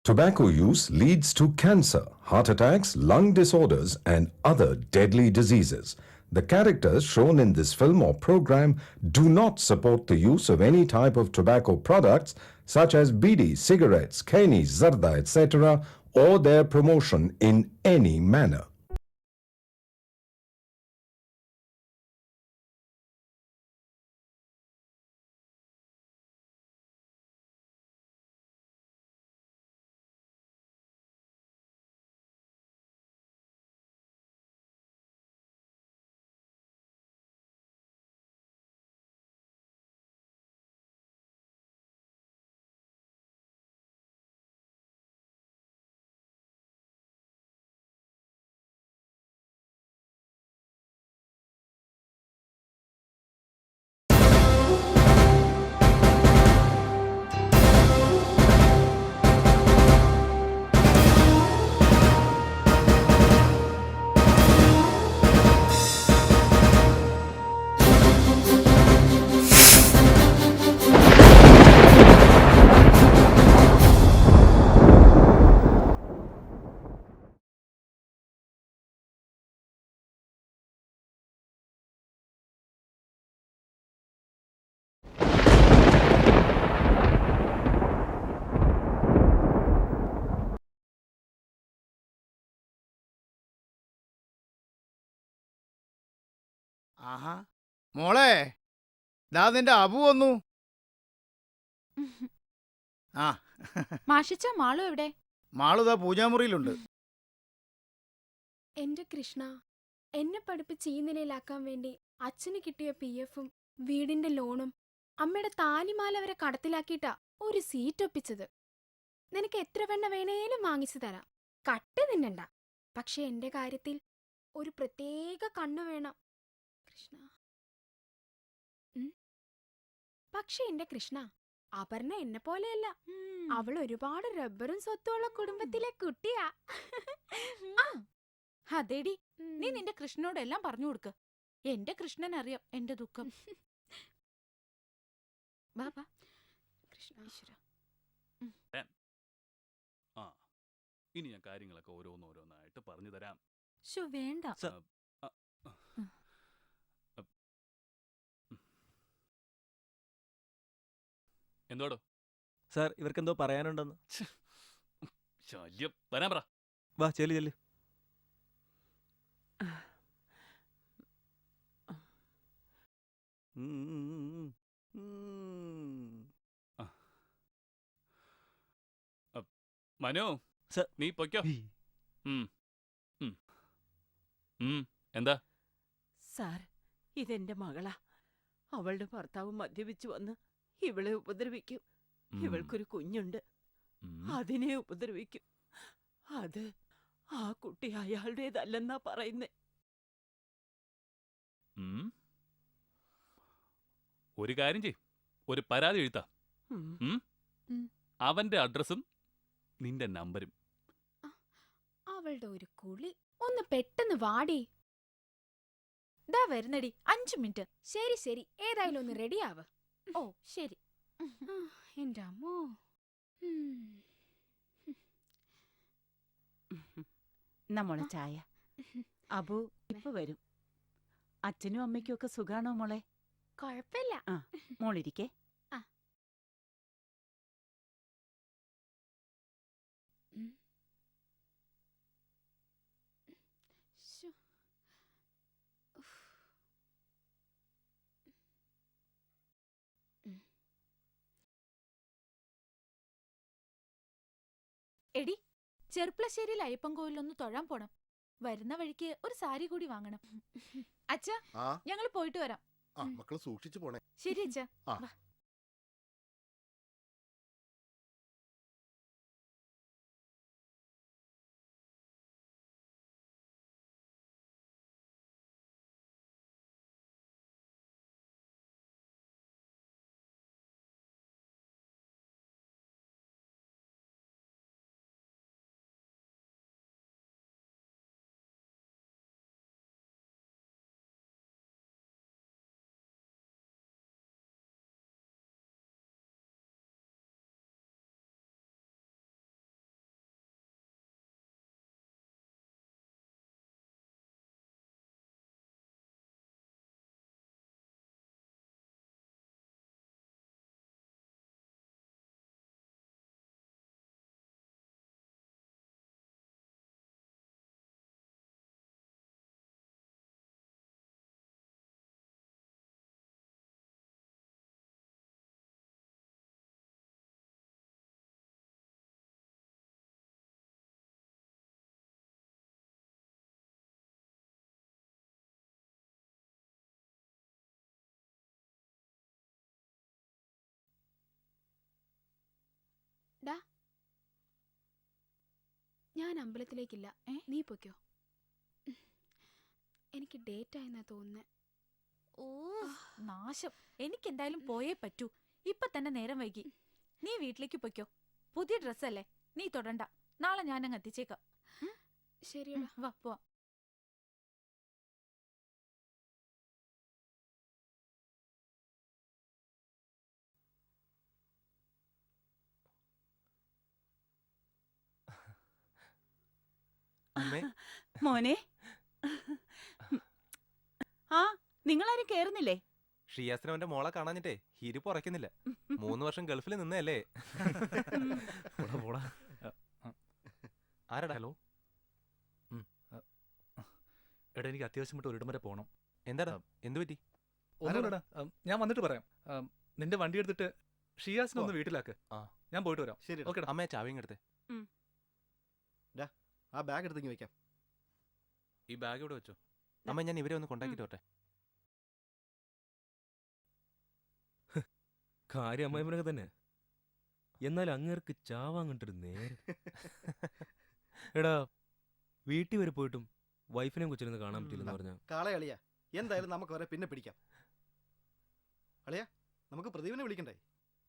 Tobacco use leads to cancer, heart attacks, lung disorders, and other deadly diseases. The characters shown in this film or program do not support the use of any type of tobacco products such as bidi, cigarettes, keni, zarda, etc., or their promotion in any manner. ആഹാ മോളെ ദാ നിന്റെ അബു വന്നു. ആ മാഷിച്ച മാളു എവിടെ? മാളുതാ പൂജാമുറിയിലുണ്ട്. എന്റെ കൃഷ്ണ, എന്നെ പഠിപ്പിച്ച് ഈ നിലയിലാക്കാൻ വേണ്ടി അച്ഛന് കിട്ടിയ PF-ഉം വീടിന്റെ ലോണും അമ്മയുടെ താലിമാല വരെ കടത്തിലാക്കിയിട്ടാ ഒരു സീറ്റ് ഒപ്പിച്ചത്. നിനക്ക് എത്ര വെണ്ണ വേണേലും വാങ്ങിച്ചു തരാം, കട്ട് തിന്നണ്ട. പക്ഷെ എന്റെ കാര്യത്തിൽ ഒരു പ്രത്യേക കണ്ണു വേണം കൃഷ്ണ. പക്ഷെ എന്റെ കൃഷ്ണ, അപർണ എന്നെ പോലെയല്ല. അവൾ ഒരുപാട് റബ്ബറും സ്വത്തുള്ള കുടുംബത്തിലെ കുട്ടിയാ. അതേടി, നീ നിന്റെ കൃഷ്ണനോട് എല്ലാം പറഞ്ഞു കൊടുക്ക. എന്റെ കൃഷ്ണൻ അറിയാം എന്റെ ദുഃഖം. ബാബാ കൃഷ്ണ, ഇനി ഞാൻ കാര്യങ്ങളൊക്കെ ഓരോന്നോരോന്നായിട്ട് പറഞ്ഞു തരാം. ശോ വേണ്ട. എന്തോടോ സാർ, ഇവർക്കെന്തോ പറയാനുണ്ടെന്ന്. ശല്യം, വരാൻ പറ. വാ ചെല്ലു ചെല്ലു. മനു, സർ. നീ പൊയ്ക്കോ. എന്താ സാർ, ഇതെന്റെ മകളാ. അവളുടെ ഭർത്താവ് മദ്യപിച്ചു വന്ന് ഇവളെ ഉപദ്രവിക്കും. ഇവൾക്കൊരു കുഞ്ഞുണ്ട്, അതിനെ ഉപദ്രവിക്കും. അത് ആ കുട്ടി അയാളുടേതല്ലെന്നാ പറയുന്നേ. ഒരു കാര്യം ചെയ്, ഒരു പരാതി എഴുത്താ. അവന്റെ അഡ്രസ്സും നിന്റെ നമ്പരും. അവളുടെ ഒരു കുളി. ഒന്ന് പെട്ടെന്ന് വാടി. ദാ വരുന്നടി, 5 മിനിറ്റ്. ശരി ശരി, ഏതായാലും ഒന്ന് റെഡിയാവ്. ഓ ശരി. എന്റെ അമ്മോ. നമ്മളെ ചായ. അബു ഇപ്പൊ വരും. അച്ഛനും അമ്മയ്ക്കും ഒക്കെ സുഖാണോ മോളെ? കൊഴപ്പില്ല. മോളിരിക്കേ. എടി, ചെർപ്പളശ്ശേരിയിൽ അയ്യപ്പൻകോവിലൊന്ന് തൊഴാൻ പോണം. വരുന്ന വഴിക്ക് ഒരു സാരി കൂടി വാങ്ങണം. അച്ഛാ, ഞങ്ങൾ പോയിട്ട് വരാം. മക്കള് സൂക്ഷിച്ചു പോണേ. ശരി അച്ഛാ. ഞാൻ അമ്പലത്തിലേക്കില്ല. ഏ? നീ പൊയ്ക്കോ. എനിക്ക് ഡേറ്റ് ആയെന്നാ തോന്നുന്നേ. ഓ നാശം. എനിക്കെന്തായാലും പോയേ പറ്റൂ. ഇപ്പൊ തന്നെ നേരം വൈകി. നീ വീട്ടിലേക്ക് പൊയ്ക്കോ. പുതിയ ഡ്രസ്സല്ലേ, നീ തൊടണ്ട. നാളെ ഞാനങ്ങ് എത്തിച്ചേക്കാം. ശരിയടാ. വാ പോവാം. അമ്മേ മോനെ ആ നിങ്ങളാരും കേറുന്നില്ലേ? ഷിയാസിന് അവന്റെ മോളെ കാണാഞ്ഞിട്ടേ ഹിരിപ്പ് ഉറക്കുന്നില്ല. 3 വർഷം ഗൾഫിൽ നിന്നല്ലേ. ആരടാ? ഹലോ. എടാ എനിക്ക് അത്യാവശ്യം വിട്ട് ഒരിടം വരെ പോകണം. എന്താടാ, എന്തു പറ്റി? ഒന്നുമില്ലടാ, ഞാൻ വന്നിട്ട് പറയാം. നിന്റെ വണ്ടി എടുത്തിട്ട് ഷിയാസിനെ ഒന്ന് വീട്ടിലാക്ക്. ആ. ഞാൻ പോയിട്ട് വരാം. ശരി. ഓക്കെടാ. അമ്മയെ ചാവിയും എടുത്തേ. ആ ബാഗ് എടുത്തേക്ക് വെക്കാം. ഈ ബാഗ് ഇവിടെ വെച്ചോ. അമ്മ, ഞാൻ ഇവരെ ഒന്ന് കൊണ്ടാക്കിട്ട് വരട്ടെ. കാര്യം അമ്മായിമനൊക്കെ തന്നെ. എന്നാൽ അങ്ങേർക്ക് ചാവാങ്ങട്ടൊരു നേരം. എടാ, വീട്ടിൽ വരെ പോയിട്ടും വൈഫിനെയും കൊച്ചിരുന്ന് കാണാൻ പറ്റില്ലെന്ന് പറഞ്ഞ കാളയളിയാ, എന്തായാലും നമുക്ക് അവരെ പിന്നെ പിടിക്കാം. അളിയാ, നമുക്ക് പ്രദീപിനെ വിളിക്കണ്ടേ?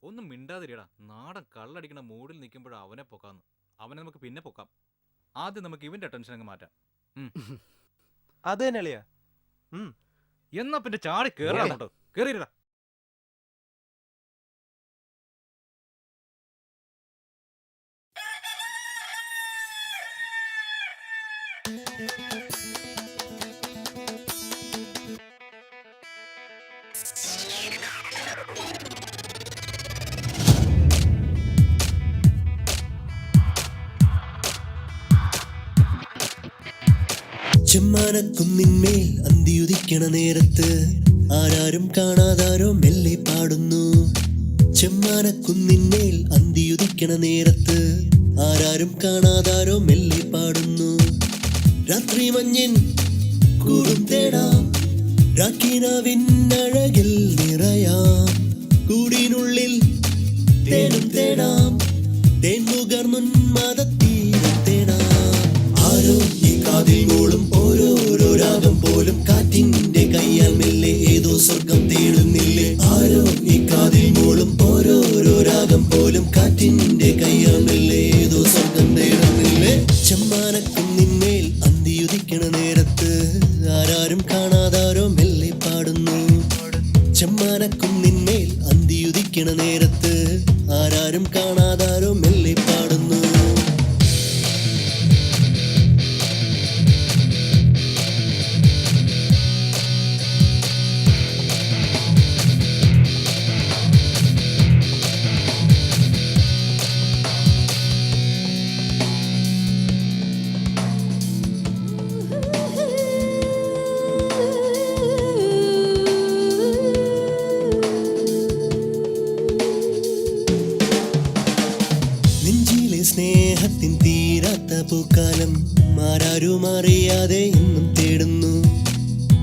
ഒന്നും മിണ്ടാതിരിയടാ. നാടൻ കള്ളടിക്കണ മൂഡിൽ നിൽക്കുമ്പോഴാണ് അവനെ പൊക്കാന്ന്. അവനെ നമുക്ക് പിന്നെ പൊക്കാം. ആദ്യം നമുക്ക് ഇവന്റെ ടെൻഷൻ അങ്ങ് മാറ്റാം. അത് തന്നെ അളിയാ. എന്നാ പിന്നെ ചാടി കേറാട്ടോ. കേറിയിരടാ. ചെമ്മാനക്കുന്നിന്മേൽ അന്തിയുദിക്കണ നേരത്ത് ആരാരും കാണാതാരോ മെല്ലെ പാടുന്നു. ചെമ്മാനക്കുന്നിന്മേൽ അന്തിയുദിക്കണ നേരത്ത് ആരാരും കാണാതാരോ മെല്ലെ പാടുന്നു. രാത്രി മഞ്ഞിൻ കൂടും തേടാം, രാക്കിനാവിനഴകിൽ നിറയാം. കൂടിനുള്ളിൽ തേടും തേടാം, തേൻമുകർന്നുന്മാദത്തീരം തേടാം. ആരോ ഈ കാതിൽ മൂളും ഓരോരോ രാഗം പോലും കാറ്റിന്റെ കയ്യാൽ മെല്ലെ ഏതോ സ്വർഗം തേടുന്നില്ലേ. ആരോ ഈ കാതിൽ മൂളും ഓരോരോ രാഗം പോലും കാറ്റിന്റെ കയ്യാൽ മെല്ലെ ഏതോ സ്വർഗം തേടുന്നില്ലേ. ചെമ്മാനക്കുന്നിന്മേൽ അന്തിയുദിക്കണ നേരത്ത് ആരാരും കാണാതാരോ മെല്ലെ പാടുന്നു. ചെമ്മാനക്കുന്നിന്മേൽ അന്തിയുദിക്കണ നേരത്ത് ആരാരും കാണാതാരോ മെല്ലെ പാടുന്നു. സ്നേഹത്തിൻ തീരാത്ത പൂക്കാലം ആരാരും അറിയാതെ ഇന്നും തേടുന്നു.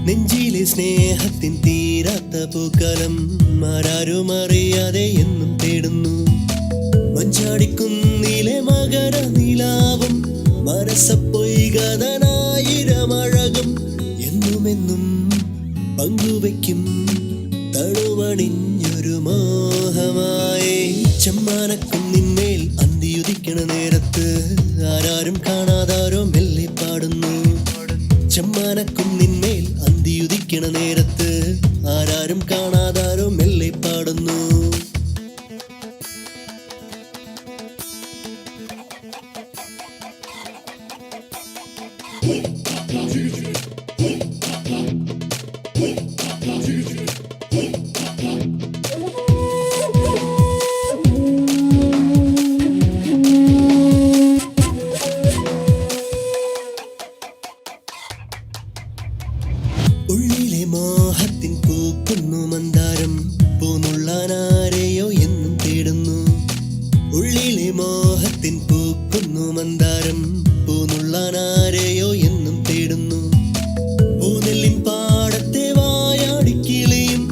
നെഞ്ചിലെ സ്നേഹത്തിൻ തീരാത്ത പൂക്കാലം ആരാരും അറിയാതെ എന്നും തേടുന്നു. മഞ്ചാടിക്കുന്നിലെ മകര നിലാവും മനസ്സപ്പൊയ്കതനായിരമഴകും എന്നുമെന്നും പങ്കുവയ്ക്കും തണുവണിഞ്ഞൊരു മോഹമായി. ചെമ്മാനക്കുന്നിന്മേൽ അന്തിയുദിക്കണ നേരത്ത് ആരാരും കാണാതാരോ മെല്ലെ പാടുന്നു. ചെമ്മാനക്കുന്നിന്മേൽ അന്തിയുദിക്കണ നേരത്ത് ആരാരും കാണാതാരോ മെല്ലെ പാടുന്നു. ഉള്ളിലെ മോഹത്തിൻ പൂക്കുന്നു മന്ദാരം പൂന്നുള്ളാനാരെയോ എന്നും തേടുന്നു. ഉള്ളിലെ മോഹത്തിൻ പൂക്കുന്നു മന്ദാരം പൂന്നുള്ളാനാരെയോ എന്നും തേടുന്നു. പൂനെല്ലിൻ പാടത്തെ വായാടിക്കിളിയും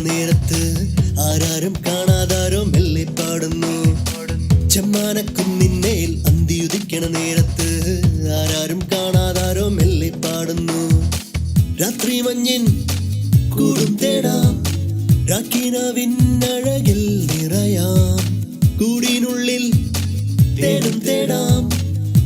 നേരത്ത് ആരാരും കാണാതാരോ മെല്ലെ പാടുന്നു. ചെമ്മാനക്കുന്നിന്മേൽ അന്തിയുദിക്കണ നേരത്ത് ആരാരും കാണാതാരോ മെല്ലെ പാടുന്നു. രാത്രി മഞ്ഞിൻ കൂടും തേടാം, രാക്കിനാവിന്നഴകിൽ നിറയാം. കൂടിനുള്ളിൽ തേടും തേടാം,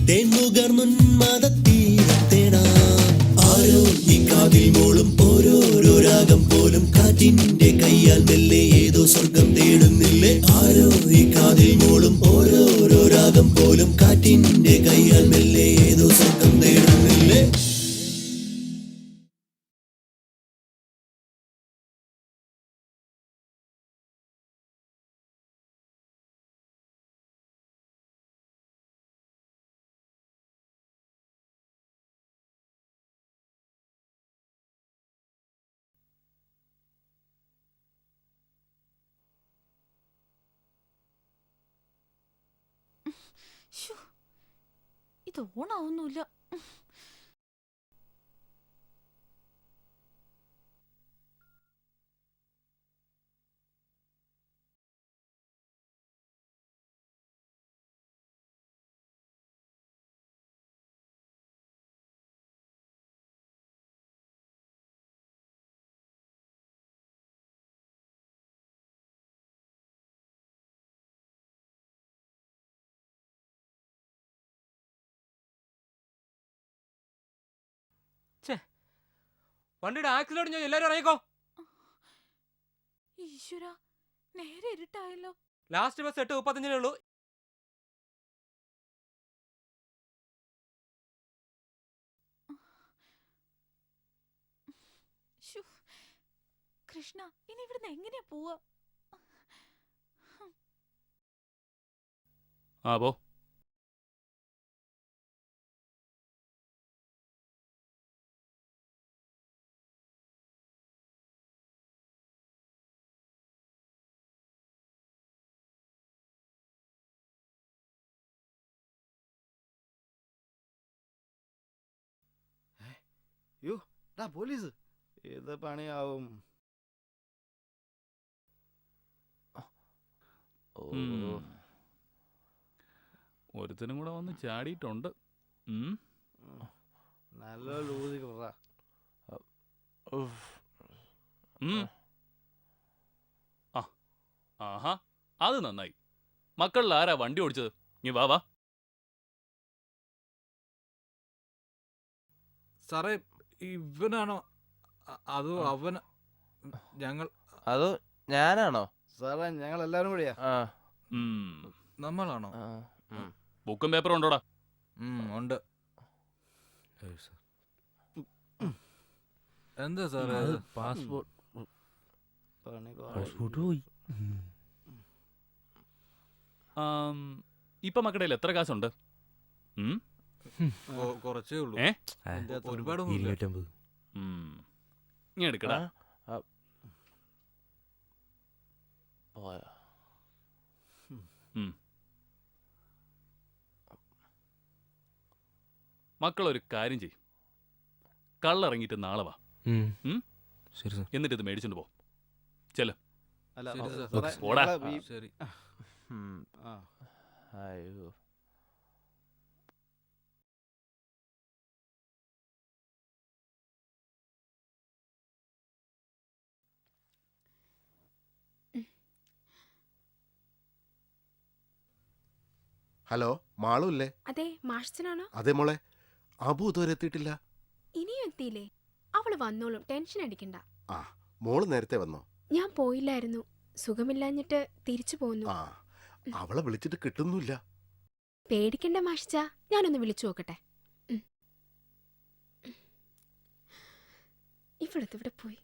തേൻമുകർന്നുന്മാദത്തീരത്തേടാം. ആരോ ഈ കാതിൽ മോളും ഓരോരോ രാഗം പോലും കാറ്റിന്റെ കയ്യാൽ മെല്ലെ ഏതോ സ്വർഗം തേടുന്നില്ലേ. ആരോ ഈ കാതിൽ മോളും ഓരോരോ രാഗം പോലും കാറ്റിന്റെ കയ്യാൽ മെല്ലെ ഏതോ സ്വർഗം തേടുന്നില്ലേ. ശ്ശോ, ഇത് ഓണാവുന്നില്ല. വണ്ടിയുടെ ആക്സിഡന്റ് ഞാൻ എല്ലാരും ഇറങ്ങിക്കോ. ഈശ്വര, നേരെ ഇരുട്ടായല്ലോ. ലാസ്റ്റ് ബസ് 8:35 ഉള്ളൂ. ശ്ശോ, കൃഷ്ണ, ഇനി ഇവിടുന്ന് എങ്ങനെയാ പോവാ? ആ പോ. യോ ഡാ പോലീസ്, ഏത് പണിയാവും? ഒരുത്തനും കൂടെ വന്ന് ചാടിയിട്ടുണ്ട്. നല്ല ലൂസി കിട്ടാ. ആഹാ, അത് നന്നായി. മക്കളിൽ ആരാ വണ്ടി ഓടിച്ചത്? നീ വാ വാ. സാറേ, ഇവനാണോ അതോ അവൻ? ഞങ്ങൾ അതോ ഞാനാണോ? സാറേ, ഞങ്ങൾ എല്ലാവരും കൂടിയാ. നമ്മളാണോ? ബുക്കും പേപ്പറും ഉണ്ടോടാ? ഉണ്ട്. എന്താ സാറേ? പാസ്പോർട്ട് പോയി. ഇപ്പൊ മക്കളുടെ എത്ര കാശുണ്ട്? കുറച്ചേ ഉള്ളൂ. ഒരുപാടൊന്നും 250. നീ എടുക്കടാ. മക്കളൊരു കാര്യം ചെയ്യും, കള്ളിറങ്ങിയിട്ട് നാളെ വാ. ശരി സാർ. എന്നിട്ട് ഇത് മേടിച്ചോണ്ട് പോ. ചെല്. അല്ല, ശരി സാർ. സാറേ, പോടാ. ഞങ്ങളെ ശരി. അയ്യോ. ഹലോ, മാളു അല്ലേ? അതെ, മാഷച്ചനാണോ? അതെ മോളെ, അബു ഇതുവരെ എത്തിയിട്ടില്ല. ഇനിയും എത്തിയില്ലേ? അവള് വന്നോളും, ടെൻഷൻ അടിക്കണ്ട. ആ, മോള് നേരത്തെ വന്നോ? ഞാൻ പോയില്ലായിരുന്നു, സുഖമില്ലാഞ്ഞിട്ട് തിരിച്ചു പോന്നു. ആ, അവളെ വിളിച്ചിട്ട് കിട്ടുന്നില്ല. പേടിക്കണ്ട മാഷിച്ച, ഞാനൊന്ന് വിളിച്ചു നോക്കട്ടെ. ഇവിടെ പോയി.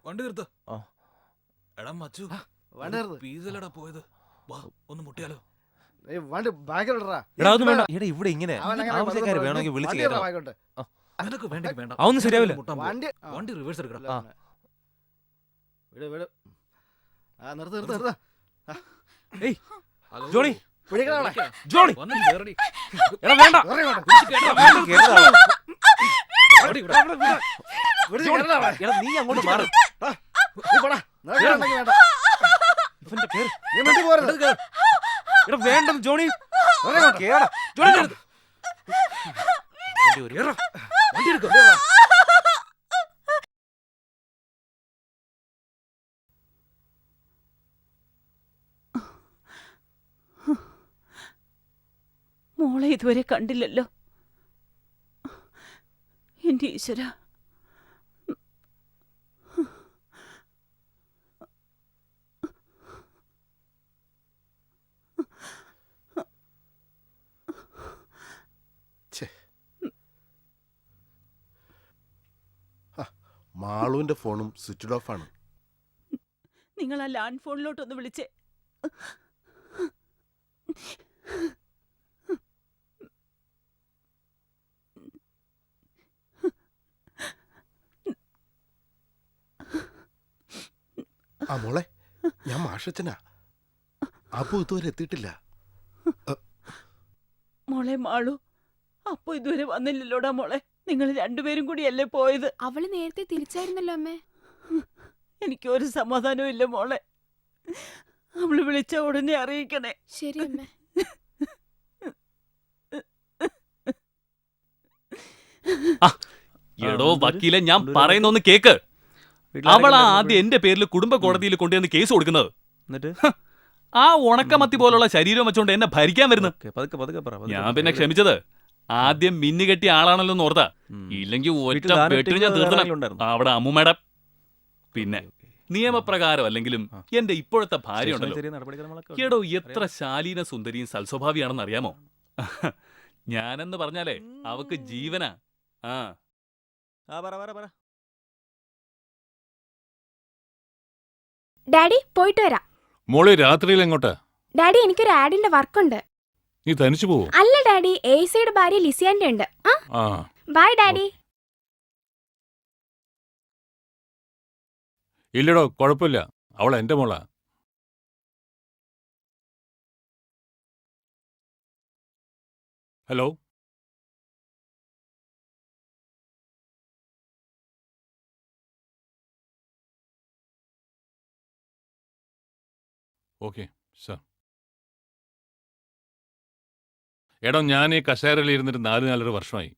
വണ്ടി നിർത്ത. എടാ മച്ചു, പീസലടാ പോയത്. വാ, ഒന്ന് മുട്ടിയാലോ? വണ്ടി ബാക്കിലോട്ടാ. എടാ ഒന്നും വേണ്ട. എടാ ഇവിടെ ഇങ്ങനെ ആവശ്യക്കാര് വേണമെങ്കിൽ വിളിച്ചു കേട്ടോ. നിനക്ക് വേണ്ടെങ്കിൽ വേണ്ട. അതൊന്നും ശരിയാവില്ല. വണ്ടി റിവേഴ്സ് എടുക്കടാ. വിട് വിട്. ആ, നിർത്ത് നിർത്ത് നിർത്ത്. ഏയ് ജോണി, പിടിക്കടാ അവളെ. ജോണി വന്ന് കേറടി. എടാ വേണ്ട കേറി ഇങ്ങോട്ട്. കേറടാ. ഓടി ഇവിടെ. പിടിച്ച് കേറടാ അവളെ. എടാ നീ അങ്ങോട്ട് മാറ് നീ പോടാ. നിനക്ക് വേണ്ടെങ്കിൽ വേണ്ട. ഇവന്റെ കേറ് നീ മിണ്ടി പോരുത്. എടാ വേണ്ടെന്ന് ജോണി കേറി ഇങ്ങോട്ട്. കേടാ ജോണി കേറ്. വണ്ടി ഒരു കേറാ. വണ്ടി എടുക്ക മോളെ ഇതുവരെ കണ്ടില്ലല്ലോ. എന്റെ ഈശ്വര. മാളുവിന്റെ ഫോണും സ്വിച്ച്ഡ് ഓഫ് ആണ്. നിങ്ങൾ ആ ലാൻഡ് ഫോണിലോട്ടൊന്ന് വിളിച്ചേ. ആ മോളെ, ഞാൻ മാഷച്ചനാ. അപ്പു ഇതുവരെ എത്തിയിട്ടില്ല. മോളെ മാളു, അപ്പൊ ഇതുവരെ വന്നില്ലല്ലോടാ മോളെ. നിങ്ങൾ രണ്ടുപേരും കൂടിയല്ലേ പോയത്? അവള് നേരത്തെ തിരിച്ചായിരുന്നല്ലോ അമ്മേ. എനിക്കൊരു സമാധാനവും ഇല്ല മോളെ. അവള് വിളിച്ച ഉടനെ അറിയിക്കണേ. ശരി അമ്മേ. എടോ വക്കീലെ, ഞാൻ പറയുന്നൊന്ന് കേക്ക്. അവളാ ആദ്യം എന്റെ പേരിൽ കുടുംബ കോടതിയിൽ കൊണ്ടുവന്ന് കേസ് കൊടുക്കുന്നത്. എന്നിട്ട് ആ ഉണക്കമത്തി പോലുള്ള ശരീരം വെച്ചോണ്ട് എന്നെ ഭരിക്കാൻ വരുന്നു. പതുക്കെ പതുക്കെ പറ. ഞാൻ പിന്നെ ക്ഷമിച്ചത് ആദ്യം മിന്നു കെട്ടിയ ആളാണല്ലോ എന്ന് ഓർത്താ. ഇല്ലെങ്കിൽ ഒറ്റ വെട്ടിന് ഞാൻ തീർത്തണം. അവിടെ അമ്മൂമ്മയുടെ. പിന്നെ നിയമപ്രകാരം അല്ലെങ്കിലും എന്റെ ഇപ്പോഴത്തെ ഭാര്യ ഉണ്ടല്ലോ, എടോ എത്ര ശാലീന സുന്ദരിയും സൽസ്വഭാവിയാണെന്ന് അറിയാമോ? ഞാനെന്ന് പറഞ്ഞാലേ അവക്ക് ജീവനാ. ആ ഡാഡി പോയിട്ട് വരാം. മോളെ രാത്രിയിൽ എങ്ങോട്ടാ? ഡാഡി എനിക്കൊരു ആഡിന്റെ വർക്കുണ്ട്. നീ തനിച്ചു പോവോ? അല്ല ഡാഡി, എസിയുടെ ഭാര്യ ലിസിയാന്റെ ഉണ്ട്. ആ ബൈ ഡാഡി. ഇല്ലടോ, കുഴപ്പമില്ല. അവൾ എന്റെ മോളാ. Hello, okay sir. എടോ, ഞാൻ ഈ കസേരയിൽ ഇരുന്നിട്ട് 4 വർഷമായി.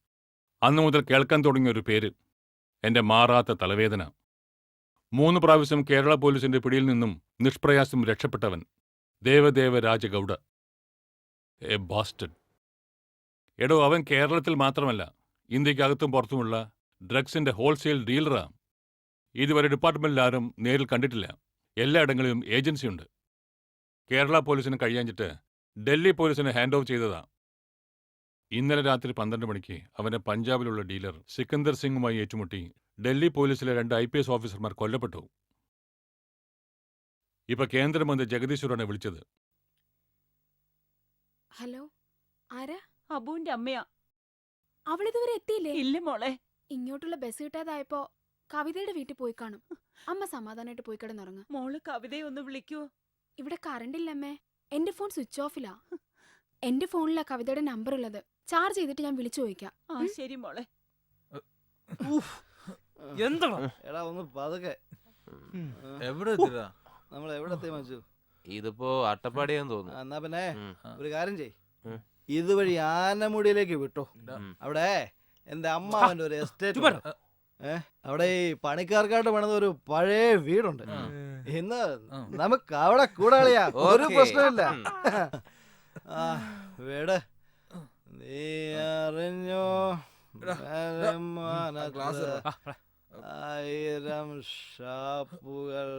അന്നു മുതൽ കേൾക്കാൻ തുടങ്ങിയ ഒരു പേര്, എൻ്റെ മാറാത്ത തലവേദന. 3 പ്രാവശ്യം കേരള പോലീസിന്റെ പിടിയിൽ നിന്നും നിഷ്പ്രയാസം രക്ഷപ്പെട്ടവൻ ദേവദേവ രാജഗൌഡ. A bastard. എടോ, അവൻ കേരളത്തിൽ മാത്രമല്ല, ഇന്ത്യക്കകത്തും പുറത്തുമുള്ള ഡ്രഗ്സിന്റെ ഹോൾസെയിൽ ഡീലറാ. ഇതുവരെ ഡിപ്പാർട്ട്മെന്റിൽ ആരും നേരിൽ കണ്ടിട്ടില്ല. എല്ലായിടങ്ങളിലും ഏജൻസിയുണ്ട്. കേരള പോലീസിന് കഴിയാഞ്ഞിട്ട് ഡൽഹി പോലീസിന് ഹാൻഡ് ഓഫ് ചെയ്തതാ. ഇന്നലെ രാത്രി 12 മണിക്ക് അവന്റെ പഞ്ചാബിലുള്ള ഡീലർ സിക്കന്ദർ സിംഗുമായി ഏറ്റുമുട്ടി ഡൽഹി പോലീസിലെ 2 IPS ഓഫീസർമാർ കൊല്ലപ്പെട്ടു. ഇപ്പൊ കേന്ദ്രമന്ത്രി ജഗദീശ്വറാണ് വിളിച്ചത്. ഹലോ, ആരാ? അബുവിന്റെ അമ്മയാ. അവളിതുവരെ എത്തിയില്ലേ? ഇല്ല മോളെ. ഇങ്ങോട്ടുള്ള ബസ് കിട്ടാതായപ്പോ കവിതയുടെ വീട്ടിൽ പോയി കാണും. അമ്മ സമാധാനമായിട്ട് പോയി കിടന്നുറങ്ങ. മോള് കവിതയെ ഒന്ന് വിളിക്കൂ. ഇവിടെ കറണ്ട് ഇല്ലമ്മേ. എന്റെ ഫോൺ സ്വിച്ച് ഓഫിലാ. എന്റെ ഫോണിലാ കവിതയുടെ നമ്പർ ഉള്ളത്. ചാർജ് ചെയ്തിട്ട് ഞാൻ വിളിച്ചു ചോദിക്കാം. ആ ശരി മോളെ. എന്താ എടാ ഒന്ന് പതുക്കെ. എവിടെ നമ്മൾ എവിടെ മച്ചു? ഇതിപ്പോ അട്ടപ്പാടിയാന്ന് തോന്നുന്നു. എന്നാ പിന്നെ ഒരു കാര്യം ചെയ്, ഇതുവഴി ആനമുടിയിലേക്ക് വിട്ടോ. അവിടെ എന്റെ അമ്മാവന്റെ ഒരു എസ്റ്റേറ്റ്. അവിടെ ഈ പണിക്കാർക്കായിട്ട് പണിത ഒരു പഴയ വീടുണ്ട്. ഇന്ന് നമുക്ക് അവിടെ കൂടാളിയാ, ഒരു പ്രശ്നമില്ല. വീട് നീ അറിഞ്ഞോ 1000 ഷാപ്പുകൾ.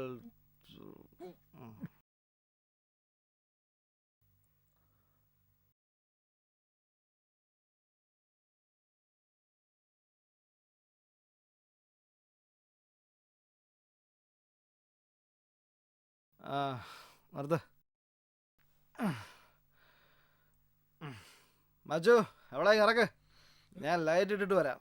നിർത്ത് മച്ചു, എവിടെ ഇറക്ക്, ഞാൻ ലൈറ്റ് ഇട്ടിട്ട് വരാം.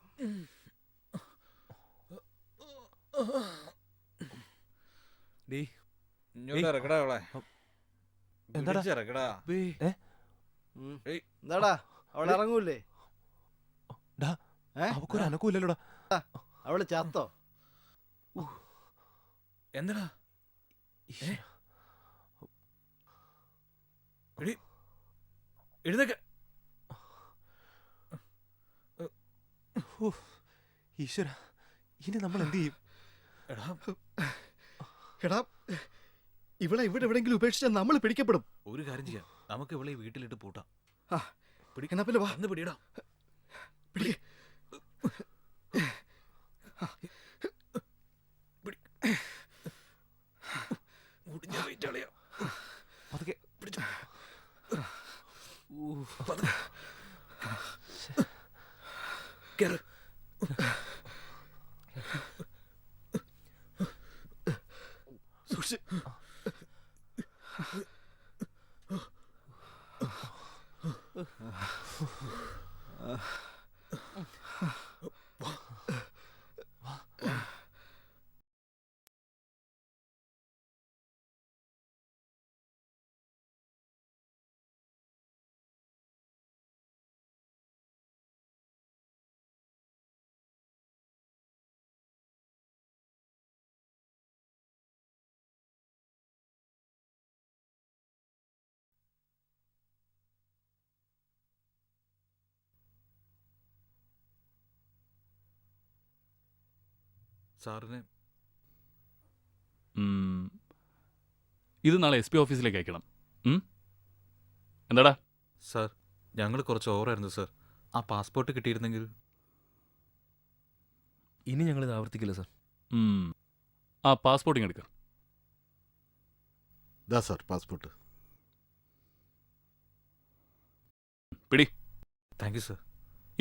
എന്താടാ അവൾ ഇറങ്ങൂലേ? അവക്കൊരു അനക്കൂല്ലല്ലോടാ. അവള് ചത്തോ? എന്താടാ എഴുന്നേക്ക. ഈശ്വര, ഇനി നമ്മൾ എന്ത് ചെയ്യും? എടാ ഇവളെ ഇവിടെ എവിടെങ്കിലും ഉപേക്ഷിച്ചാൽ നമ്മൾ പിടിക്കപ്പെടും. ഒരു കാര്യം ചെയ്യാം, നമുക്ക് ഇവളെ ഈ വീട്ടിലിട്ട് പൂട്ടാം. പിടിക്കണ പോലെ വാ. വന്ന് പിടിയടാ. പിടി. മുടിഞ്ഞ വെയിറ്റാളിയാ. അതൊക്കെ പിടിച്ചോ. കേറ്. സൂക്ഷിച്ച്. സാറിനെ ഇത് നാളെ SP ഓഫീസിലേക്ക് അയക്കണം. എന്താടാ? സാർ, ഞങ്ങൾ കുറച്ച് ഓവറായിരുന്നു സാർ. ആ പാസ്പോർട്ട് കിട്ടിയിരുന്നെങ്കിൽ. ഇനി ഞങ്ങളിത് ആവർത്തിക്കില്ല സാർ. ആ പാസ്പോർട്ട് ഇങ്ങ് എടുക്ക. ദാ സാർ പാസ്പോർട്ട്. പിടി. Thank you sir.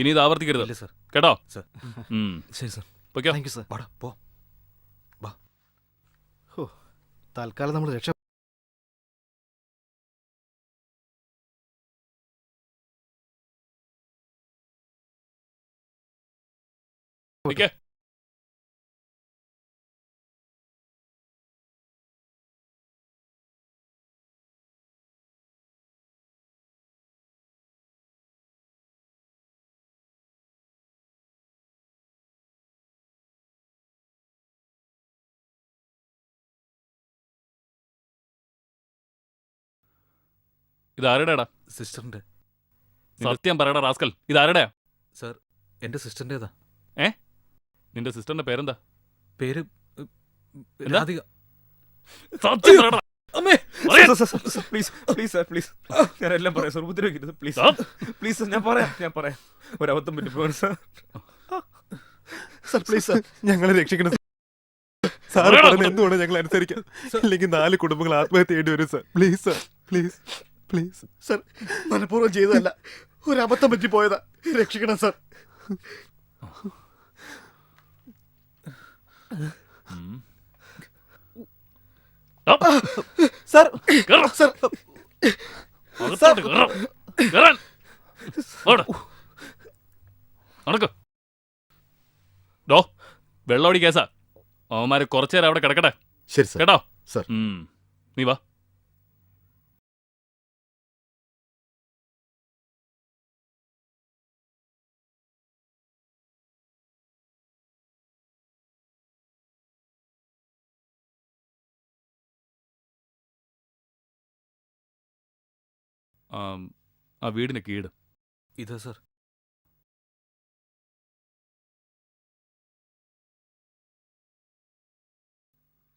ഇനി ഇത് ആവർത്തിക്കരുത്. ഇല്ല സാർ. കേട്ടോ? സാർ. ശരി സാർ. പൊയ്ക്കോ. Thank you sir. വാടാ പോ. വാ. തൽക്കാലം നമ്മൾ രക്ഷ. പൊയ്ക്കേ. ഇതാരുടെടാ? സിസ്റ്ററിന്റെ. സത്യം പറയടാ റാസ്കൽ, ഇതാരുടെയാ? സാർ, എന്റെ സിസ്റ്ററിന്റേതാ. നിന്റെ സിസ്റ്ററിന്റെ പേരെന്താ? പേര് എന്താ? രാധിക. സത്യം പറയടാ. അമ്മേ, പ്ലീസ് പ്ലീസ് സാർ, പ്ലീസ്. ഞാൻ എല്ലാം പറയാം സാർ, ഉപദ്രവിക്കരുത് പ്ലീസ്. പ്ലീസ് ഞാൻ പറയാം. ഒരബദ്ധം പറ്റിപ്പോയി സാർ. സാർ പ്ലീസ് സാർ, ഞങ്ങളെ രക്ഷിക്കണം. സാർ പറയുന്നത് എന്തുകൊണ്ട് ഞങ്ങൾ അനുസരിക്കാം, ഇല്ലെങ്കിൽ 4 കുടുംബങ്ങൾ ആത്മഹത്യ ചെയ്യേണ്ടി വരും sir. Please sir, please please. Sir, മനഃപൂർവ്വം ചെയ്തതല്ല, ഒരു അബദ്ധം പറ്റി പോയതാ. രക്ഷിക്കണം സാർ. സാർ സാർ നടക്ക്. ഡോ, വെള്ളോടി കേസാ. അവന്മാര് കുറച്ചേരം അവിടെ കിടക്കട്ടെ. ശരി സാർ. കേട്ടോ? സാർ. നീ വാ. ആ വീടിന് കീട്. ഇതാ സാർ.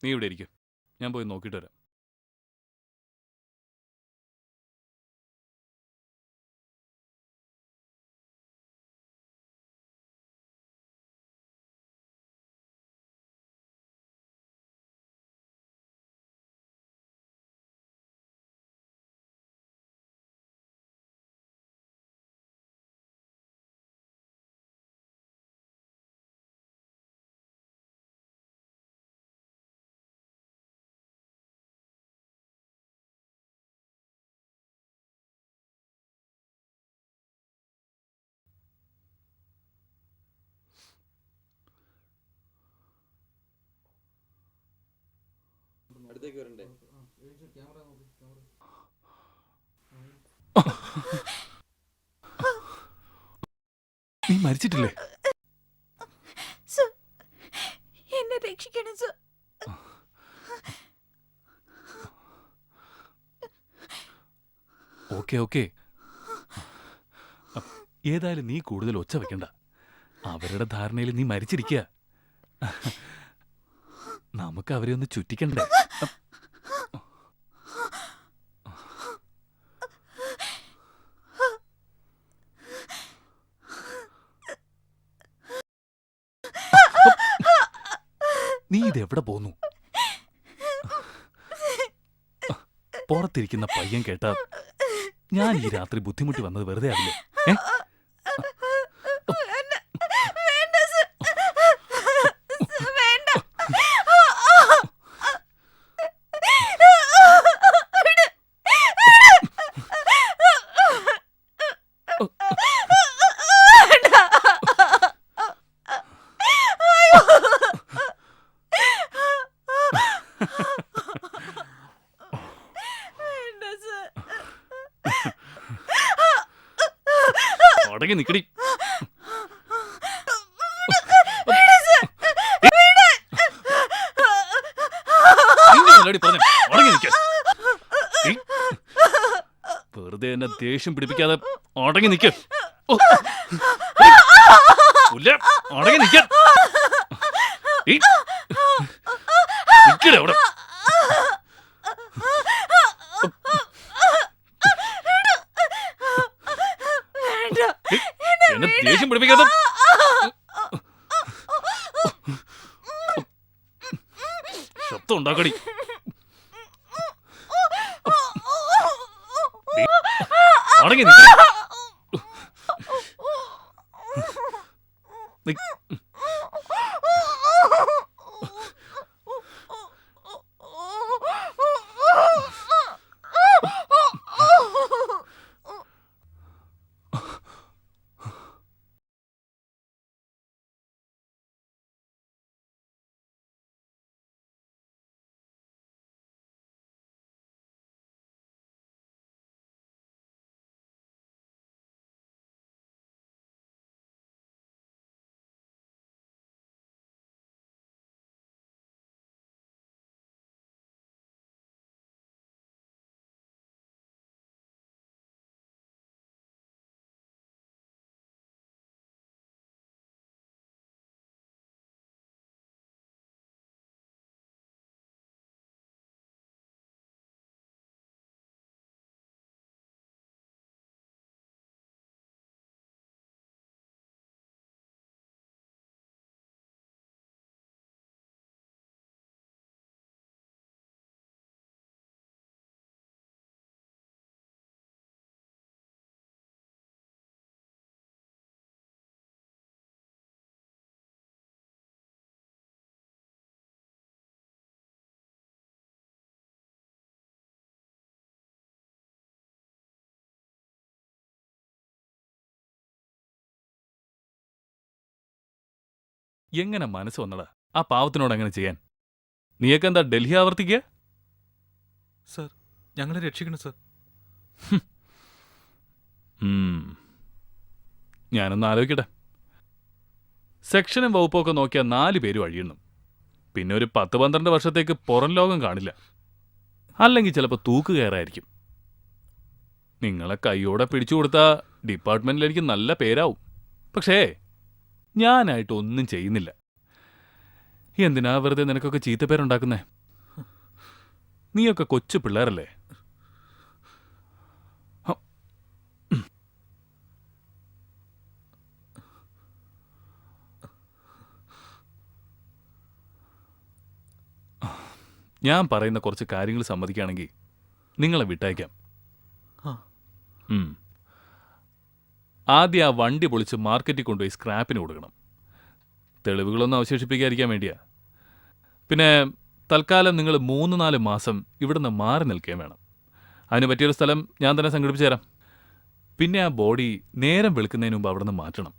നീ ഇവിടെ ഇരിക്കും, ഞാൻ പോയി നോക്കിയിട്ട് വരാം. അടുത്തേക്ക് വരണ്ടേ? നീ മരിച്ചിട്ടില്ലേ? സർ, എന്നെ രക്ഷിക്കണം സർ. ഓക്കെ ഓക്കെ, ഏതായാലും നീ കൂടുതൽ ഒച്ച വെക്കണ്ട. അവരുടെ ധാരണയിൽ നീ മരിച്ചിരിക്കുക. നമുക്ക് അവരെ ഒന്ന് ചുറ്റിക്കണ്ടേ? നീ ഇതെവിടെ പോന്നു? പുറത്തിരിക്കുന്ന പയ്യൻ കേട്ടാ ഞാൻ ഈ രാത്രി ബുദ്ധിമുട്ടി വന്നത് വെറുതെ ആവില്ലേ? അടങ്ങി നിക്കടി. വെറുതെ എന്നെ ദേഷ്യം പിടിപ്പിക്കാതെ അടങ്ങി നിക്ക. അടങ്ങി നിക്ക. അവിടെ എന്നെ ദേഷ്യം പിടിപ്പിക്കാതെ. ശബ്ദം ഉണ്ടാക്കടി. അടങ്ങി നിക്ക. എങ്ങനെ മനസ്സ് വന്നടാ ആ പാവത്തിനോട് അങ്ങനെ ചെയ്യാൻ? നീയൊക്കെ എന്താ ഡൽഹി ആവർത്തിക്കുക? സർ, ഞങ്ങളെ രക്ഷിക്കണം സർ. ഞാനൊന്ന് ആലോചിക്കട്ടെ. സെക്ഷനും വകുപ്പൊക്കെ നോക്കിയാൽ 4 പേരും അഴിയണം. പിന്നെ ഒരു 10-12 വർഷത്തേക്ക് പുറം ലോകം കാണില്ല. അല്ലെങ്കിൽ ചിലപ്പോൾ തൂക്ക് കയറായിരിക്കും. നിങ്ങളെ കൈയോടെ പിടിച്ചു കൊടുത്താൽ ഡിപ്പാർട്ട്മെന്റിൽ എനിക്ക് നല്ല പേരാവും. പക്ഷേ ഞാനായിട്ട് ഒന്നും ചെയ്യുന്നില്ല. എന്തിനാ വെറുതെ നിനക്കൊക്കെ ചീത്തപ്പേരുണ്ടാക്കുന്നേ? നീയൊക്കെ കൊച്ചു പിള്ളേരല്ലേ? ഞാൻ പറയുന്ന കുറച്ച് കാര്യങ്ങൾ സമ്മതിക്കുകയാണെങ്കിൽ നിങ്ങളെ വിട്ടയക്കാം. ആദ്യം ആ വണ്ടി പൊളിച്ച് മാർക്കറ്റിൽ കൊണ്ടുപോയി സ്ക്രാപ്പിന് കൊടുക്കണം. തെളിവുകളൊന്നും അവശേഷിപ്പിക്കാതിരിക്കാൻ വേണ്ടിയാ. പിന്നെ തൽക്കാലം നിങ്ങൾ 3-4 മാസം ഇവിടുന്ന് മാറി നിൽക്കുകയും വേണം. അതിന് പറ്റിയൊരു സ്ഥലം ഞാൻ തന്നെ സംഘടിപ്പിച്ചു തരാം. പിന്നെ ആ ബോഡി നേരം വെളുക്കുന്നതിന് മുമ്പ് അവിടെ നിന്ന് മാറ്റണം.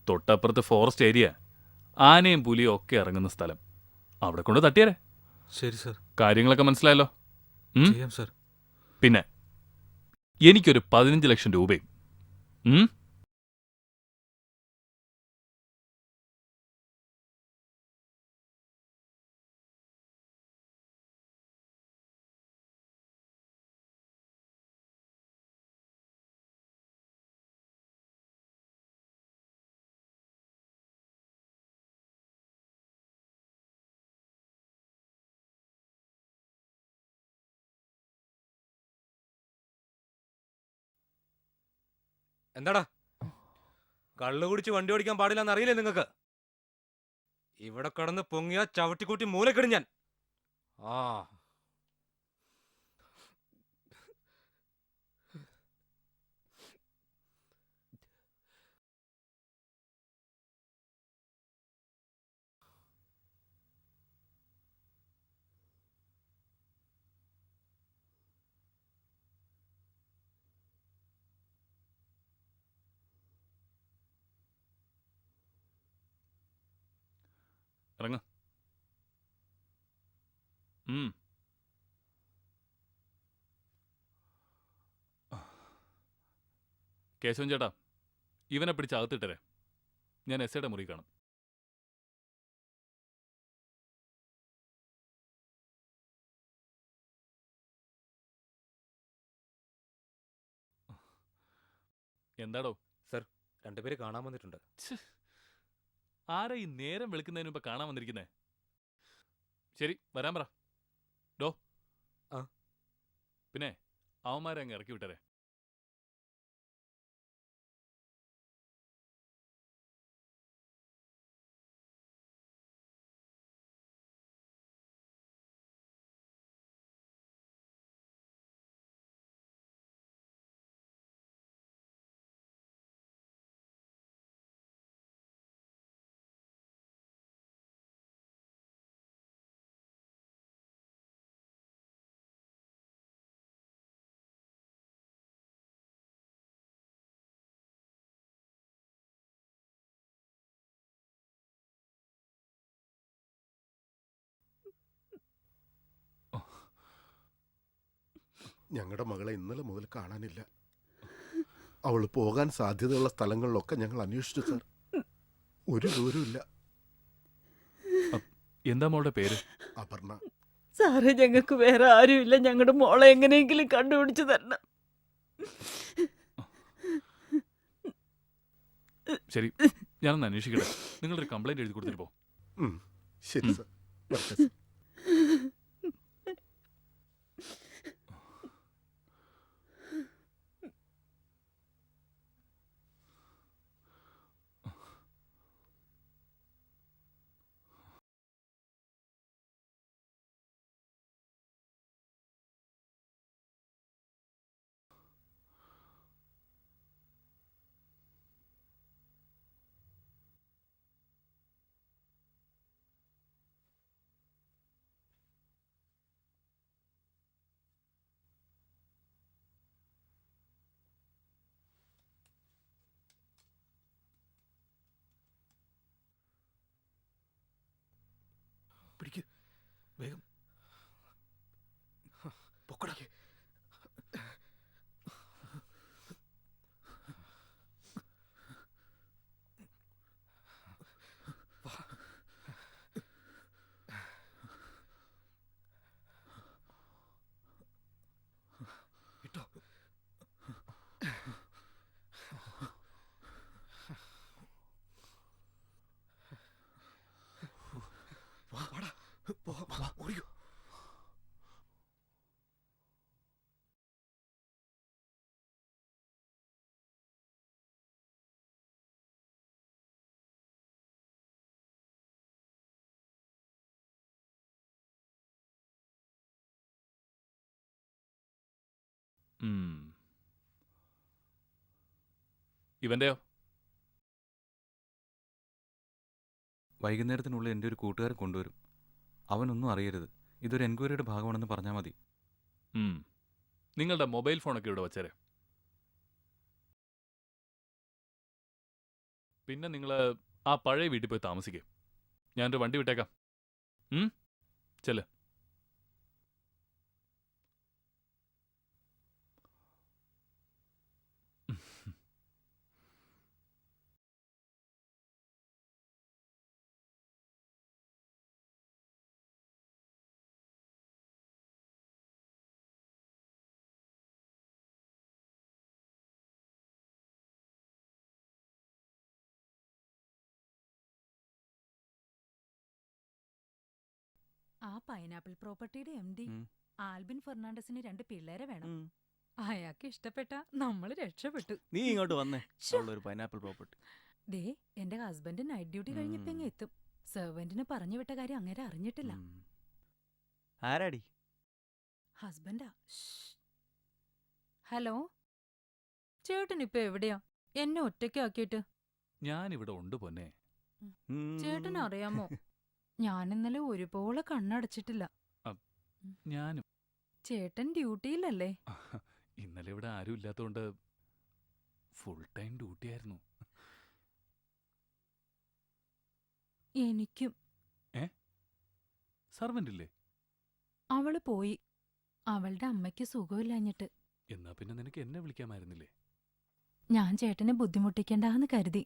തൊട്ടപ്പുറത്ത് ഫോറസ്റ്റ് ഏരിയ, ആനയും പുലിയും ഒക്കെ ഇറങ്ങുന്ന സ്ഥലം. അവിടെ കൊണ്ട് തട്ടിയാരേ. ശരി സർ. കാര്യങ്ങളൊക്കെ മനസ്സിലായല്ലോ? ചെയ്യാം സർ. പിന്നെ എനിക്കൊരു 15 ലക്ഷം രൂപയും എന്താടാ കള്ളു കുടിച്ച് വണ്ടി ഓടിക്കാൻ പാടില്ലെന്ന് അറിയില്ലേ നിങ്ങൾക്ക്? ഇവിടെ കിടന്ന് പൊങ്ങിയ ചവിട്ടിക്കൂട്ടി മൂലക്കിടും ഞാൻ. ആ ഇറങ്ങ. കേശവൻ ചേട്ടാ, ഇവനെ പിടിച്ച് അകത്തിട്ടരെ. ഞാൻ എസ് ഐയുടെ മുറി കാണും. എന്താടോ? സർ, രണ്ടുപേര് കാണാൻ വന്നിട്ടുണ്ട്. ആരാ ഈ നേരം വെളുക്കുന്നതിന് മുമ്പ് കാണാൻ വന്നിരിക്കുന്നേ? ശരി, വരാൻ പറ. ഡോ. ആ. പിന്നെ അവന്മാരെ അങ്ങ് ഇറക്കി വിട്ടരെ. ഞങ്ങളുടെ മകളെ ഇന്നലെ മുതൽ കാണാനില്ല. അവൾ പോകാൻ സാധ്യതയുള്ള സ്ഥലങ്ങളിലൊക്കെ ഞങ്ങൾ അന്വേഷിച്ചു സാർ. ഒരു ദൂരമില്ല. എന്താ മോളുടെ പേര്? അപർണ. സാറേ, ഞങ്ങൾക്ക് വേറെ ആരുമില്ല. ഞങ്ങളുടെ മോളെ എങ്ങനെയെങ്കിലും കണ്ടുപിടിച്ചു തരണം. ശരി, ഞാനൊന്ന് അന്വേഷിക്കട്ടെ. നിങ്ങളൊരു കംപ്ലൈന്റ് എഴുതി കൊടുത്തിട്ട് പോ. ശരി സാർ. വരട്ടെ സാർ. പിടിക്ക് വേഗം പൊക്കടാ. ഇട്ടോ. വാടാ, ഓടിക്കോ. ഇവന്റെയോ? വൈകുന്നേരത്തിനുള്ളിൽ എൻ്റെ ഒരു കൂട്ടുകാരൻ കൊണ്ടുവരും. അവനൊന്നും അറിയരുത്. ഇതൊരു എൻക്വയറിയുടെ ഭാഗമാണെന്ന് പറഞ്ഞാൽ മതി. നിങ്ങളുടെ മൊബൈൽ ഫോണൊക്കെ ഇവിടെ വച്ചേരെ. പിന്നെ നിങ്ങൾ ആ പഴയ വീട്ടിൽ പോയി താമസിക്കുക. ഞാനൊരു വണ്ടി വിട്ടേക്കാം. ചെല്ല്. ആ പൈനാപ്പിൾ പ്രോപ്പർട്ടിയുടെ MD ആൽബിൻ ഫെർണാണ്ടസിന് 2 പിള്ളേരെ വേണം. അയാൾക്ക് ഇഷ്ടപ്പെട്ട നമ്മൾ രക്ഷപ്പെട്ടു. നീ ഇങ്ങോട്ട് വന്നേ. ശ്ശോ. ഒരു പൈനാപ്പിൾ പ്രോപ്പർട്ടി. ദേ എന്റെ ഹസ്ബൻഡ് നൈറ്റ് ഡ്യൂട്ടി കഴിഞ്ഞപ്പോ ഇങ്ങ് എത്തും. സെർവന്റിന് പറഞ്ഞു വിട്ട കാര്യം അങ്ങനെ അറിഞ്ഞിട്ടില്ല. ആരാടി? ഹസ്ബൻഡാ. ഹലോ, ചേട്ടൻ ഇപ്പൊ എവിടെയാ? എന്നെ ഒറ്റയ്ക്കാക്കിയിട്ട്. ഞാനിവിടെ ഉണ്ട് പൊന്നെ. ചേട്ടൻ അറിയാമോ, ഞാൻ ഇന്നലെ ഒരുപോലെ കണ്ണടച്ചിട്ടില്ല. ഞാനും. ചേട്ടൻ ഡ്യൂട്ടിയിലല്ലേ? ഇന്നലെ ഇവിടെ ആരും ഇല്ലാത്തതുകൊണ്ട് ഫുൾ ടൈം ഡ്യൂട്ടി ആയിരുന്നു. എനിക്കും. സർവന്റ് ഇല്ലേ? അവള് പോയി. അവളുടെ അമ്മയ്ക്ക് സുഖമില്ലാഞ്ഞിട്ട്. എന്നാ പിന്നെ നിനക്ക് എന്നെ വിളിക്കാമായിരുന്നില്ലേ? ഞാൻ ചേട്ടനെ ബുദ്ധിമുട്ടിക്കണ്ടെന്ന് കരുതി.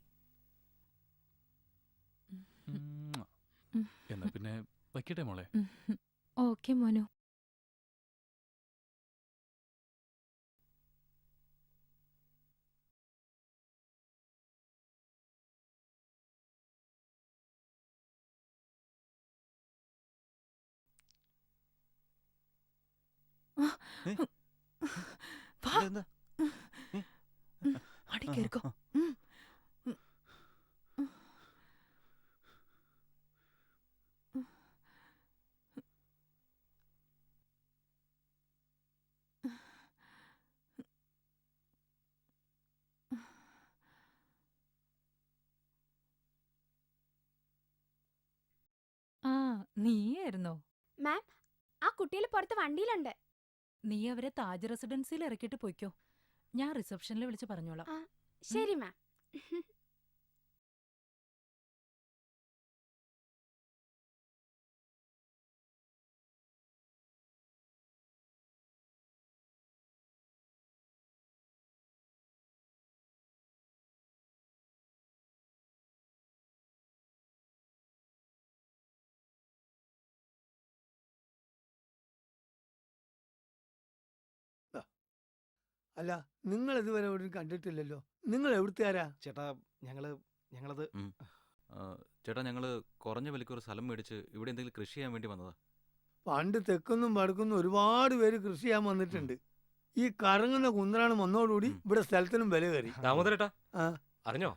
എന്നാ പിന്നെ വയ്ക്കട്ടെ മോളെ. ഓക്കെ മോനു. അടി കേറിക്കോ. ആ, നീയായിരുന്നോ? മാം, ആ കുട്ടികൾ പുറത്ത് വണ്ടിയിലുണ്ട്. നീ അവരെ താജ് റെസിഡൻസിയിൽ ഇറക്കിയിട്ട് പോയിക്കോ. ഞാൻ റിസപ്ഷനിൽ വിളിച്ച് പറഞ്ഞോളാം. ശരി മാം. അല്ല, നിങ്ങൾ ഇതുവരെ ഒരു കണ്ടിട്ടില്ലല്ലോ. നിങ്ങൾ എവിടുത്തുകാരാ? ചേട്ടാ, ഞങ്ങളത് ചേട്ടാ, ഞങ്ങള് കുറഞ്ഞ വിലയ്ക്ക് ഒരു സ്ഥലം മേടിച്ച് ഇവിടെ എന്തെങ്കിലും കൃഷി ചെയ്യാൻ വേണ്ടി വന്നതാ. പണ്ട് തെക്കുന്നും വടക്കുന്നും ഒരുപാട് പേര് കൃഷി ചെയ്യാൻ വന്നിട്ടുണ്ട്. ഈ കറങ്ങുന്ന കുന്തറാണ് വന്നതോടുകൂടി ഇവിടെ സ്ഥലത്തിനും വില കയറി. ദാമോദരേട്ടാ, അറിഞ്ഞോ,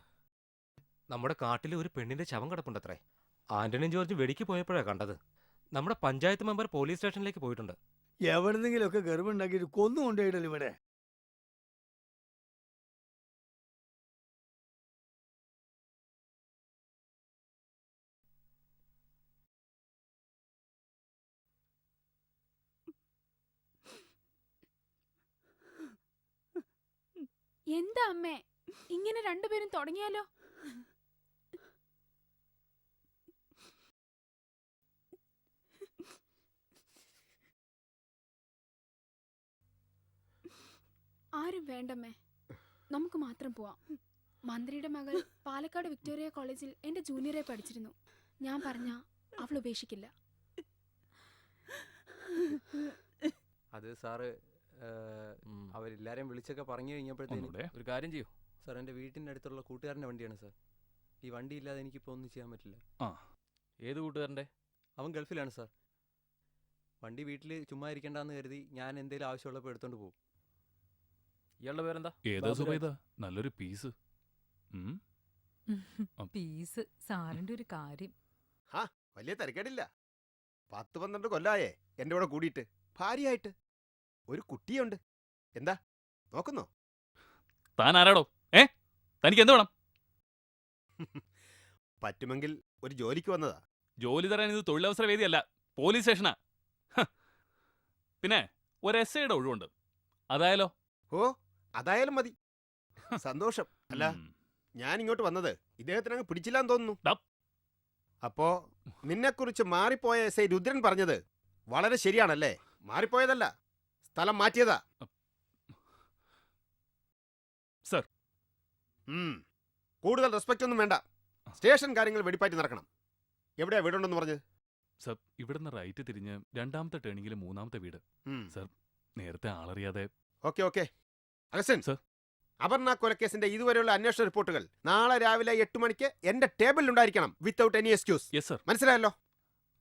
നമ്മുടെ കാട്ടിൽ ഒരു പെണ്ണിന്റെ ശവം കിടപ്പുണ്ടത്രേ. ആന്റണിയും ജോർജ് വെടിക്ക് പോയപ്പോഴാ കണ്ടത്. നമ്മുടെ പഞ്ചായത്ത് മെമ്പർ പോലീസ് സ്റ്റേഷനിലേക്ക് പോയിട്ടുണ്ട്. എവിടെന്നെങ്കിലുമൊക്കെ ഗർഭുണ്ടാക്കിയിട്ട് കൊന്നു കൊണ്ടുപോയിട്ടല്ലോ ഇവിടെ. എന്താ അമ്മേ, ഇങ്ങനെ രണ്ടുപേരും തുടങ്ങിയാലോ? ആരും വേണ്ടമ്മേ, നമുക്ക് മാത്രം പോവാം. മന്ത്രിയുടെ മകൾ പാലക്കാട് വിക്ടോറിയ കോളേജിൽ എന്റെ ജൂനിയറെ പഠിച്ചിരുന്നു. ഞാൻ പറഞ്ഞ അവൾ ഉപേക്ഷിക്കില്ല. അത് സാറ് അവരെല്ലാരെയും വിളിച്ചൊക്കെ പറഞ്ഞു കഴിഞ്ഞപ്പോഴത്തേനും ഒരു കാര്യം ചെയ്യൂ സാർ. എൻ്റെ വീട്ടിൻ്റെ അടുത്തുള്ള കൂട്ടുകാരൻ്റെ വണ്ടിയാണ് സാർ. ഈ വണ്ടി ഇല്ലാതെ എനിക്കിപ്പോൾ ഒന്നും ചെയ്യാൻ പറ്റില്ല. ഏത് കൂട്ടുകാരൻ്റെ? അവൻ ഗൾഫിലാണ് സാർ. വണ്ടി വീട്ടിൽ ചുമ്മാ ഇരിക്കണ്ടെന്ന് കരുതി ഞാൻ എന്തെങ്കിലും ആവശ്യമുള്ളപ്പോൾ എടുത്തോണ്ട് പോകും. ഇയാളുടെ പേരെന്താ? ഏതാ സുബൈദ? നല്ലൊരു പീസ്. പീസ് സാറിന്റെ ഒരു കാര്യം. വലിയ തിരക്കേടില്ല. 10-12 കൊല്ലായേ എൻ്റെ കൂടെ കൂടിയിട്ട്. ഭാര്യയായിട്ട് ഒരു കുട്ടിയുണ്ട്. എന്താ നോക്കുന്നോ? താൻ ആരാടോ? തനിക്ക് എന്ത് വേണം? പറ്റുമെങ്കിൽ ഒരു ജോലിക്ക് വന്നതാ. ജോലി തരാൻ ഇത് തൊഴിലവസര വേദിയല്ല, പോലീസ് സ്റ്റേഷനാ. പിന്നെ ഒരു എസ്ഐയുടെ ഒഴിവുണ്ട്, അതായാലോ? ഓ, അതായാലും മതി. സന്തോഷം. അല്ല, ഞാൻ ഇങ്ങോട്ട് വന്നത് ഇദ്ദേഹത്തിനങ്ങ് പിടിച്ചില്ലാന്ന് തോന്നുന്നു. അപ്പോ നിന്നെക്കുറിച്ച് മാറിപ്പോയ എസ് ഐ രുദ്രൻ പറഞ്ഞത് വളരെ ശരിയാണല്ലേ? മാറിപ്പോയതല്ല, സ്ഥലം മാറ്റിയതാ. സർ, കൂടുതൽ റെസ്പെക്റ്റ് ഒന്നും വേണ്ട. സ്റ്റേഷൻ കാര്യങ്ങൾ വെടിപ്പാറ്റി നടക്കണം. എവിടെയാ വീടുണ്ടെന്ന് പറഞ്ഞത്? സർ, ഇവിടുന്ന് റൈറ്റ് തിരിഞ്ഞ് 2ാമത്തെ ടേണിങ്ങിലെ 3ാമത്തെ വീട്. സർ, നേരത്തെ ആളറിയാതെ. Okay okay. Augustine sir, Aparna കൊലക്കേസിന്റെ ഇതുവരെയുള്ള അന്വേഷണ റിപ്പോർട്ടുകൾ നാളെ രാവിലെ 8 മണിക്ക് എന്റെ ടേബിളിൽ ഉണ്ടായിരിക്കണം, without any excuse. Yes sir. മനസ്സിലായല്ലോ?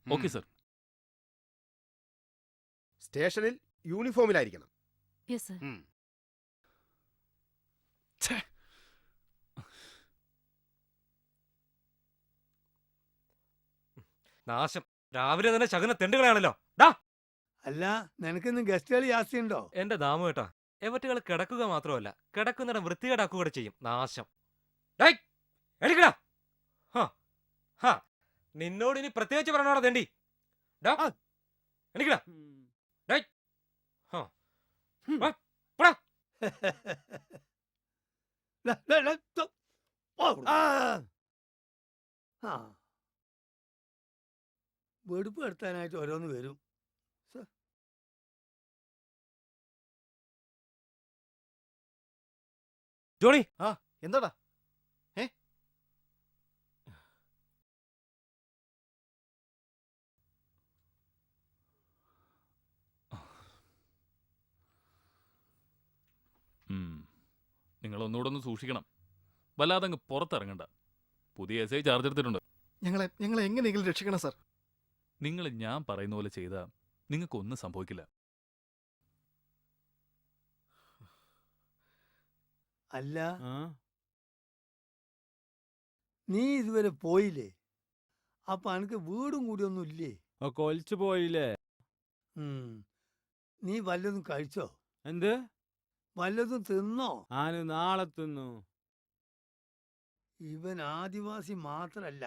Okay sir. സ്റ്റേഷനിൽ യൂണിഫോമിലായിരിക്കണം. Yes sir. നാശം, രാവിലെ തന്നെ ശകുന തെണ്ടുകളാണല്ലോ. ഡാ, അല്ല നിനക്കിന്ന് ഗസ്റ്റുകൾ ജാസ്തിയുണ്ടോ? എന്റെ ദാമു കേട്ടാ, എവറ്റുകൾ കിടക്കുക മാത്രമല്ല, കിടക്കുന്നിടം വൃത്തികേടാക്കുക കൂടെ ചെയ്യും. നാശം. ഡേയ്, എണീക്കടാ. ഹാ, ഹാ, നിന്നോട് ഇനി പ്രത്യേകിച്ച് പറഞ്ഞോടാ തെണ്ടി. ഡാ, എണീക്കടാ. ഡേയ്, ഹാ, വാ, പോടാ. വെടുപ്പ് എടുത്താനായിട്ട് ഓരോന്ന് വരും. ജോണി, ആ എന്താടാ? നിങ്ങൾ ഒന്നുകൂടെ ഒന്ന് സൂക്ഷിക്കണം. വല്ലാതെ അങ്ങ് പുറത്തിറങ്ങണ്ട. പുതിയ SI ചാർജ് എടുത്തിട്ടുണ്ട്. ഞങ്ങളെ എങ്ങനെയെങ്കിലും രക്ഷിക്കണം സാർ. നിങ്ങൾ ഞാൻ പറയുന്ന പോലെ ചെയ്താൽ നിങ്ങൾക്കൊന്നും സംഭവിക്കില്ല. അല്ല, നീ ഇതുവരെ പോയില്ലേ? അപ്പൊ അനക്ക് വീടും കൂടിയൊന്നും ഇല്ലേ? കൊലിച്ചു പോയില്ലേ? നീ വല്ലതും കഴിച്ചോ? എന്ത്? വല്ലതും തിന്നോ? ആന് നാളെ തിന്നു. ഇവൻ ആദിവാസി മാത്രല്ല,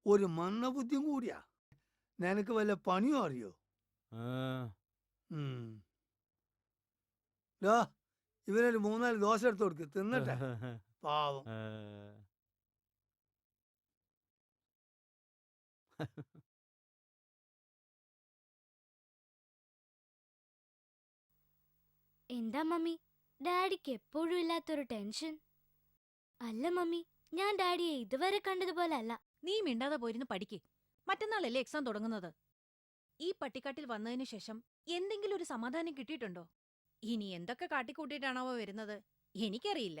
ഒരു മന്ദബുദ്ധിയും കൂടിയാ. നിനക്ക് വല്ല പണിയോ അറിയോ? ഇവനൊരു 3-4 ദോശ എടുത്ത് കൊടുക്ക്, തിന്നട്ടെ. പാവം. എന്താ മമ്മി, ഡാഡിക്ക് എപ്പോഴും ഇല്ലാത്തൊരു ടെൻഷൻ? അല്ല മമ്മി, ഞാൻ ഡാഡിയെ ഇതുവരെ കണ്ടതുപോലെ അല്ല. നീ മിണ്ടാതെ പോയിരുന്ന് പഠിക്ക്. മറ്റന്നാളല്ലേ എക്സാം തുടങ്ങുന്നത്. ഈ പട്ടിക്കാട്ടിൽ വന്നതിന് ശേഷം എന്തെങ്കിലും ഒരു സമാധാനം കിട്ടിയിട്ടുണ്ടോ? ഇനി എന്തൊക്കെ കാട്ടിക്കൂട്ടിയിട്ടാണാവോ വരുന്നത് എനിക്കറിയില്ല.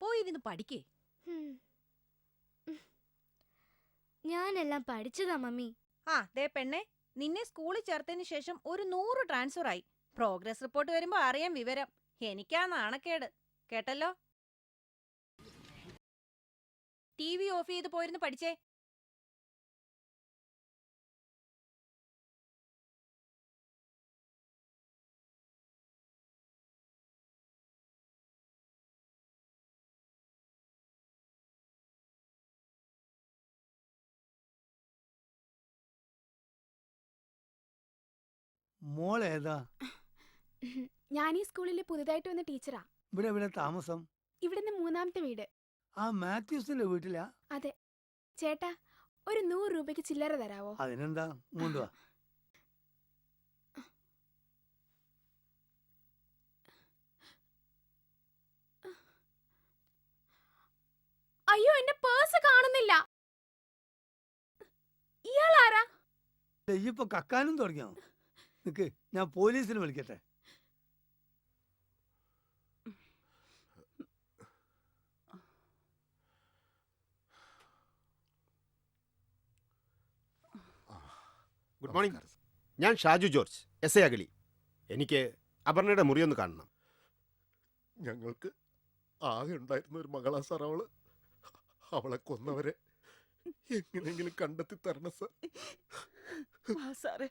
പോയിരുന്ന് പഠിക്കേ. ഞാനെല്ലാം പഠിച്ചതാ മമ്മി. ദേ പെണ്ണെ, നിന്നെ സ്കൂളിൽ ചേർത്തതിന് ശേഷം ഒരു 100 ട്രാൻസ്ഫർ ആയി. പ്രോഗ്രസ് റിപ്പോർട്ട് വരുമ്പോ അറിയാം വിവരം. എനിക്കാ നാണക്കേട്, കേട്ടല്ലോ. TV ഓഫ് ചെയ്ത് പോയിരുന്ന് പഠിച്ചേ. മോളേതാ? ഞാൻ ഈ സ്കൂളിലെ പുതുതായിട്ട് വന്ന ടീച്ചറാ. ഇവിടെ താമസം? ഇവിടുന്ന് 3ാമത്തെ വീട്. ആ മാത്യൂസിന്റെ വീട്ടിലാ? അതെ. ചേട്ടാ, ഒരു 100 രൂപയ്ക്ക് ചില്ലറ തരാവോ? അതിനെന്താ, കൊണ്ടുവാ. അയ്യോ, എന്റെ പേഴ്സ് കാണുന്നില്ല. ഇയാളാരാ? ഇപ്പൊ കക്കാനും തുടങ്ങിയോ? നിക്ക്, ഞാൻ പോലീസിനെ വിളിക്കട്ടെ. Good morning. ഞാൻ ഷാജു ജോർജ്, SI അഗളി. എനിക്ക് അപർണയുടെ മുറി ഒന്ന് കാണണം. ഞങ്ങൾക്ക് ആകെ ഉണ്ടായിരുന്ന ഒരു മകളാ സാർ അവള്. അവളെ കൊന്നവരെ എങ്ങനെയെങ്കിലും കണ്ടെത്തി തരണം സാർ. സാറേ,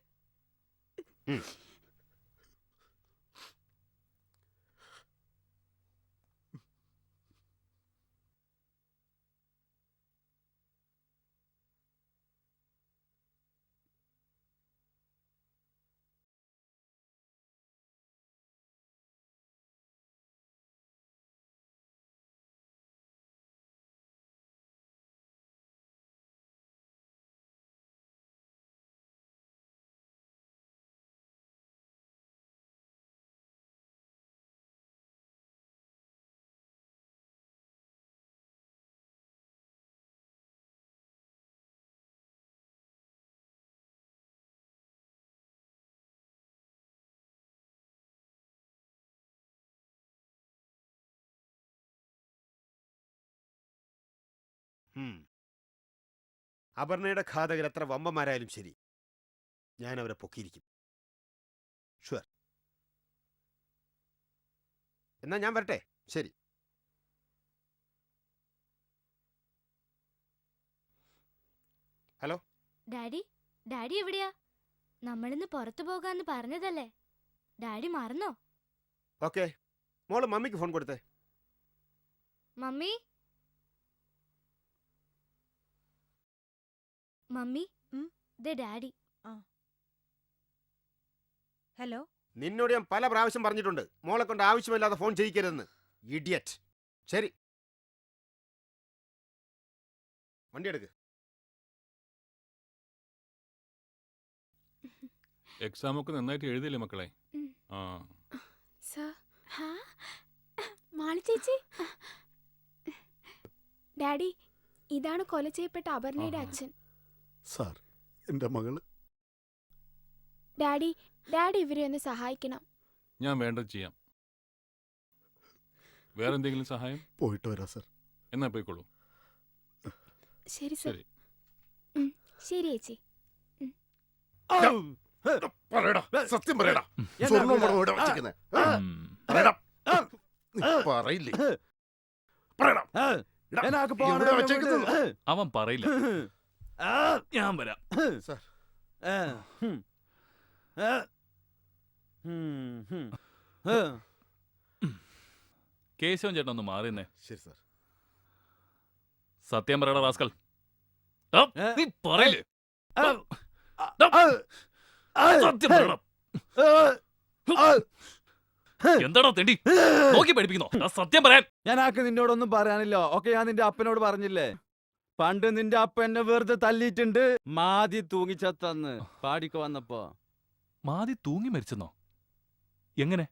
അപർണയുടെ ഘാതകർ എത്ര വമ്പന്മാരായാലും ശരി, ഞാൻ അവരെ പൊക്കിയിരിക്കും. ഷുവർ. എന്നാ ഞാൻ വരട്ടെ. ശരി. ഹലോ ഡാഡി ഡാഡി എവിടെയാ? നമ്മളിന്ന് പുറത്തു പോകാന്ന് പറഞ്ഞതല്ലേ? ഡാഡി മറന്നോ? ഓക്കെ, മോള് മമ്മിക്ക് ഫോൺ കൊടുത്തേ. മമ്മി മമ്മി ദേ ഡാഡി. ഹലോ. നിന്നോട് ഞാൻ പല പ്രാവശ്യം പറഞ്ഞിട്ടുണ്ട് മോളെ കൊണ്ട് ആവശ്യമില്ലാതെ ഫോൺ ചെയ്യിക്കരുതെന്ന്. ഇഡിയറ്റ്. ശരി, വണ്ടി എടുക്ക്. എക്സാം ഒക്കെ നന്നായിട്ട് എഴുതിയില്ലേ മക്കളെ? ആ സർ, മാളി ചേച്ചി. ഡാഡി, ഇതാണ് കൊല ചെയ്യപ്പെട്ട അപർണയുടെ അച്ഛൻ. സാർ, എൻ്റെ മകള്. ഡാഡി ഡാഡി ഇവരെ ഒന്ന് സഹായിക്കണം. ഞാൻ വേണ്ടത് ചെയ്യാം. വേറെ എന്തെങ്കിലും സഹായം? പോയിട്ട് വരാം സർ. എന്നാ പോയിക്കോളൂ. ശരി സർ. ശരി. ശരി ചേച്ചി. പറയടാ, സത്യം പറയടാ. സ്വർണ്ണം പണം എവിടെ വെച്ചിരിക്കുന്നെ? പറയടാ. നീ പറയില്ലേ? പറയടാ. എവിടെ വെച്ചേക്കുന്നത്? അവൻ പറയില്ല. ഞാൻ വരാം. സാർ, കേശവൻ ചേട്ടൻ ഒന്ന് മാറിയെന്നേ. ശരി സാർ. സത്യം പറയടാ റാസ്കൽ. നീ പറയില്ലേ? സത്യം പറയടാ. എന്താടാ തെണ്ടി നോക്കി പഠിപ്പിക്കുന്നോ? സത്യം പറയാൻ. ഞാൻ ആക്ക് നിന്നോടൊന്നും പറയാനില്ല. ഓക്കെ, ഞാൻ നിന്റെ അപ്പനോട് പറഞ്ഞില്ലേ, പണ്ട് നിന്റെ അപ്പ എന്നെ വെറുതെ തല്ലിയിട്ടുണ്ട്. മാതി തൂങ്ങിച്ചത്തന്ന് പാടിക്ക് വന്നപ്പോ. മാതി തൂങ്ങി മരിച്ചെന്നോ? എങ്ങനെ?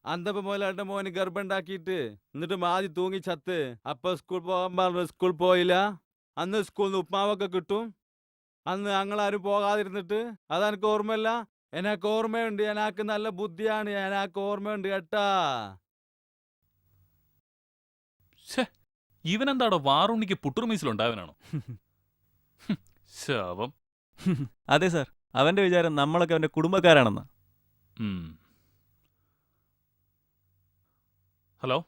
അന്തപ്പ മുതലായിട്ട് മോന് ഗർഭമുണ്ടാക്കിയിട്ട് എന്നിട്ട് മാതി തൂങ്ങി ചത്ത്. അപ്പൊ സ്കൂൾ പോകാൻ പറഞ്ഞു, സ്കൂൾ പോയില്ല. അന്ന് സ്കൂളിൽ നിന്ന് ഉപ്മാവൊക്കെ കിട്ടും. അന്ന് ഞങ്ങളാരും പോകാതിരുന്നിട്ട് അതെനിക്ക് ഓർമ്മയില്ല. എനക്ക് ഓർമ്മയുണ്ട്, എനക്ക് നല്ല ബുദ്ധിയാണ്, എനക്ക് ഓർമ്മയുണ്ട് കേട്ടാ. ഇവനെന്താടോ വാറുണ്ണിക്ക് പുട്ടുറുമീസിലുണ്ടാവനാണോ? ശാപം. അതെ സാർ, അവന്റെ വിചാരം നമ്മളൊക്കെ അവന്റെ കുടുംബക്കാരാണെന്നാ. ഹലോ.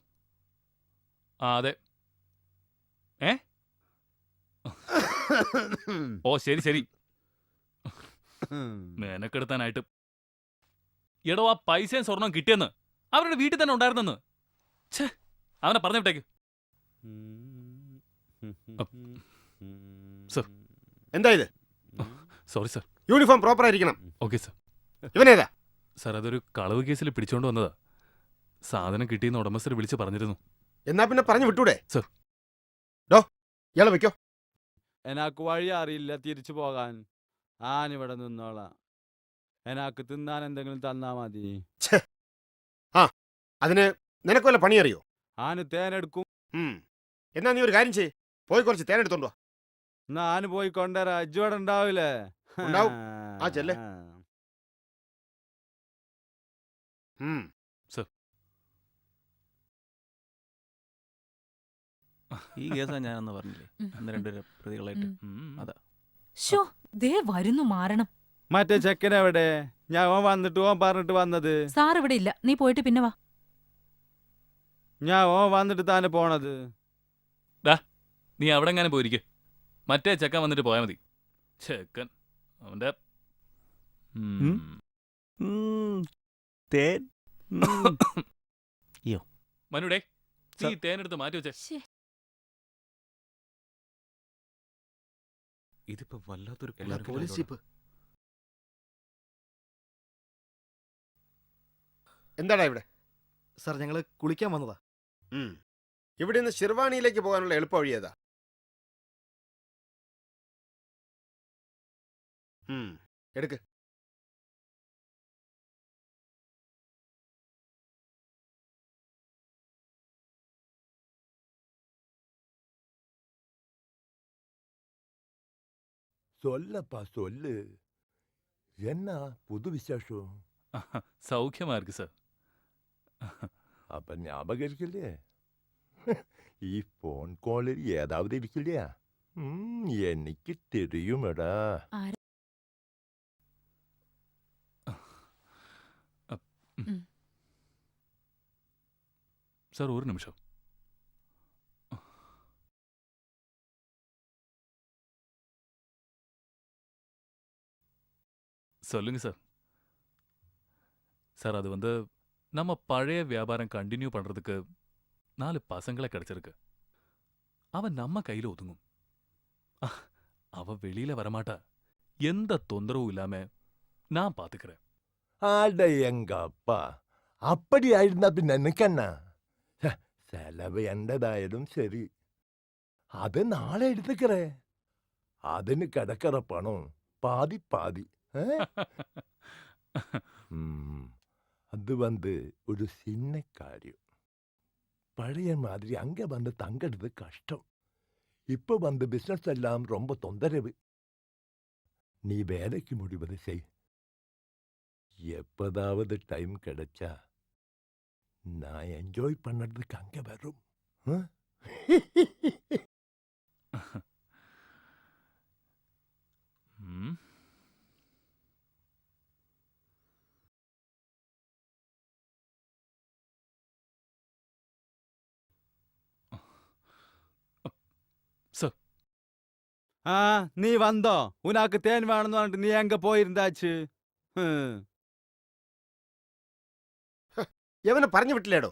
ആ അതെ. ഓ ശരി ശരി. മേനക്കെടുത്താനായിട്ട്. എടോ, ആ പൈസയും സ്വർണം കിട്ടിയെന്ന് അവരുടെ വീട്ടിൽ തന്നെ ഉണ്ടായിരുന്നെന്ന്. അവനെ പറഞ്ഞു വിട്ടേക്ക്. സർ. എന്താ ഇത്? Sorry sir. യൂണിഫോം പ്രോപ്പർ ആയിരിക്കണം. Okay sir. ഇവനേതാ? സർ, അതൊരു കളവ് കേസിൽ പിടിച്ചോണ്ട് വന്നതാ. സാധനം കിട്ടിയെന്ന് ഉടമസ്ഥർ വിളിച്ച് പറഞ്ഞിരുന്നു. എന്നാ പിന്നെ പറഞ്ഞു വിട്ടൂടെ? സർ. ഡോ, ഇയാളെ വെക്കോ. എനക്ക് വഴി അറിയില്ല തിരിച്ചു പോകാൻ. ആനിവിടെ നിന്നോളാം. എനക്ക് തിന്നാൻ എന്തെങ്കിലും തന്നാ മതി. ആ, അതിന് നിനക്ക് വല്ല പണി അറിയോ? ആന് തേനെടുക്കും. എന്നാ നീ ഒരു കാര്യം ചെയ്യ്, പോയി കുറച്ച് തേനെടുത്തോണ്ടോ. എന്നാ ആന് പോയി കൊണ്ടുവരാ. ഇജ്ജോടെ ഉണ്ടാവില്ലേ? ഉണ്ടാവും. ആ ചെല്ലേ. സർ. ഈ കേസാ ഞാനെന്ന് പറഞ്ഞില്ലേ, അന്ന് രണ്ടുപേരെ പ്രതികളായിട്ട്. അതാ. ഷോ, ദേ വരുന്നു മാറണം. മറ്റേ ചെക്കനെവിടെ? ഞാൻ ഓൻ വന്നിട്ട് ഓൻ പറഞ്ഞിട്ട് വന്നത്. സാർ ഇവിടെ ഇല്ല, നീ പോയിട്ട് പിന്നെ വാ. ഞാൻ ഓൻ വന്നിട്ട് താനെ പോണത്. നീ അവിടെ എങ്ങനെ പോയിരിക്കെ. മറ്റേ ചെക്കൻ വന്നിട്ട് പോയാൽ മതി. ചെക്കൻ അവന്റെ മനുടേ, നീ തേനെടുത്ത് മാറ്റി വെച്ചേ. ഇതിപ്പോ വല്ലാത്തൊരു പോലീസ് ജീപ്പ്. എന്താടാ ഇവിടെ? സാർ, ഞങ്ങള് കുളിക്കാൻ വന്നതാ. ഇവിടെ നിന്ന് ഷിർവാണിയിലേക്ക് പോകാനുള്ള എളുപ്പ വഴി ഏതാ? എടുക്ക്. சொல்லப்பா சொல்லு. என்ன புது விசேஷம்? സൗഖ്യമാ ഇருக்கு സാർ. அப்ப ஞாபகம் இருக்கில்லையே? ഈ ഫോൺ കോളിൽ ഏതാവത് ഇരിക്കില്ല? എനിക്ക് தெரியுமடா. സാർ ഒരു നിമിഷം. சொல்லுங்க சார். சார் அது வந்து நம்ம பழைய வியாபாரம் கண்டினியூ பண்றதுக்கு 4 பசங்களை கிடைச்சிருக்கு. அவன் நம்ம கையில ஒதுங்கும். அவ வெளியில வரமாட்டா. எந்த தொந்தரவும் இல்லாம நான் பாத்துக்கிறேன். அட எங்க அப்பா, அப்படி ஆயிருந்தா പിന്നെ എനിക്കെന്നാ? ചെലവ് എന്റേതായാലും ശരി, അത് നാളെ എടുത്തുக்கிறേ. അതിന് കിടക്കറ പണം പാതി പാതി. அது வந்து ஒரு சின்ன காரியம். பழைய மாதிரி அங்க வந்து தங்கிறது கஷ்டம். இப்ப வந்து பிசினஸ் எல்லாம் ரொம்ப தொந்தரவு. நீ வேலைக்கு முடிவது செய். எப்பதாவது டைம் கிடைச்சா நான் என்ஜாய் பண்ணறதுக்கு அங்க வரும். சார் நீ வந்தோ? உனக்கு தேன் வேணும்னு പറഞ്ഞിട്ട് நீ எங்க போயிருந்தாச்சு? എവനെ പറഞ്ഞു വിട്ടില്ലേടോ?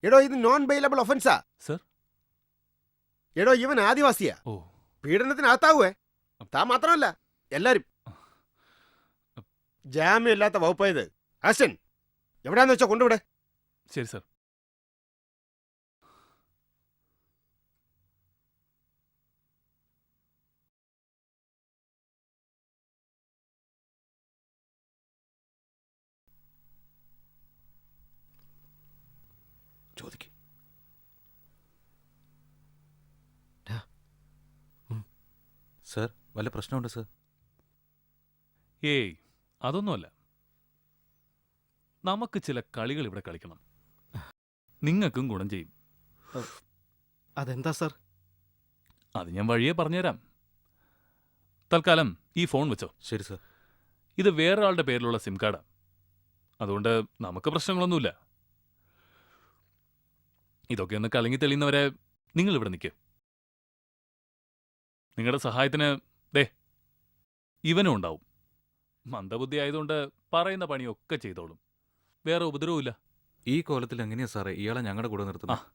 എടോ ഇത് നോൺ ബെയിലബിൾ ഒഫൻസാ. സർ എടോ ഇവൻ ആദിവാസിയാ. പീഡനത്തിനകത്താവേ. താൻ മാത്രമല്ല എല്ലാരും. ജാമ്യം ഇല്ലാത്ത വകുപ്പായത്. ആസ്റ്റൻ എവിടെയാന്ന് വെച്ചാ കൊണ്ടുവിടെ. ശരി സർ. ചോദിക്ക്. സർ വല്ല പ്രശ്നമുണ്ടോ സർ? ഏയ് അതൊന്നുമല്ല. നമുക്ക് ചില കളികൾ ഇവിടെ കളിക്കണം. നിങ്ങൾക്കും ഗുണം ചെയ്യും. അതെന്താ സർ? അത് ഞാൻ വഴിയേ പറഞ്ഞുതരാം. തൽക്കാലം ഈ ഫോൺ വെച്ചോ. ശരി സർ. ഇത് വേറൊരാളുടെ പേരിലുള്ള സിം കാർഡാ. അതുകൊണ്ട് നമുക്ക് പ്രശ്നങ്ങളൊന്നുമില്ല. ഇതൊക്കെ ഒന്ന് കലങ്ങി തെളിയുന്നവരെ നിങ്ങൾ ഇവിടെ നിൽക്കുക. നിങ്ങളുടെ സഹായത്തിന് ദേ ഇവനും ഉണ്ടാവും. മന്ദബുദ്ധി ആയതുകൊണ്ട് പറയുന്ന പണിയൊക്കെ ചെയ്തോളും. വേറെ ഉപദ്രവമില്ല. ഈ കോലത്തിൽ എങ്ങനെയാ സാറേ ഇയാളെ ഞങ്ങളുടെ കൂടെ നിർത്തുന്നത്?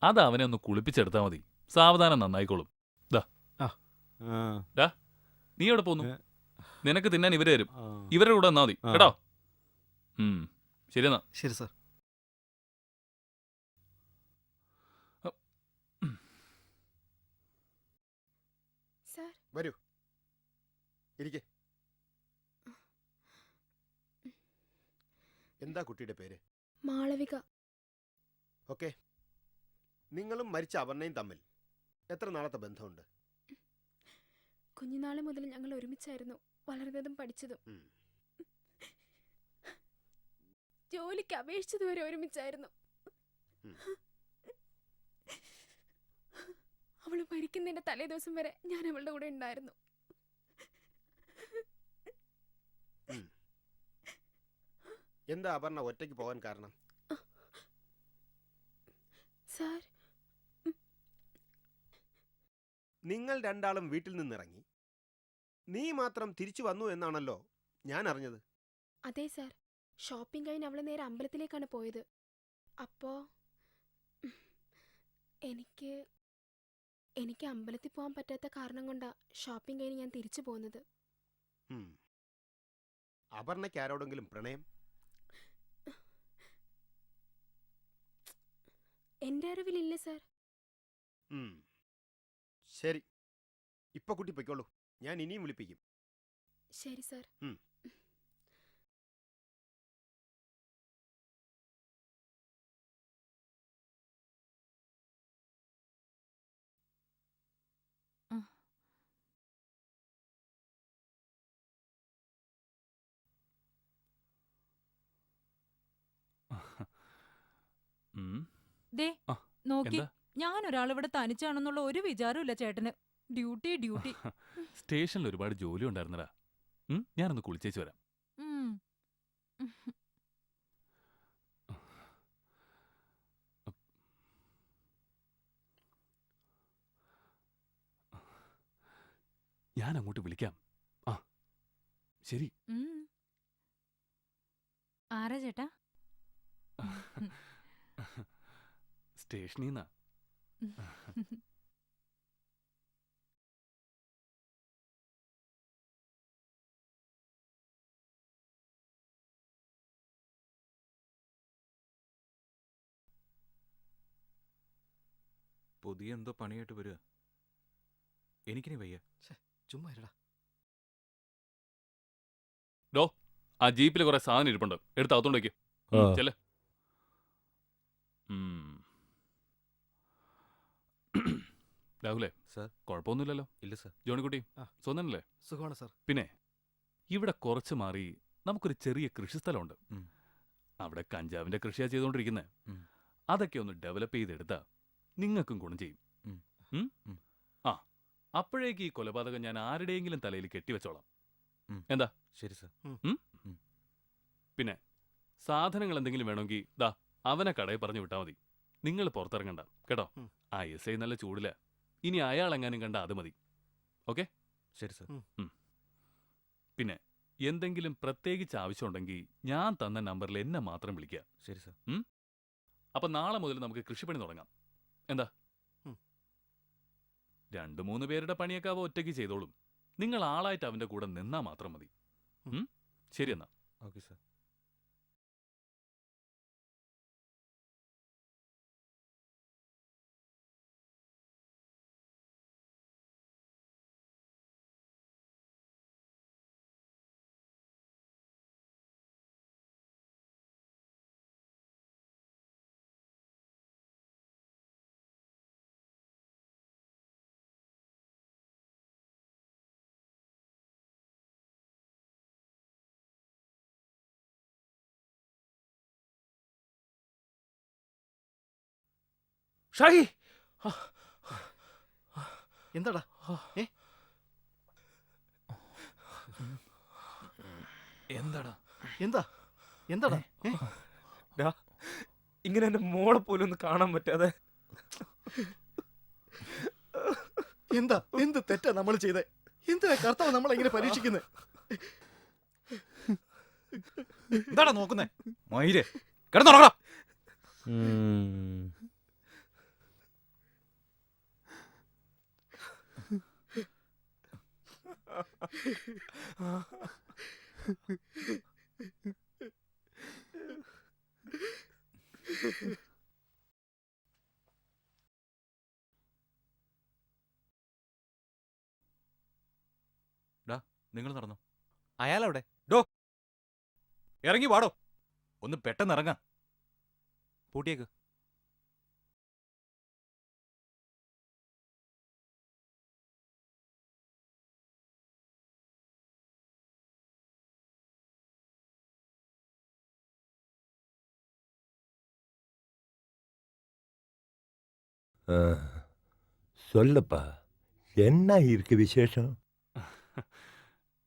അത് അവനെ ഒന്ന് കുളിപ്പിച്ചെടുത്താൽ മതി. സാവധാനം നന്നായിക്കോളും. ദാ നീ എവിടെ പോന്നു? നിനക്ക് തിന്നാൻ ഇവര് തരും. ഇവരുടെ കൂടെ വന്നാ മതി കേട്ടോ. ശരി എന്നാ. ശരി സർ. വരൂ, ഇരിക്കെ. എന്താ കുട്ടിയുടെ പേര്? മാളവിക. ഓക്കെ. നിങ്ങളും മരിച്ച അപർണയും തമ്മിൽ എത്ര നാളത്തെ ബന്ധമുണ്ട്? കുഞ്ഞുനാളെ മുതൽ ഞങ്ങൾ ഒരുമിച്ചായിരുന്നു വളർന്നതും പഠിച്ചതും. ജോലിക്ക് അപേക്ഷിച്ചതുവരെ ഒരുമിച്ചായിരുന്നു. അവള് മരിക്കുന്നതിന്റെ തലേ ദിവസം വരെ ഞാൻ അവളുടെ കൂടെ ഉണ്ടായിരുന്നു. എന്താ അപർണ ഒറ്റയ്ക്ക് പോകാൻ കാരണം? സാർ, നിങ്ങൾ രണ്ടാളും വീട്ടിൽ നിന്നിറങ്ങി നീ മാത്രം തിരിച്ചു വന്നു എന്നാണല്ലോ ഞാൻ അറിഞ്ഞത്. അതെ സാർ, ഷോപ്പിംഗ് കഴിഞ്ഞ് അവള് നേരെ അമ്പലത്തിലേക്കാണ് പോയത്. അപ്പോ എനിക്ക് അമ്പലത്തിൽ പോകാൻ പറ്റാത്ത കാരണം കൊണ്ടാ ഷോപ്പിംഗ് കഴിഞ്ഞ് ഞാൻ തിരിച്ചു പോകുന്നത്. അപർണയ്ക്ക് ആരോടെങ്കിലും പ്രണയം? എന്റെ അറിവിലില്ല സാർ. ശരി, ഇപ്പൊ കുട്ടി പൊയ്ക്കോളൂ. ഞാൻ ഇനിയും വിളിപ്പിക്കും. ശരി സാർ. ദേ നോക്കി, ഞാൻ ഒരാളിവിടെ തനിച്ചാണെന്നുള്ള ഒരു വിചാരമില്ല ചേട്ടന്. Duty duty. സ്റ്റേഷനിൽ ഒരുപാട് ജോലി ഉണ്ടായിരുന്നടാ. ഞാനൊന്ന് കുളിച്ചേച്ച് വരാം. ഞാൻ അങ്ങോട്ട് വിളിക്കാം. ശരി. ആരാ ചേട്ടാ? സ്റ്റേഷനിൽ നിന്നാ. പുതിയ എന്തോ പണിയായിട്ട് വരിക. എനിക്കിനി വയ്യ. ചുമ്മാ ഇരടാ. ഡോ, ആ ജീപ്പിൽ കുറെ സാധനം ഇരിപ്പുണ്ട്, എടുത്ത് അകത്തോണ്ട് വയ്ക്കും. ചെല്ലേ. രാഹുലേ, സാർ. കുഴപ്പമൊന്നുമില്ലല്ലോ? ഇല്ല സാർ. ജോണിക്കുട്ടി, സ്വന്തനല്ലേ? സുഖമാണ് സാർ. പിന്നെ ഇവിടെ കുറച്ച് മാറി നമുക്കൊരു ചെറിയ കൃഷിസ്ഥലമുണ്ട്. അവിടെ കഞ്ചാവിന്റെ കൃഷിയാ ചെയ്തുകൊണ്ടിരിക്കുന്നത്. അതൊക്കെ ഒന്ന് ഡെവലപ്പ് ചെയ്തെടുത്താ നിങ്ങൾക്കും ഗുണം ചെയ്യും. ആ, അപ്പോഴേക്ക് ഈ കൊലപാതകം ഞാൻ ആരുടെയെങ്കിലും തലയിൽ കെട്ടിവെച്ചോളാം. എന്താ? ശരി സാർ. പിന്നെ സാധനങ്ങൾ എന്തെങ്കിലും വേണമെങ്കിൽ ദാ അവനെ കടയിൽ പറഞ്ഞു വിട്ടാൽ മതി. നിങ്ങൾ പുറത്തിറങ്ങണ്ട കേട്ടോ. ആ എസ് ഐ നല്ല ചൂടില്ല. ഇനി അയാൾ എങ്ങാനും കണ്ട അത് മതി. ഓക്കെ? ശരി സാർ. പിന്നെ എന്തെങ്കിലും പ്രത്യേകിച്ച് ആവശ്യമുണ്ടെങ്കിൽ ഞാൻ തന്ന നമ്പറിൽ എന്നെ മാത്രം വിളിക്കുക. ശരി സാർ. അപ്പൊ നാളെ മുതൽ നമുക്ക് കൃഷിപ്പണി തുടങ്ങാം. എന്താ? 2-3 പേരുടെ പണിയൊക്കെ അവ ഒറ്റയ്ക്ക് ചെയ്തോളും. നിങ്ങൾ ആളായിട്ട് അവന്റെ കൂടെ നിന്നാ മാത്രം മതി. ശരി എന്നാ. Okay sir. ഷാഹി, എന്താടാ? എന്താടാ? എന്താടാ? ഇങ്ങനെ എന്റെ മോളെ പോലും ഒന്ന് കാണാൻ പറ്റാതെ. എന്ത് തെറ്റാ നമ്മൾ ചെയ്തേ? എന്തിനാ കർത്താവ് നമ്മളെങ്ങനെ പരീക്ഷിക്കുന്നത്? എന്താടാ നോക്കുന്നേ? മയില് കിടന്നുറങ്ങടാ. നിങ്ങൾ നടന്നോ. അയാളെവിടെ? ഡോ, ഇറങ്ങി വാടോ. ഒന്ന് പെട്ടെന്ന് ഇറങ്ങാം. പൂട്ടിയേക്ക്. சொல்லப்பா, என்ன இருக்கு விசேஷம்?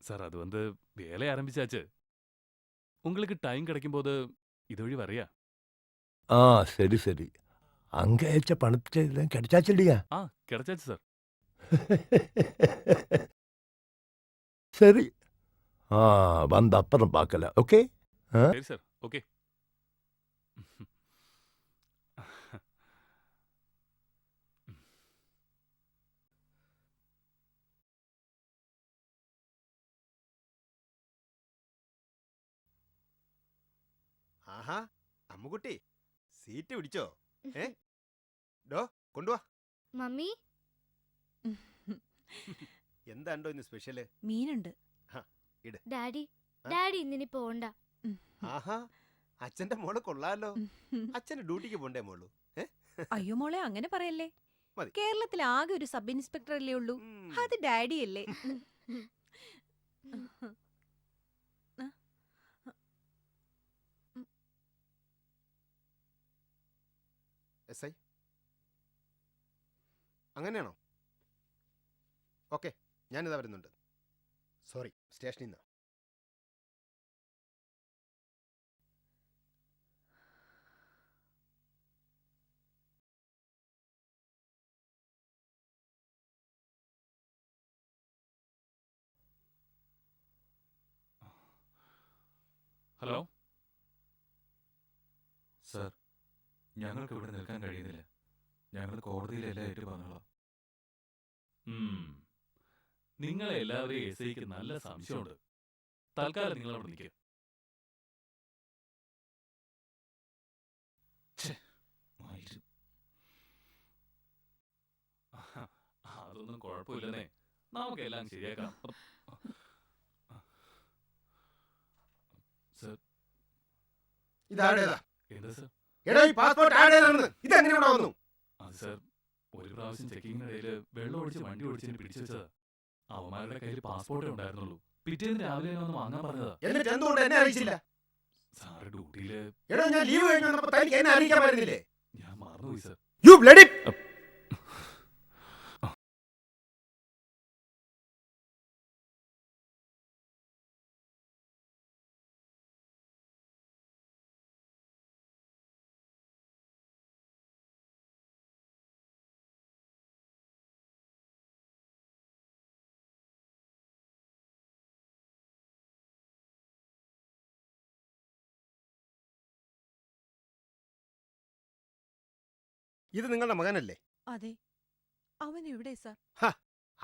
சார், அது வந்து வேலை ஆரம்பிச்சாச்சு. உங்களுக்கு டைம் கிடைக்கும்போது இதுவழி வரையா? ஆ, சரி சரி. அங்க அயச்ச பணத்தை எல்லாம் கிடைச்சாச்சு இல்லையா? கிடைச்சாச்சு சார். சரி, வந்த அப்புறம் பார்க்கல. ஓகே? சரி சார், ஓகே. ആഹാ, അമ്മുകുട്ടി സീറ്റ് പിടിച്ചോ? ഡോ, കൊണ്ടുവാ. മമ്മി, എന്താണ്ടോ ഇന്ന് സ്പെഷ്യല്? മീനുണ്ട്. ഇട്. ഡാഡി ഇന്നിനി പോണ്ട. ആഹാ, അച്ഛന്റെ മോള് കൊള്ളാലോ. അച്ഛന് ഡ്യൂട്ടിക്ക് പോണ്ടേ മോളു? അയ്യോ മോളെ, അങ്ങനെ പറയല്ലേ. മതി. കേരളത്തിൽ ആകെ ഒരു സബ് ഇൻസ്പെക്ടർ അല്ലേ ഉള്ളൂ. അത് ഡാഡിയല്ലേ. എസ് ഐ അങ്ങനെയാണോ? ഓക്കെ, ഞാനിതാ വരുന്നുണ്ട്. സോറി, സ്റ്റേഷനിൽ നിന്ന്. ഹലോ സർ, ഞങ്ങൾക്ക് ഇവിടെ നിൽക്കാൻ കഴിയുന്നില്ല. ഞങ്ങൾ കോടതിയിലെല്ലാം ഏറ്റു പറഞ്ഞോളാം. നിങ്ങളെ എല്ലാവരെയും എസ് ഐക്ക് നല്ല സംശയമുണ്ട്. തൽക്കാലം നിങ്ങൾ അവിടെ നിൽക്കുക. അതൊന്നും കുഴപ്പമില്ലെന്നേ, നമുക്കെല്ലാം ശരിയാക്കാം. സർ, ഇതാരേതാ? എന്താ സർ? എടാ, ഈ പാസ്പോർട്ട് ആരുടേതാണെന്ന് ഇതെങ്ങനെ ഇവിടെ വന്നു? അത് സർ, ഒരു പ്രാവശ്യം ചെക്കിങ്ങിനിടയിൽ വെള്ളം ഒഴിച്ച് വണ്ടി ഓടിച്ചതിന് പിടിച്ചു വെച്ചതാ. അവന്മാരുടെ കയ്യിൽ പാസ്പോർട്ടേ ഉണ്ടായിരുന്നുള്ളൂ. പിറ്റേന്ന് രാവിലെ വന്ന് വാങ്ങാൻ പറഞ്ഞതാ. എന്നിട്ട് എന്തുകൊണ്ട് എന്നെ അറിയിച്ചില്ല? സാറ് ഡ്യൂട്ടിയില്. എടാ, ഞാൻ ലീവ് കഴിഞ്ഞ് വന്നപ്പോൾ തനിക്ക് എന്നെ അറിയിക്കാൻ പറ്റുന്നില്ലേ? ഞാൻ മറന്നുപോയി സർ. You bloody! ഇത് നിങ്ങളുടെ മകനല്ലേ? അതെ. അവൻ എവിടെ സാർ?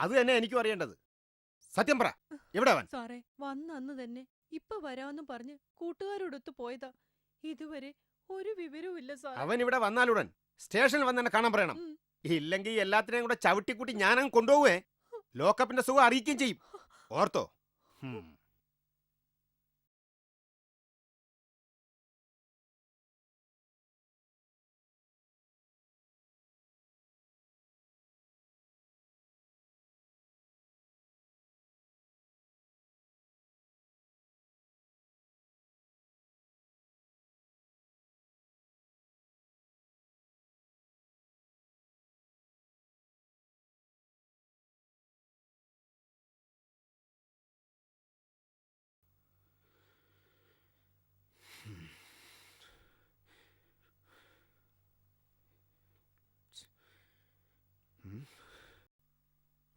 അത് തന്നെ എനിക്കും അറിയേണ്ടത്. സത്യം പറ, എവിടെ അവൻ? സാറേ, വന്ന അന്ന് തന്നെ ഇപ്പൊ വരാമെന്ന് പറഞ്ഞ് കൂട്ടുകാരോടൊത്ത് പോയതാ. ഇതുവരെ ഒരു വിവരവും ഇല്ല സാർ. അവൻ ഇവിടെ വന്നാലുടൻ സ്റ്റേഷനിൽ വന്ന് എന്നെ കാണാൻ പറയണം. ഇല്ലെങ്കിൽ എല്ലാത്തിനെയും കൂടെ ചവിട്ടിക്കൂട്ടി ഞാനങ്ങ് കൊണ്ടുപോവേ. ലോക്കപ്പിന്റെ സുഖം അറിയിക്കുകയും ചെയ്യും. ഓർത്തോ?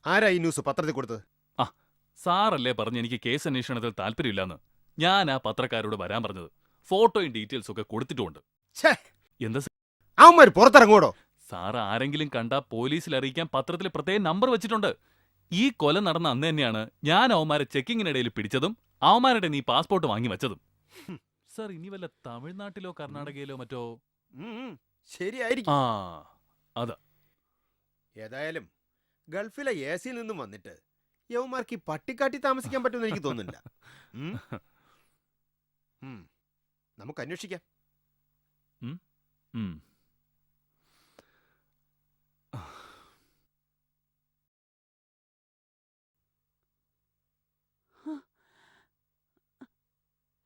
ആരാ ഈ ന്യൂസ് പത്രത്തിൽ കൊടുത്തത്? ആ, സാറല്ലേ പറഞ്ഞ് എനിക്ക് കേസ് അന്വേഷണത്തിൽ താല്പര്യമില്ലെന്ന്. ഞാൻ ആ പത്രക്കാരോട് വരാൻ പറഞ്ഞത്. ഫോട്ടോയും ഡീറ്റെയിൽസും ഒക്കെ കൊടുത്തിട്ടുമുണ്ട്. എന്താ അവന്മാർ പുറത്തിറങ്ങൂടോ? സാർ ആരെങ്കിലും കണ്ടാ പോലീസിൽ അറിയിക്കാൻ പത്രത്തിൽ പ്രത്യേകം നമ്പർ വെച്ചിട്ടുണ്ട്. ഈ കൊല നടന്ന അന്ന് തന്നെയാണ് ഞാൻ അവന്മാരെ ചെക്കിങ്ങിനിടയിൽ പിടിച്ചതും അവന്മാരുടെ നീ പാസ്പോർട്ട് വാങ്ങി വെച്ചതും. സാർ, ഇനി വല്ല തമിഴ്നാട്ടിലോ കർണാടകയിലോ മറ്റോ ശരിയായിരിക്കും. അതാ. ഏതായാലും ഗൾഫിലെ എ സിയിൽ നിന്നും വന്നിട്ട് യവന്മാർക്ക് ഈ പട്ടിക്കാട്ടി താമസിക്കാൻ പറ്റുമെന്ന് എനിക്ക് തോന്നുന്നില്ല. നമുക്ക് അന്വേഷിക്കാം.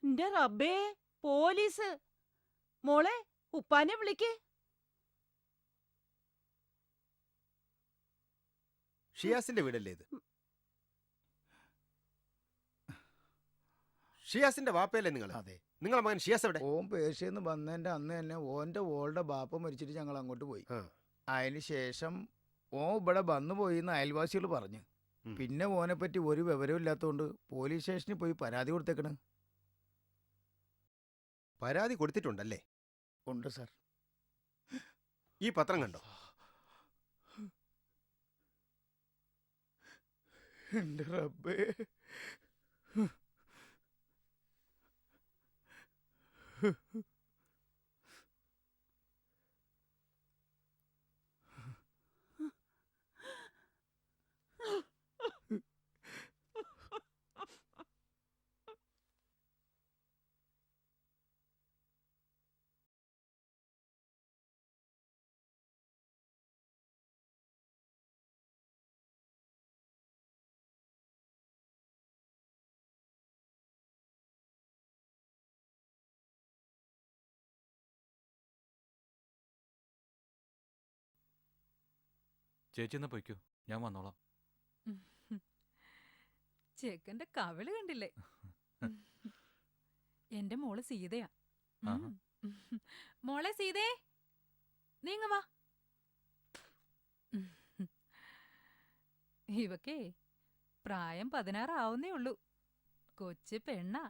എന്റെ റബ്ബേ, പോലീസ്! മോളെ, ഉപ്പാനെ വിളിക്ക്. ഷിയാസിന്റെ വീടല്ലേ ഇത്? ഷിയാസിന്റെ വാപ്പയല്ലേ നിങ്ങൾ? അതെ. നിങ്ങളെ മകൻ ഷിയാസ് എവിടെ? ഓൻ പേർഷ്യന്ന് വന്നതിന്റെ അന്ന് തന്നെ ഓന്റെ ഓളുടെ ബാപ്പ മരിച്ചിട്ട് ഞങ്ങൾ അങ്ങോട്ട് പോയി. അതിന് ശേഷം ഓൻ ഇവിടെ വന്നു പോയി എന്ന് അയൽവാസികൾ പറഞ്ഞു. പിന്നെ ഓനെ പറ്റി ഒരു വിവരവും ഇല്ലാത്തതുകൊണ്ട് പോലീസ് സ്റ്റേഷനിൽ പോയി പരാതി കൊടുത്തേക്കണ്. പരാതി കൊടുത്തിട്ടുണ്ടല്ലേ? ഉണ്ട് സാർ. ഈ പത്രം കണ്ടോ? എന്റെ റബ്ബേ, ചേച്ചി എന്നാ പൊയ്ക്കോ, ഞാൻ വന്നോളാം. ചെക്കന്റെ കവിള് കണ്ടില്ലേ? എന്റെ മോള് സീതയാ. മോളെ സീതേ, നീങ്ങ വാ. ഇവക്കേ പ്രായം 16 ആവുന്നേ ഉള്ളൂ. കൊച്ചു പെണ്ണാ.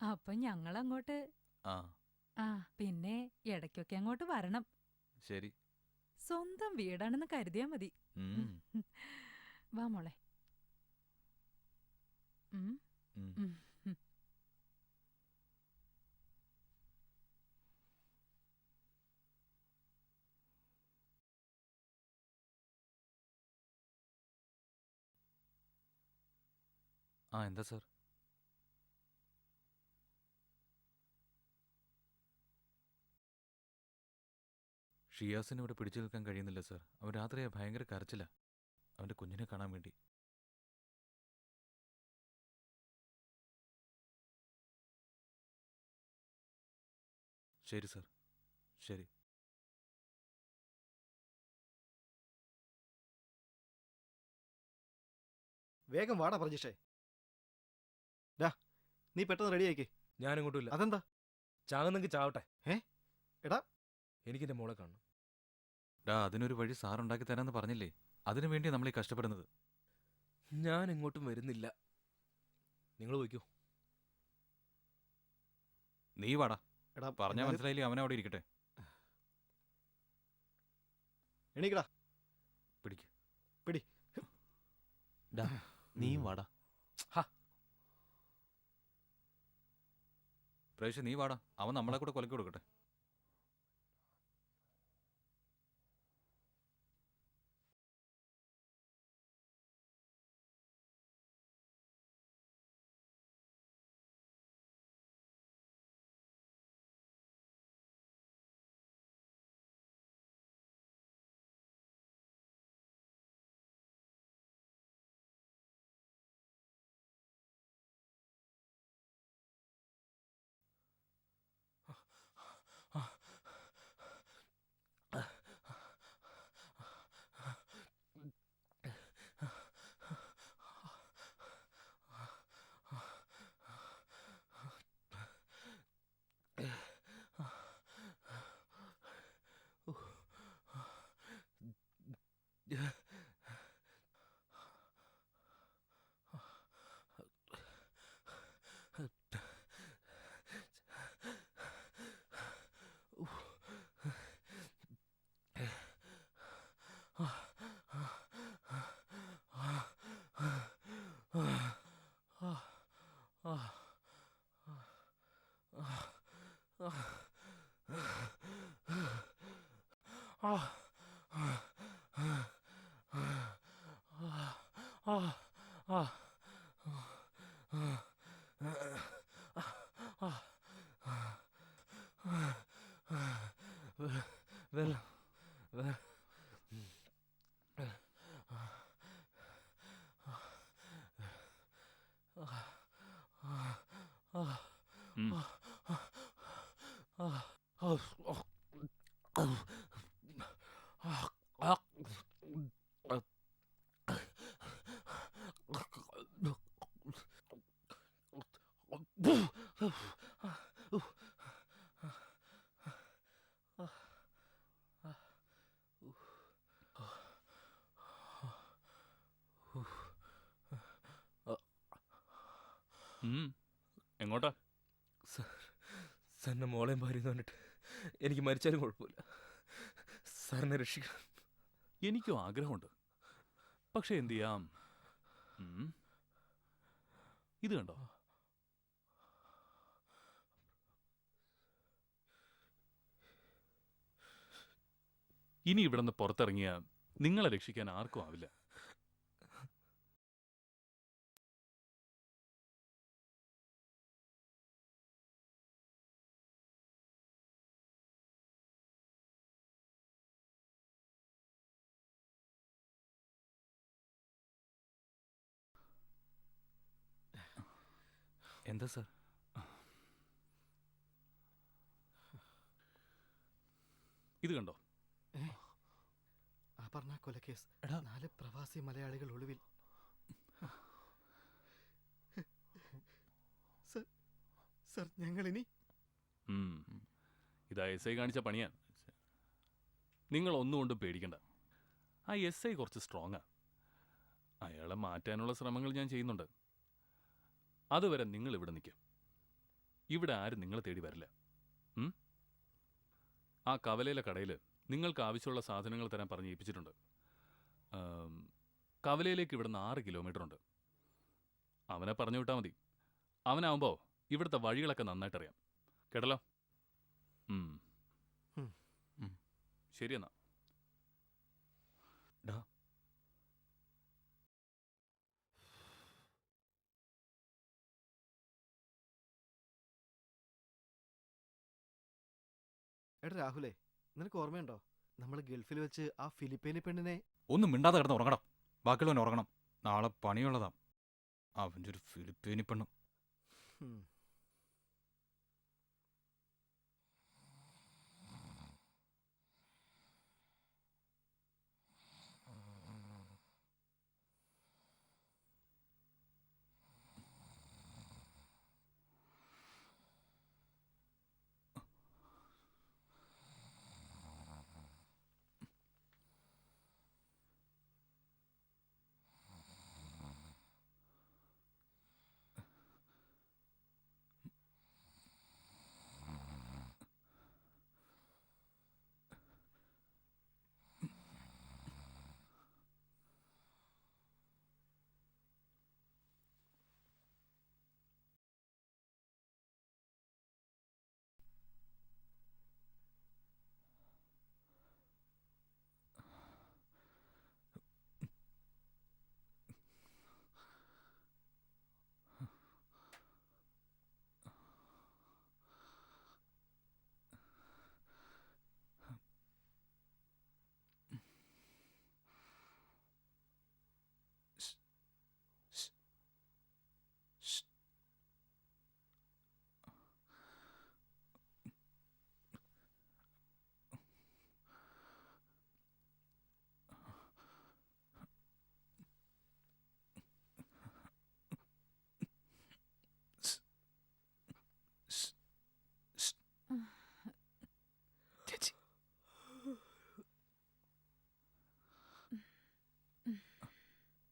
അപ്പൊ ഞങ്ങളങ്ങോട്ട് ആ പിന്നെ ഇടയ്ക്കൊക്കെ അങ്ങോട്ട് വരണം. ശരി. സ്വന്തം വീടാണെന്ന് കരുതിയാ മതി. വാ മോളെ. എന്താ സാർ? ഷിയാസിന് ഇവിടെ പിടിച്ചു നിൽക്കാൻ കഴിയുന്നില്ല സാർ. അവൻ രാത്രിയായ ഭയങ്കര കരച്ചില്ല, അവന്റെ കുഞ്ഞിനെ കാണാൻ വേണ്ടി. ശരി സാർ, ശരി. വേഗം വാടാ പ്രജീഷേ. നീ പെട്ടെന്ന് റെഡി ആയിക്കേ. ഞാനിങ്ങോട്ടില്ല. അതെന്താ? ചാകുന്നെങ്കിൽ ചാവട്ടെ. എടാ എനിക്കെന്റെ മോളെ കാണണം. അതിനൊരു വഴി സാർ ഉണ്ടാക്കി തരാന്ന് പറഞ്ഞില്ലേ? അതിനു വേണ്ടി നമ്മളീ കഷ്ടപ്പെടുന്നത്. ഞാൻ ഇങ്ങോട്ടും വരുന്നില്ല. നിങ്ങൾ പോയിക്കോ. നീ വാടാ. എടാ പറഞ്ഞാ മനസ്സിലായില്ലേ? അവനവിടെ ഇരിക്കട്ടെ. എണീക്കടാ. പിടിക്ക്. പിടി. നീയും വാടാ. പ്രേക്ഷ നീ വാടാ. അവൻ നമ്മളെ കൂടെ കൊലക്കി കൊടുക്കട്ടെ. എങ്ങോട്ടാ? സാറിന്റെ മോളെയും ഭാര്യയും കണ്ടിട്ട് എനിക്ക് മരിച്ചാലും കുഴപ്പമില്ല. സാറിനെ രക്ഷിക്കണം. എനിക്കും ആഗ്രഹമുണ്ട്, പക്ഷെ എന്ത് ചെയ്യാം? ഇത് കണ്ടോ? ഇനി ഇവിടുന്ന് പുറത്തിറങ്ങിയ നിങ്ങളെ രക്ഷിക്കാൻ ആർക്കും ആവില്ല. എന്താ സാർ? ഇത് കണ്ടോ? അപർണ കൊലക്കേസ്. 4 പ്രവാസി മലയാളികൾ ഒളിവിൽ. സർ ഞങ്ങളിനി ഇതാ എസ് ഐ കാണിച്ച പണിയാ. നിങ്ങൾ ഒന്നുകൊണ്ടും പേടിക്കണ്ട. ആ എസ് ഐ കുറച്ച് സ്ട്രോങ്ങാ. അയാളെ മാറ്റാനുള്ള ശ്രമങ്ങൾ ഞാൻ ചെയ്യുന്നുണ്ട്. അതുവരെ നിങ്ങൾ ഇവിടെ നിൽക്കും. ഇവിടെ ആരും നിങ്ങളെ തേടി വരില്ല. ആ കവലയിലെ കടയിൽ നിങ്ങൾക്ക് ആവശ്യമുള്ള സാധനങ്ങൾ തരാൻ പറഞ്ഞ് ഏൽപ്പിച്ചിട്ടുണ്ട്. കവലയിലേക്ക് ഇവിടുന്ന് 6 കിലോമീറ്റർ ഉണ്ട്. അവനെ പറഞ്ഞു വിട്ടാൽ മതി. അവനാവുമ്പോൾ ഇവിടുത്തെ വഴികളൊക്കെ നന്നായിട്ടറിയാം. കേട്ടല്ലോ? ശരിയെന്നാ. എടാ രാഹുലേ, നിനക്ക് ഓർമ്മയുണ്ടോ നമ്മൾ ഗൾഫിൽ വെച്ച് ആ ഫിലിപ്പീനി പെണ്ണിനെ? ഒന്നും മിണ്ടാതെ കിടന്ന് ഉറങ്ങണം. ബാക്കിയുള്ളവൻ ഉറങ്ങണം. നാളെ പണിയുള്ളതാ. അവൻ്റെ ഒരു ഫിലിപ്പീനി പെണ്ണും.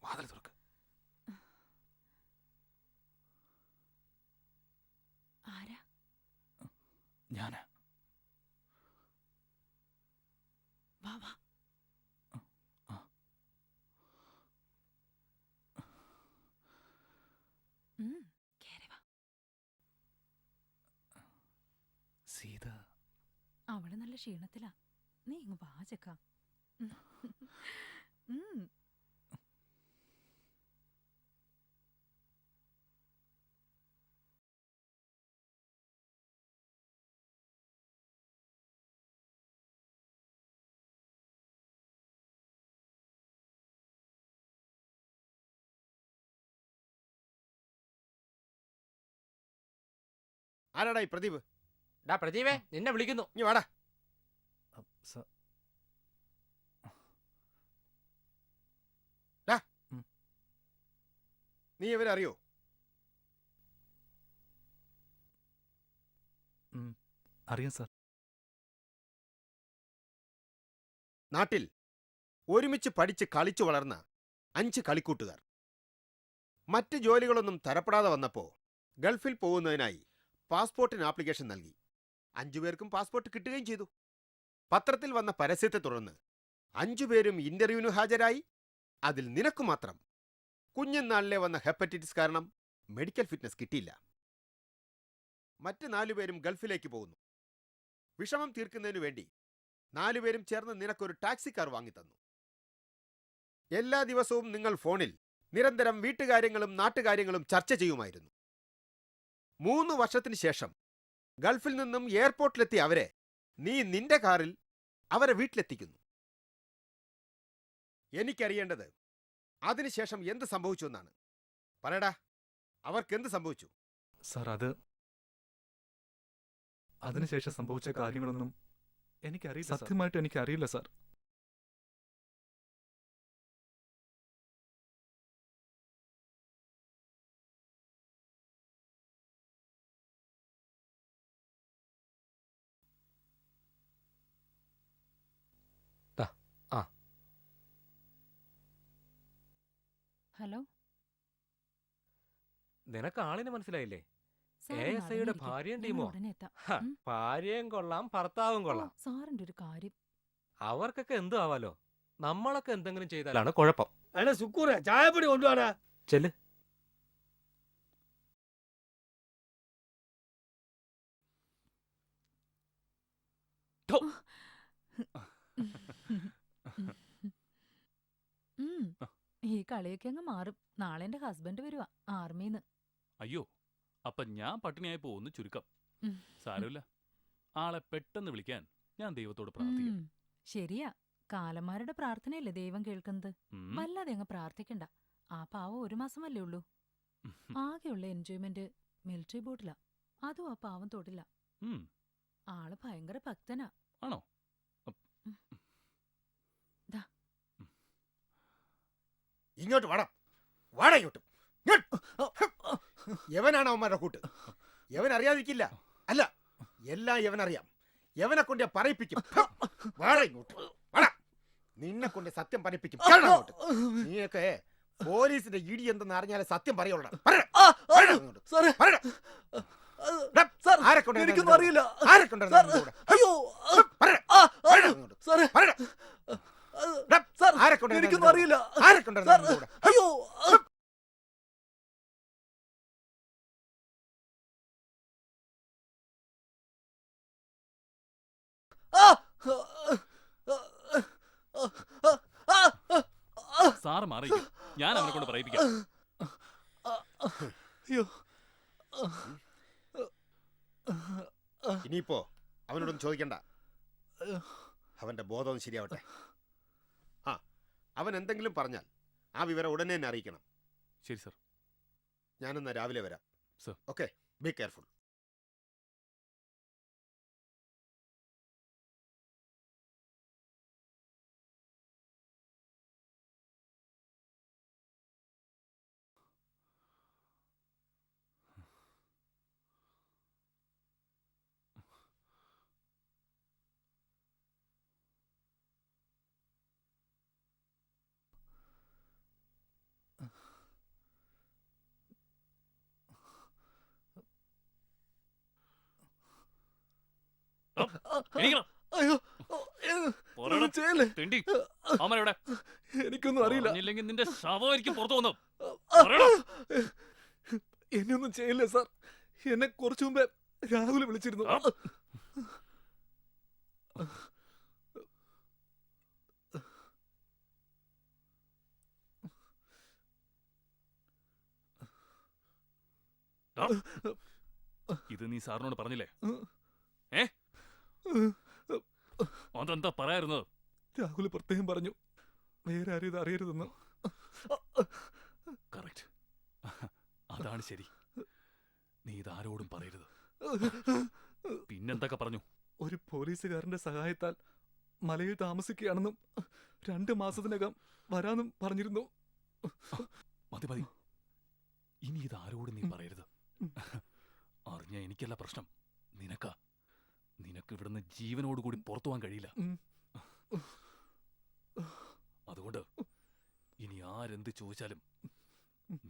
വാതിൽ തുറക്ക്. ആരാ? ഞാനാ. വാ വാ. കേറി വാ. സീത. അവള് നല്ല ക്ഷീണത്തിലാ. നീ ഇങ്ങ് വാ ചെക്ക. ആരാടാ ഈ പ്രദീപ്? ഡാ പ്രദീപേ, നിന്നെ വിളിക്കുന്നു. നീ വാടാ. നീ ഇവരെ അറിയോ? അറിയാം സാർ. നാട്ടിൽ ഒരുമിച്ച് പഠിച്ച് കളിച്ചു വളർന്ന 5 കളിക്കൂട്ടുകാർ മറ്റ് ജോലികളൊന്നും തരപ്പെടാതെ വന്നപ്പോൾ ഗൾഫിൽ പോകുന്നതിനായി പാസ്പോർട്ടിന് ആപ്ലിക്കേഷൻ നൽകി. 5 പേർക്കും പാസ്പോർട്ട് കിട്ടുകയും ചെയ്തു. പത്രത്തിൽ വന്ന പരസ്യത്തെ തുടർന്ന് 5 പേരും ഇന്റർവ്യൂവിന് ഹാജരായി. അതിൽ നിനക്ക് മാത്രം കുഞ്ഞുനാളിലെ വന്ന ഹെപ്പറ്റൈറ്റിസ് കാരണം മെഡിക്കൽ ഫിറ്റ്നസ് കിട്ടിയില്ല. മറ്റ് 4 പേരും ഗൾഫിലേക്ക് പോകുന്നു. വിഷമം തീർക്കുന്നതിനു വേണ്ടി 4 പേരും ചേർന്ന് നിനക്കൊരു ടാക്സി കാർ വാങ്ങിത്തന്നു. എല്ലാ ദിവസവും നിങ്ങൾ ഫോണിൽ നിരന്തരം വീട്ടുകാര്യങ്ങളും നാട്ടുകാര്യങ്ങളും ചർച്ച ചെയ്യുമായിരുന്നു. 3 വർഷത്തിന് ശേഷം ഗൾഫിൽ നിന്നും എയർപോർട്ടിലെത്തിയ അവരെ നീ നിന്റെ കാറിൽ അവരെ വീട്ടിലെത്തിക്കുന്നു. എനിക്കറിയേണ്ടത് അതിനുശേഷം എന്ത് സംഭവിച്ചു എന്നാണ്. പറയടാ, അവർക്ക് എന്ത് സംഭവിച്ചു? സാർ, അതിനുശേഷം സംഭവിച്ച കാര്യങ്ങളൊന്നും എനിക്കറിയില്ല. സത്യമായിട്ട് എനിക്കറിയില്ല സാർ. ഹലോ നിനക്ക് ആളിനെ മനസ്സിലായില്ലേ? സാർ ASIയുടെ ഭാര്യയും ടീമോ? ഉടനെ എത്താം ഹ, ഭാര്യയും കൊള്ളാം ഭർത്താവും കൊള്ളാം. സാറിന്റെ ഒരു കാര്യം അവർക്കൊക്കെ എന്തു ആവാലോ, നമ്മളൊക്കെ എന്തെങ്കിലും ചെയ്താലാണ് കുഴപ്പം. എടാ സുക്കൂറെ ചായപ്പൊടി കൊണ്ടുവാടാ. ചെല്ല്. ഉം. ഈ കളിയൊക്കെ അങ്ങ് മാറും. നാളെ എന്റെ ഹസ്ബൻഡ് വരുവാ ആർമിന്ന്. അയ്യോ, അപ്പൊ ഞാൻ പട്ടിണിയായപ്പോ ഒന്ന് ചുരുക്കം. ഉം. സാരമില്ല, ആളെ പെട്ടെന്ന് വിളിക്കാൻ ഞാൻ ദൈവത്തോട് പ്രാർത്ഥിക്കാം. ശരിയാ, കാലന്മാരുടെ പ്രാർത്ഥനയല്ലേ ദൈവം കേൾക്കുന്നത്. ഉം. വല്ലാതെ അങ്ങ് പ്രാർത്ഥിക്കണ്ട. ആ പാവം 1 മാസമല്ലേ ഉള്ളൂ. ആകെയുള്ള എൻജോയ്മെന്റ് മിലിറ്ററി ബോട്ടിലാ. അതും ആ പാവം തൊടില്ല. ഉം. ആള് ഭയങ്കര ഭക്തനാ. ആണോ? ദാ. ഇങ്ങോട്ട് വാടാ, വാടാ ഇങ്ങോട്ട്. യവനാണ് അവന്മാരുടെ കൂട്ട്. യവൻ അറിയാതിരിക്കില്ല. അല്ല, എല്ലാം യവനറിയാം. യവനെ കൊണ്ട് പറയിപ്പിക്കും. വാടാ ഇങ്ങോട്ട്, വാടാ. നിന്നെ കൊണ്ട് സത്യം പറയിപ്പിക്കും. കേറടാ അങ്ങോട്ട്. നീയൊക്കെ പോലീസിന്റെ ഇടി എന്തെന്ന് അറിഞ്ഞാലേ സത്യം പറയുള്ളൂ. എനിക്കൊന്നും അറിയില്ല. എനിക്കൊന്നും അറിയില്ല. അയ്യോ സാറ് മാറിക്കും, ഞാൻ അവനെ കൊണ്ട് പറയിപ്പിക്കാം. ഇനിയിപ്പോ അവനോടൊന്നും ചോദിക്കണ്ട. അവന്റെ ബോധം ശരിയാവട്ടെ. ആ, അവൻ എന്തെങ്കിലും പറഞ്ഞാൽ ആ വിവരം ഉടനെ തന്നെ അറിയിക്കണം. ശരി സർ. ഞാനെന്നാ രാവിലെ വരാം. സർ. Okay, be careful. എനിക്കൊന്നും അറിയില്ല. നിന്റെ ശവമായിരിക്കും പുറത്തു വന്നു. എന്നെയൊന്നും ചെയ്യില്ല സാർ. എന്നെ കുറച്ചു മുമ്പേ രാഹുൽ വിളിച്ചിരുന്നു. ഇത് നീ സാറിനോട് പറഞ്ഞില്ലേ? അതെന്താ പറയാറുന്നത്? രാഹുൽ പ്രത്യേകം പറഞ്ഞു വേറെ ആരും ഇത് അറിയരുതെന്ന്. കറക്റ്റ്, അതാണ് ശരി. നീ ഇതാരോടും പറയരുത്. പിന്നെന്തൊക്കെ പറഞ്ഞു? ഒരു പോലീസുകാരന്റെ സഹായത്താൽ മലയിൽ താമസിക്കുകയാണെന്നും 2 മാസത്തിനകം വരാനും പറഞ്ഞിരുന്നു. മതി മതി, ഇനി ഇതാരോടും നീ പറയരുത്. അറിഞ്ഞ എനിക്കല്ല പ്രശ്നം, നിനക്ക് ഇവിടുന്ന് ജീവനോടുകൂടി പുറത്തു പോകാൻ കഴിയില്ല. അതുകൊണ്ട് ഇനി ആരെന്ത് ചോദിച്ചാലും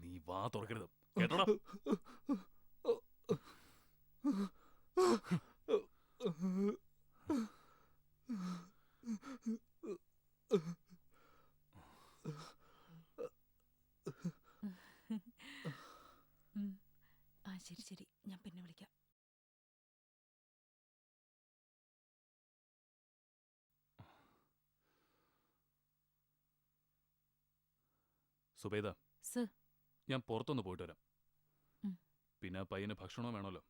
നീ വാ തുറക്കരുത്, കേട്ടോടാ? ശരി ശരി, ഞാൻ പിന്നെ വിളിക്കാം. സുബൈദ, സർ. ഞാൻ പുറത്തൊന്ന് പോയിട്ട് വരാം. ഉം. പിന്നെ പയ്യന് ഭക്ഷണവും വേണമല്ലോ.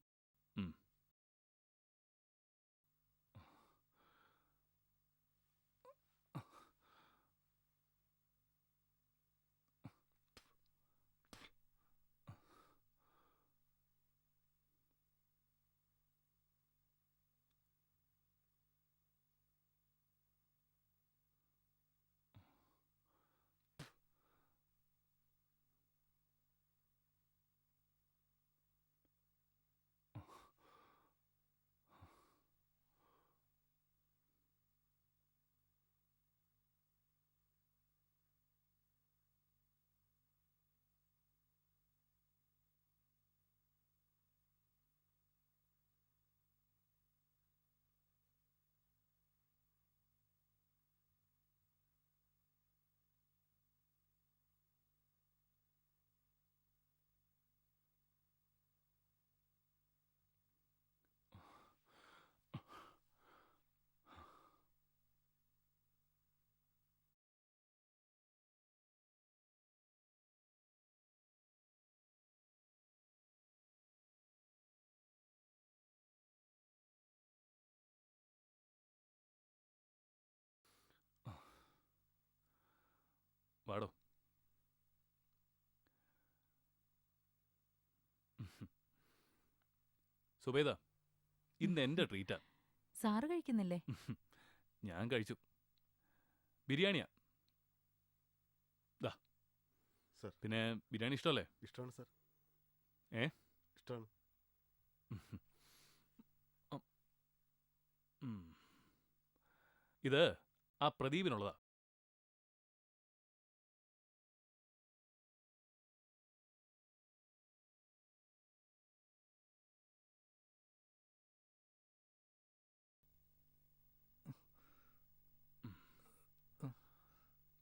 പാടോ. സുബേദ, ഇന്ന് എന്റെ ട്രീറ്റാ. സാറ് കഴിക്കുന്നില്ലേ? ഞാൻ കഴിച്ചു. ബിരിയാണിയാ. ദാ. സർ. പിന്നെ ബിരിയാണി ഇഷ്ടമല്ലേ? ഇഷ്ടമാണ് സർ. ഏ? ഇഷ്ടമാണ്. ഇത് ആ പ്രദീപിനുള്ളതാ.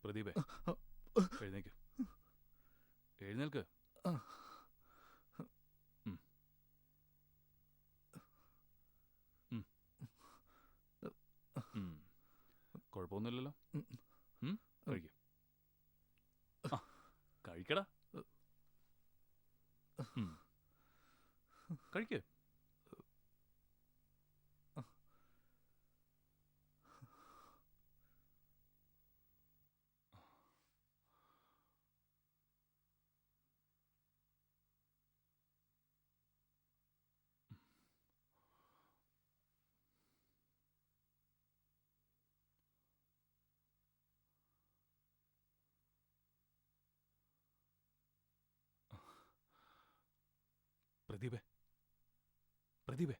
പ്രദീപേ, എഴുന്നേക്ക്. എഴുന്നേൽക്ക്. കുഴപ്പമൊന്നുമില്ലല്ലോ. കഴിക്കും. കഴിക്കടാ. കഴിക്ക്. പ്രദീപേ, പ്രദീപേ.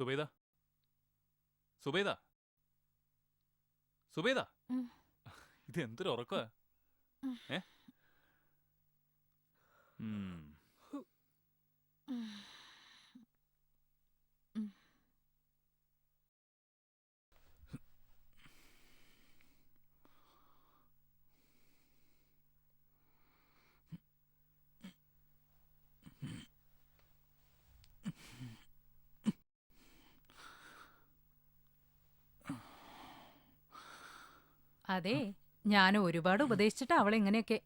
സുബൈദ സുബൈദ സുബൈദ ഇത് എന്തൊരു ഉറക്കമാ? ഏ അതെ, ഞാൻ ഒരുപാട് ഉപദേശിച്ചിട്ട് അവളെ ഇങ്ങനെയൊക്കെ.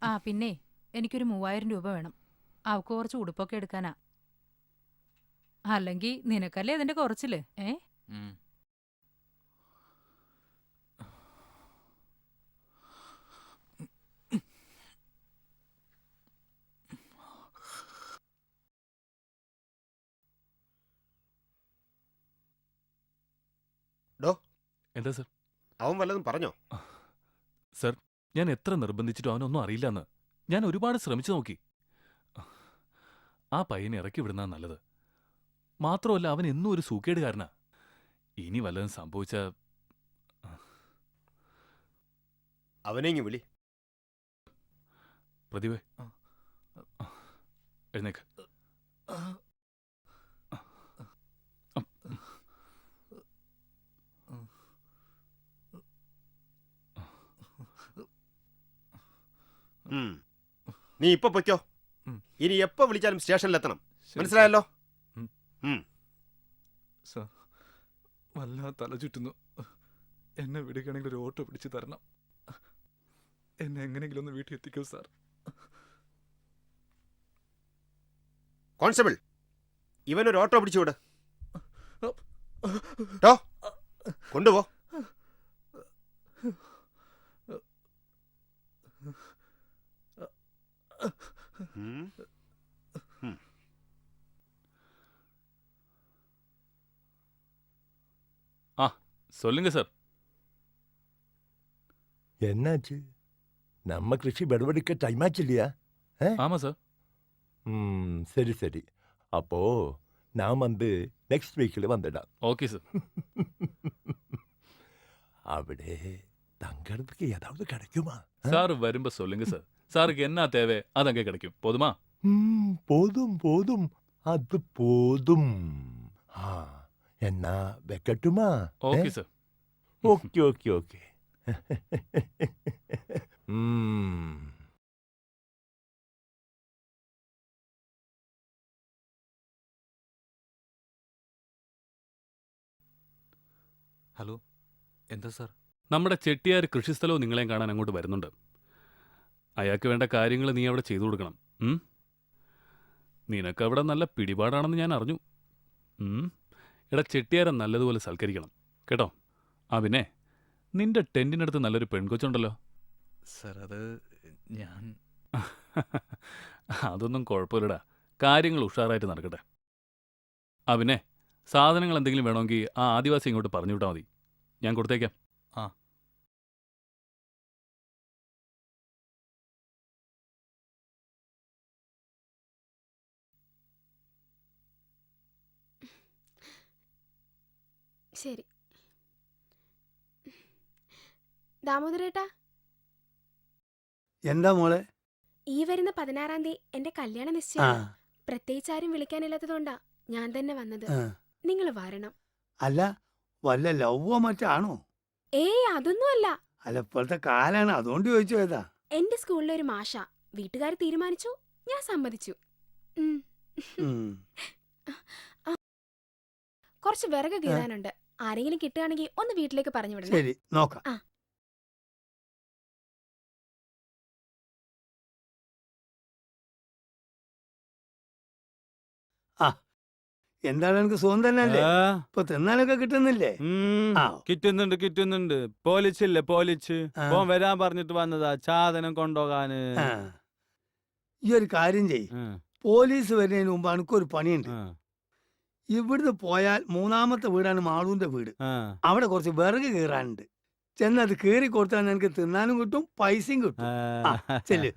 ആ പിന്നെ എനിക്കൊരു 3000 രൂപ വേണം. അവക്ക് കുറച്ച് ഉടുപ്പൊക്കെ എടുക്കാനാ. അല്ലെങ്കിൽ നിനക്കല്ലേ അതിന്റെ കുറച്ചില്. എന്താ സർ? അവൻ വല്ലതും പറഞ്ഞോ? സർ, ഞാൻ എത്ര നിർബന്ധിച്ചിട്ടും അവനൊന്നും അറിയില്ലെന്ന്. ഞാൻ ഒരുപാട് ശ്രമിച്ചു നോക്കി. ആ പയ്യനെ ഇറക്കി വിടുന്ന നല്ലത്. മാത്രമല്ല അവൻ എന്നും ഒരു സൂക്കേടുകാരനാ. ഇനി വല്ലതും സംഭവിച്ച അവനെങ്ങി വിളി. പ്രതിഭേ, എഴുന്നേക്ക്. നീ ഇപ്പൊ പൊയ്ക്കോ. ഇനി എപ്പോ വിളിച്ചാലും സ്റ്റേഷനിലെത്തണം. മനസ്സിലായല്ലോ? സർ, വല്ലാതെ തല ചുറ്റുന്നു. എന്നെ വിടുകയാണെങ്കിൽ ഒരു ഓട്ടോ പിടിച്ചു തരണം. എന്നെ എങ്ങനെയെങ്കിലും ഒന്ന് വീട്ടിൽ എത്തിക്കൂ സാർ. കോൺസ്റ്റബിൾ, ഇവനൊരു ഓട്ടോ പിടിച്ചു വിട്. കൊണ്ടുപോ. சொல்லுங்க சார். என்னாச்சு? நம்ம கிருஷி விடவெடுக்க டைம் ஆச்சு இல்லையா? ஆமா சார். சரி சரி. அப்போ நான் வந்து நெக்ஸ்ட் வீக்கில் வந்துடாம். Okay sir. അവിടെ தங்கறதுக்கு ஏதாவது கிடைக்குமா? சார் வரும்ப சொல்லுங்க சார். சாருக்கு என்ன தேவை அது அங்கே கிடைக்கும். போதுமா? போதும் போதும், அது போதும். என்ன வைக்கட்டுமா? Okay sir. Okay okay okay. Hello, എന്താ സാർ? നമ്മുടെ ചെട്ടിയാർ കൃഷിസ്ഥലവും നിങ്ങളെയും കാണാൻ അങ്ങോട്ട് വരുന്നുണ്ട്. അയാൾക്ക് വേണ്ട കാര്യങ്ങൾ നീ അവിടെ ചെയ്തു കൊടുക്കണം. നിനക്കവിടെ നല്ല പിടിപാടാണെന്ന് ഞാൻ അറിഞ്ഞു. എടാ, ചെട്ടിയാരെ നല്ലതുപോലെ സൽക്കരിക്കണം കേട്ടോ. പിന്നെ നിന്റെ ടെന്റിനടുത്ത് നല്ലൊരു പെൺകൊച്ചുണ്ടല്ലോ. സാർ, അത് ഞാൻ അതൊന്നും കുഴപ്പമില്ലടാ. കാര്യങ്ങൾ ഉഷാറായിട്ട് നടക്കട്ടെ. പിന്നെ സാധനങ്ങൾ എന്തെങ്കിലും വേണമെങ്കിൽ ആ ആദിവാസി ഇങ്ങോട്ട് പറഞ്ഞു വിട്ടാൽ മതി. ഞാൻ കൊടുത്തേക്കാം. ശരി. ദാമോദരേട്ടാ, എന്താ മോളെ? ഈ വരുന്ന 16-ാം തീയതി എന്റെ കല്യാണ നിശ്ചയം. പ്രത്യേകിച്ച് ആരും വിളിക്കാനില്ലാത്തതുകൊണ്ടാ ഞാൻ തന്നെ വന്നത്. നിങ്ങൾ വരണം. അല്ല, വല്ല ലവ്വോ മറ്റാണോ? അതൊന്നുമല്ല. അല്ല, ഇപ്പോഴത്തെ കാലാണ്, അതുകൊണ്ട് ചോദിച്ചു ഏതാ. എന്റെ സ്കൂളിലെ ഒരു മാഷ. വീട്ടുകാർ തീരുമാനിച്ചു, ഞാൻ സമ്മതിച്ചു. കുറച്ച് വിറക് കീറാനുണ്ട്. ആരെങ്കിലും കിട്ടുകയാണെങ്കിൽ ഒന്ന് വീട്ടിലേക്ക് പറഞ്ഞു വിടണം. ശരി, നോക്കാം. എന്താണ്, എനിക്ക് സുഖം തന്നെയല്ലേ? ഇപ്പൊ തിന്നാനൊക്കെ കിട്ടുന്നില്ലേ? കിട്ടുന്നുണ്ട്. പോലിച്ചില്ലേ, പോലിച്ച് ഓൻ വരാൻ പറഞ്ഞിട്ട് വന്നതാ സാധനം കൊണ്ടുപോകാന്. ഈ ഒരു കാര്യം ചെയ്, പോലീസ് വരുന്നതിന് മുമ്പ് എനിക്കൊരു പണിയുണ്ട്. ഇവിടുന്ന് പോയാൽ 3ാമത്തെ വീടാണ് മാളൂന്റെ വീട്. അവിടെ കുറച്ച് വിറക് കീറാനുണ്ട്. ചെന്നത് കീറി കൊടുത്താൽ നിനക്ക് തിന്നാനും കിട്ടും, പൈസയും കിട്ടും. ചെല്ല്.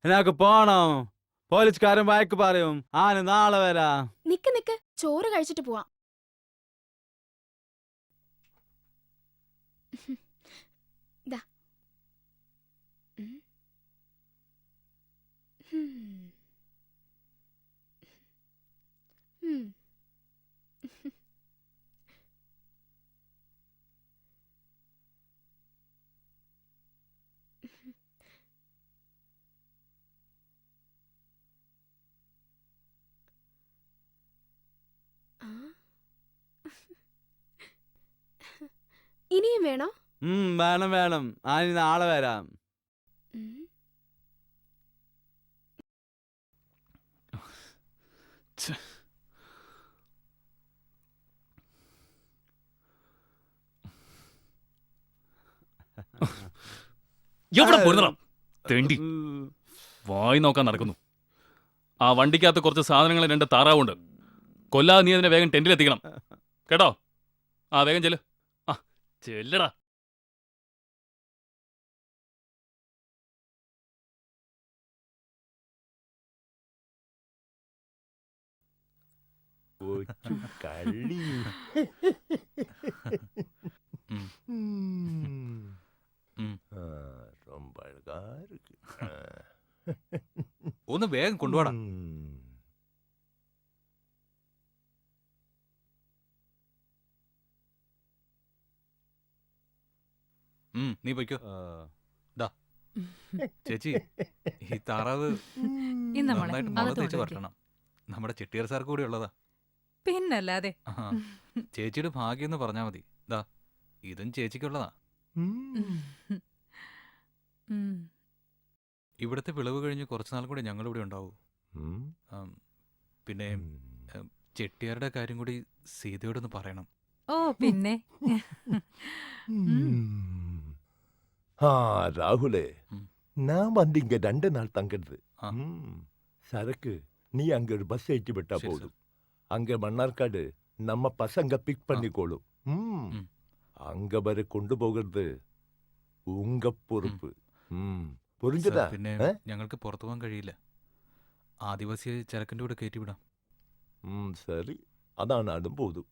എനിക്ക് പോണം. പോലീസുകാരൻ വഴക്ക് പറയും. ആന് നാളെ വരാ. നിക്ക് ചോറ് കഴിച്ചിട്ട് പോവാം. ദാ. ഇനിയും വേണോ? വേണം വേണം. ആന് നാളെ വരാം. എവിടെ പോരുന്നടാ തെണ്ടി? വായി നോക്കാൻ നടക്കുന്നു. ആ വണ്ടിക്കകത്ത് കുറച്ച് സാധനങ്ങൾ 2 താറാവുണ്ട്. കൊല്ലാതെ നീ അതിനെ വേഗം ടെന്റിലെത്തിക്കണം കേട്ടോ. ആ വേഗം ചെല്ല്. ആ ചെല്ലടാ. കൊച്ചു കള്ളി. ரொம்ப அழகா இருக்கு. ഒന്ന് വേഗം കൊണ്ടുപോടാ. നീ പൊയ്ക്കോ. ദാ ചേച്ചി, ഈ താറാവ് നന്നായിട്ട് മുഖം തേച്ച് വരട്ടണം. നമ്മുടെ ചെട്ടിയാർ സാർ കൂടി ഉള്ളതാ. പിന്നല്ലാതെ. ചേച്ചിയുടെ ഭാഗ്യം എന്ന് പറഞ്ഞാ മതി. ദാ ഇതും ചേച്ചിക്കുള്ളതാ. ഇവിടുത്തെ വിളവ് കഴിഞ്ഞ് കുറച്ചുനാൾ കൂടി ഞങ്ങളിവിടെ ഉണ്ടാവൂ. പിന്നെ ചെട്ടിയാരുടെ കാര്യം കൂടി സീതയോടൊന്ന് പറയണം. ഓ പിന്നെ. ராகுலே, நான் வந்து இங்க 2 நாள் தங்குறது. சரக்கு நீ அங்க ஒரு பஸ் ஏற்றி விட்டா போதும். அங்க மன்னார்காடு நம்ம பசங்க பிக் பண்ணிக்கோளும். அங்க வரை கொண்டு போகிறது உங்க பொறுப்பு. புரிஞ்சுதா? പിന്നെ ഞങ്ങൾക്ക് പുറത്തു പോകാൻ കഴിയില്ല. ആദിവാസിയെ ചരക്കിന്റെ കൂടെ കയറ്റിവിടാം. சரி, அதான் நானும் போதும்.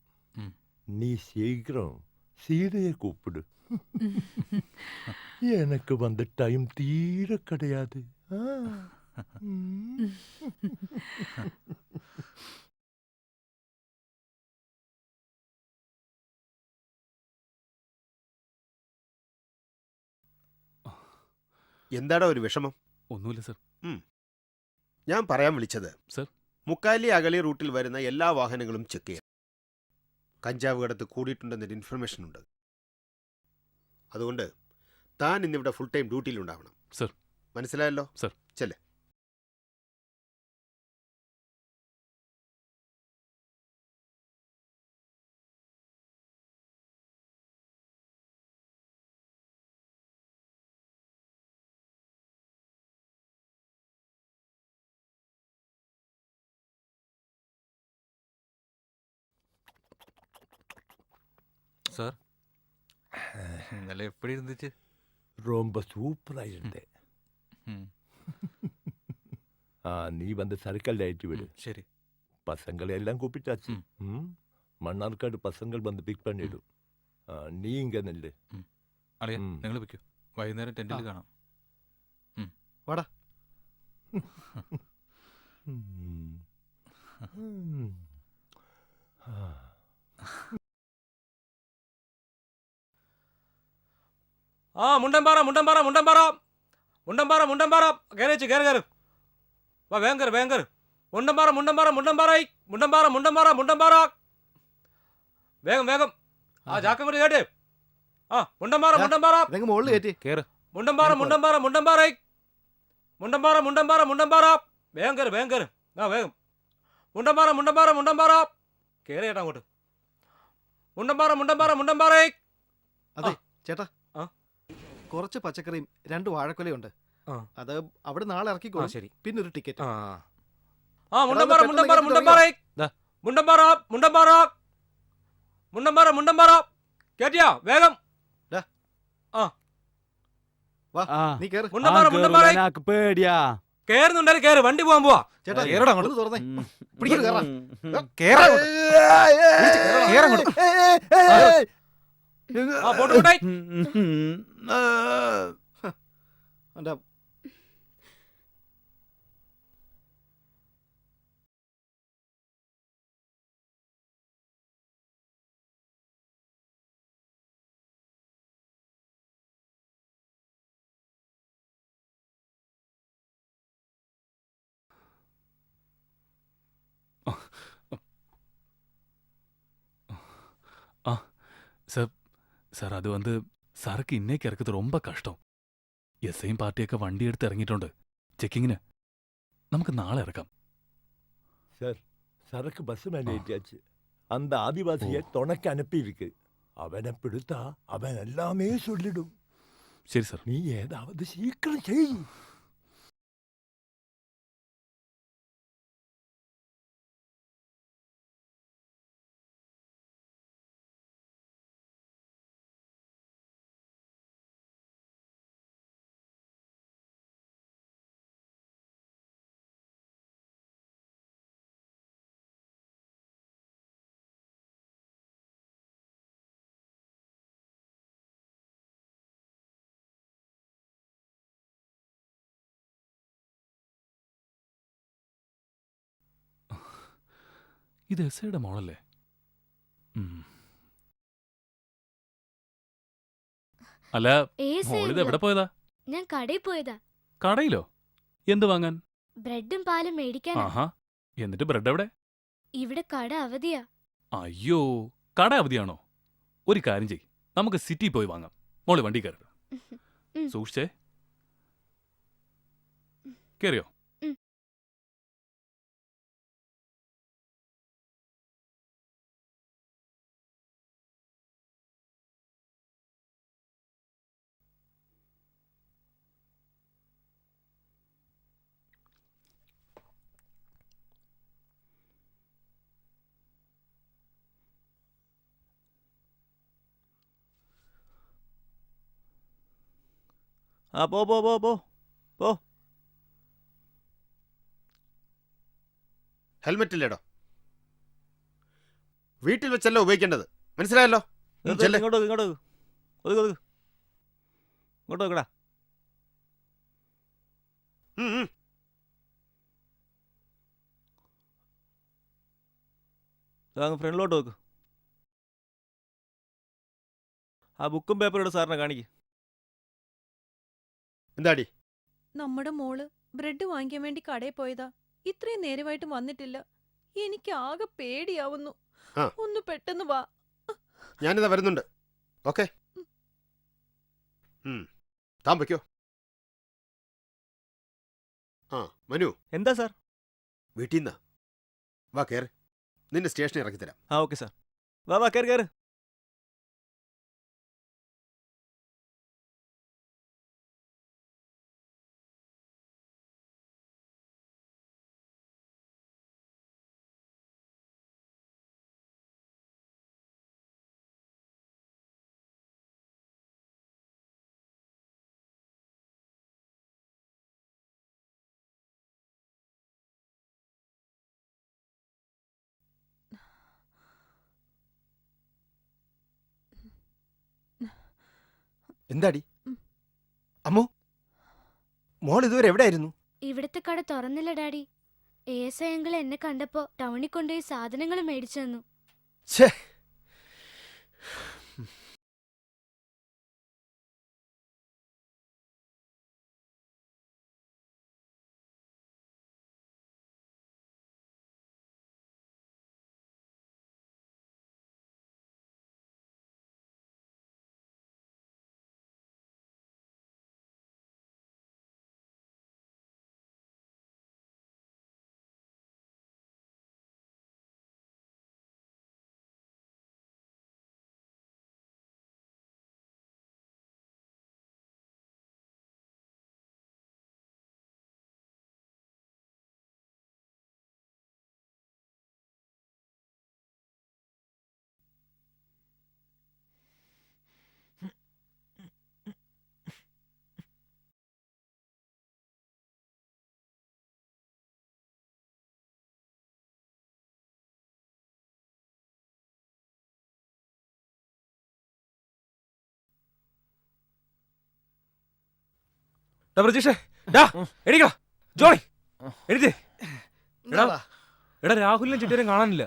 நீ சீக்கிரம் சீதையை கூப்பிடு. எனக்கு வந்த டைம் தீர கிடையாது. എന്താടാ ഒരു വിഷമം? ഒന്നുമില്ല സർ. ഞാൻ പറയാൻ വിളിച്ചത് സർ, മുക്കാലി അഗളി റൂട്ടിൽ വരുന്ന എല്ലാ വാഹനങ്ങളും ചെക്ക് ചെയ്യാം. കഞ്ചാവ് കടത്ത് കൂടിയിട്ടുണ്ടെന്നൊരു ഇൻഫർമേഷൻ ഉണ്ട്. അതുകൊണ്ട് താൻ ഇന്നിവിടെ ഫുൾ ടൈം ഡ്യൂട്ടിയിലുണ്ടാവണം. സർ. മനസ്സിലായല്ലോ? സർ. ചെല്ലേ. சார், இന്നലെ எப்படி இருந்துச்சு? ரொம்ப சூப்பரா இருந்தே. நீ வந்து சரக்கல் ஏற்றி விடு. சரி. பசங்களை எல்லாம் கூப்பிட்டாச்சு. மன்னார்காடு பசங்கள் வந்து பிக் பண்ணிடும். നീ ഇങ്ങ നെല്ല്. അളിയ, നിങ്ങൾ വെക്കൂ. വൈകുന്നേരം ടെന്റിൽ കാണാം. വാടാ. ആ മുണ്ടമ്പാറ മുണ്ടമ്പാറ മുണ്ടമ്പാറ മുണ്ടമ്പാറ മുണ്ടമ്പാറ കയറിച്ച് കയറി കയറി വാ വേഗം കയറി വേഗം കയറി. മുണ്ടമ്പാറ മുണ്ടമ്പാറ മുണ്ടമ്പാറായി മുണ്ടമ്പാറ മുണ്ടമ്പാറ മുണ്ടമ്പാറ വേഗം വേഗം. ആ ചാക്കം കൂടി കേട്ടേ. ആ മുണ്ടമ്പാറ മുണ്ടമ്പാറ മുകളിൽ കയറ്റി കയറ്. മുണ്ടമ്പാറ മുണ്ടമ്പാറ മുണ്ടമ്പാറായി മുണ്ടമ്പാറ മുണ്ടമ്പാറ മുണ്ടമ്പാറ വേഗം കയറി വേഗം കയറി. ആ വേഗം. മുണ്ടമ്പാറ മുണ്ടമ്പാറ മുണ്ടമ്പാറ കയറി ചേട്ടാ അങ്ങോട്ട്. മുണ്ടമ്പാറ മുണ്ടമ്പാറ മുണ്ടമ്പാറായി. അതെ ചേട്ടാ, കുറച്ച് പച്ചക്കറിയും 2 വാഴക്കൊലയുണ്ട്. അത് അവിടെ നാളെ ഇറക്കിക്കോ. ശരി. പിന്നെ ഒരു ടിക്കറ്റ്. ആ മുണ്ടമ്പാറ മുണ്ടമ്പാറ മുണ്ടമ്പാറായി മുണ്ടമ്പാറ മുണ്ടമ്പാറ മുണ്ടമ്പാറ മുണ്ടമ്പാറ കേട്ടിയാ വേഗം. വാ നീ കേറ്. മുണ്ടമ്പാറ മുണ്ടമ്പാറായി. എനിക്ക് പേടിയാ. കേറുന്നുണ്ടാലും കേറ്, വണ്ടി പോവാൻ പോവാ. ചേട്ടാ കേറടാ അങ്ങോട്ട്. ഒന്ന് തുറന്നേ. പിടിക്ക്, കേറാ. കേറാ അങ്ങോട്ട്. കേറാ അങ്ങോട്ട്. ആ, പോട്ടെ, പോട്ടെ. എൻ്റെ சார் அது வந்து சரக்கு இன்னைக்கு இறக்குறது ரொம்ப கஷ்டம். எஸ்ஐயும் பார்ட்டிയൊക്കെ വണ്ടി എടുത്ത് ഇറങ്ങിയിട്ടുണ്ട് ചെക്കിങ്ങിന്. നമുക്ക് നാളെ ഇറക്കാം. சார் சரக்கு பஸ் மேலே ஏற்றியாச்சு. அந்த ஆதிவாசியை துணைக்கு அனுப்பியிருக்கு. அவனை பிடித்தா அவன் எல்லாமே சொல்லிடும். சரி சார். நீ ஏதாவது சீக்கிரம் செய். ഇത് എസ്ഐയുടെ മോളല്ലേ? അല്ല, മോളിത് എവിടെ പോയതാ? ഞാൻ കടയിൽ പോയതാ. കടയിലോ? എന്ത് വാങ്ങാൻ? ബ്രെഡും പാലും മേടിക്കാനാ. ആഹാ, എന്നിട്ട് ബ്രെഡ് എവിടെ? ഇവിടെ കട അവധിയാ. അയ്യോ, കട അവധിയാണോ? ഒരു കാര്യം ചെയ്, നമുക്ക് സിറ്റി പോയി വാങ്ങാം. മോള് വണ്ടി കയറി. സൂക്ഷിച്ചേ. കേറിയോ? ആ പോ പോ പോ പോ പോ. ഹെൽമെറ്റ് ഇല്ലേടോ? വീട്ടിൽ വെച്ചല്ലോ ഉപയോഗിക്കേണ്ടത്, മനസ്സിലായല്ലോ? ഇങ്ങോട്ട് ഇങ്ങോട്ട് ഒതുക്ക് ഒതുക്ക്. ഇങ്ങോട്ട് വെക്കടാ. അങ്ങ് ഫ്രണ്ടിലോട്ട് വെക്ക്. ആ ബുക്കും പേപ്പറും സാറിനെ കാണിക്ക്. എന്താടി? നമ്മുടെ മോള് ബ്രെഡ് വാങ്ങിക്കാൻ വേണ്ടി കടയിൽ പോയതാ. ഇത്രയും നേരമായിട്ട് വന്നിട്ടില്ല. എനിക്ക് ആകെ പേടിയാവുന്നു. ഒന്ന് പെട്ടെന്ന് വാ. ഞാനിതാ വരുന്നുണ്ട്. ഓക്കെ, താൻ വയ്ക്കോ. ആ മനു. എന്താ സാർ? വീട്ടിൽ നിന്നാ. വാ കയറി, നിന്നെ സ്റ്റേഷനിൽ ഇറക്കി തരാം. ആ ഓക്കെ സാർ. വാ വാ കയറി കയറി. എന്താടി അമ്മു, മോൾ ഇതുവരെ എവിടെയായിരുന്നു? ഇവിടുത്തെ കട തുറന്നില്ല ഡാഡി. ASI അങ്കിൾ എന്നെ കണ്ടപ്പോ ടൗണിൽ കൊണ്ടുപോയി സാധനങ്ങൾ മേടിച്ചു തന്നു. ഛേ, പ്രജീഷേ എണീക്കടാ ജോണി എഴുതി എടാ എടാ രാഹുലിനെ ചിട്ടേരും കാണാനില്ല.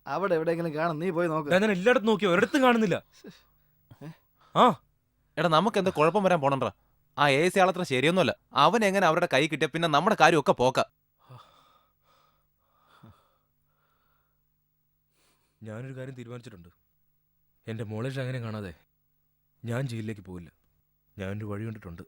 അവിടെ എവിടെയെങ്കിലും കാണും, നീ പോയി നോക്ക്. ഞാൻ എല്ലായിടത്തും നോക്കിയോ, ഒരിടത്തും കാണുന്നില്ല. എടാ നമുക്ക് എന്താ കുഴപ്പം വരാൻ പോണണ്ടാ. ആ AC ആളത്ര ശരിയൊന്നുമല്ല. അവൻ എങ്ങനെ അവരുടെ കൈ കിട്ടിയ പിന്നെ നമ്മുടെ കാര്യമൊക്കെ പോക്ക. ഞാനൊരു കാര്യം തീരുമാനിച്ചിട്ടുണ്ട്. എൻ്റെ മോളെ അങ്ങനെ കാണാതെ ഞാൻ ജയിലിലേക്ക് പോവില്ല. ഞാനൊരു വഴി കണ്ടിട്ടുണ്ട്.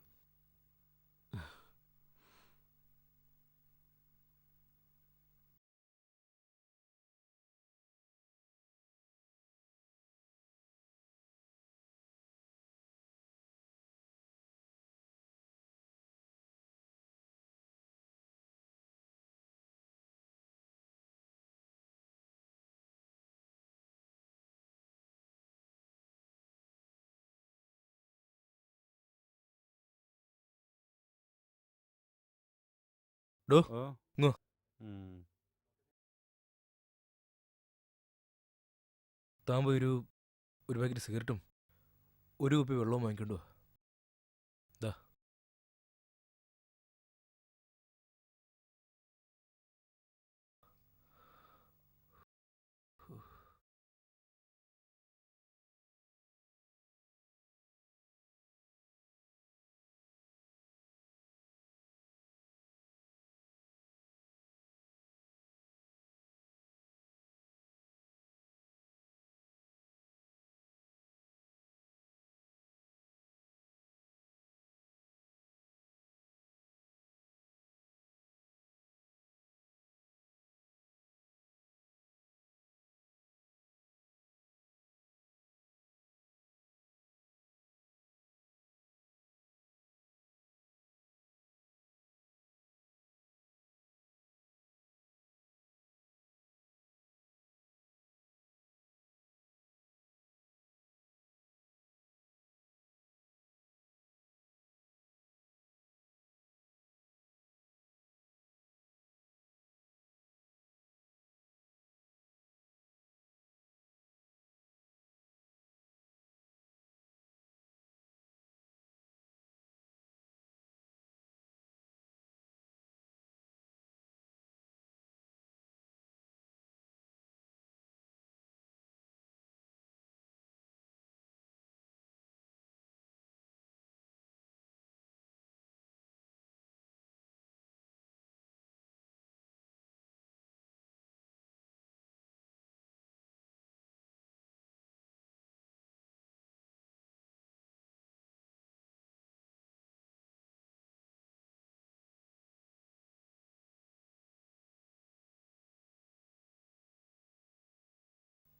ഡോ ഇങ്ങോ. താൻ പോയി ഒരു പാക്കറ്റ് സിഗരറ്റും ഒരു കുപ്പി വെള്ളവും വാങ്ങിക്കൊണ്ടു വാ. ദാ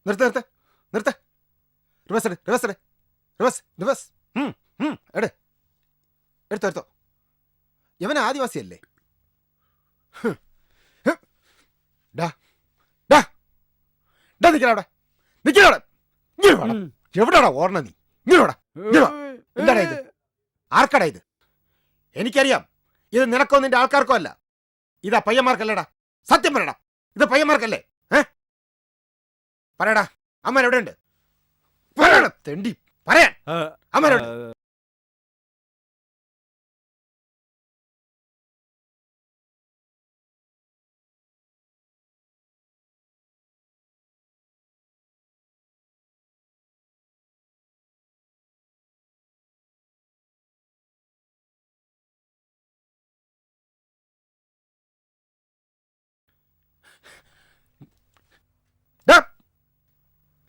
നിർത്ത് റിവേഴ്സ് എടുത്തോ. യവൻ ആദിവാസിയല്ലേ? എവിടാടാ ഓർണ നീ? എന്താടാ ഇത്? ആർക്കടാ ഇത്? എനിക്കറിയാം ഇത് നിനക്കോ നിന്റെ ആൾക്കാർക്കോ അല്ല. ഇതാ പയ്യന്മാർക്കല്ലേടാ. സത്യം പറയടാ, ഇത് പയ്യന്മാർക്കല്ലേ? പറയടാ, അമ്മ എവിടെ ഉണ്ട്? പറയടാ തെണ്ടി, പറയാൻ അമ്മ എവിടെ?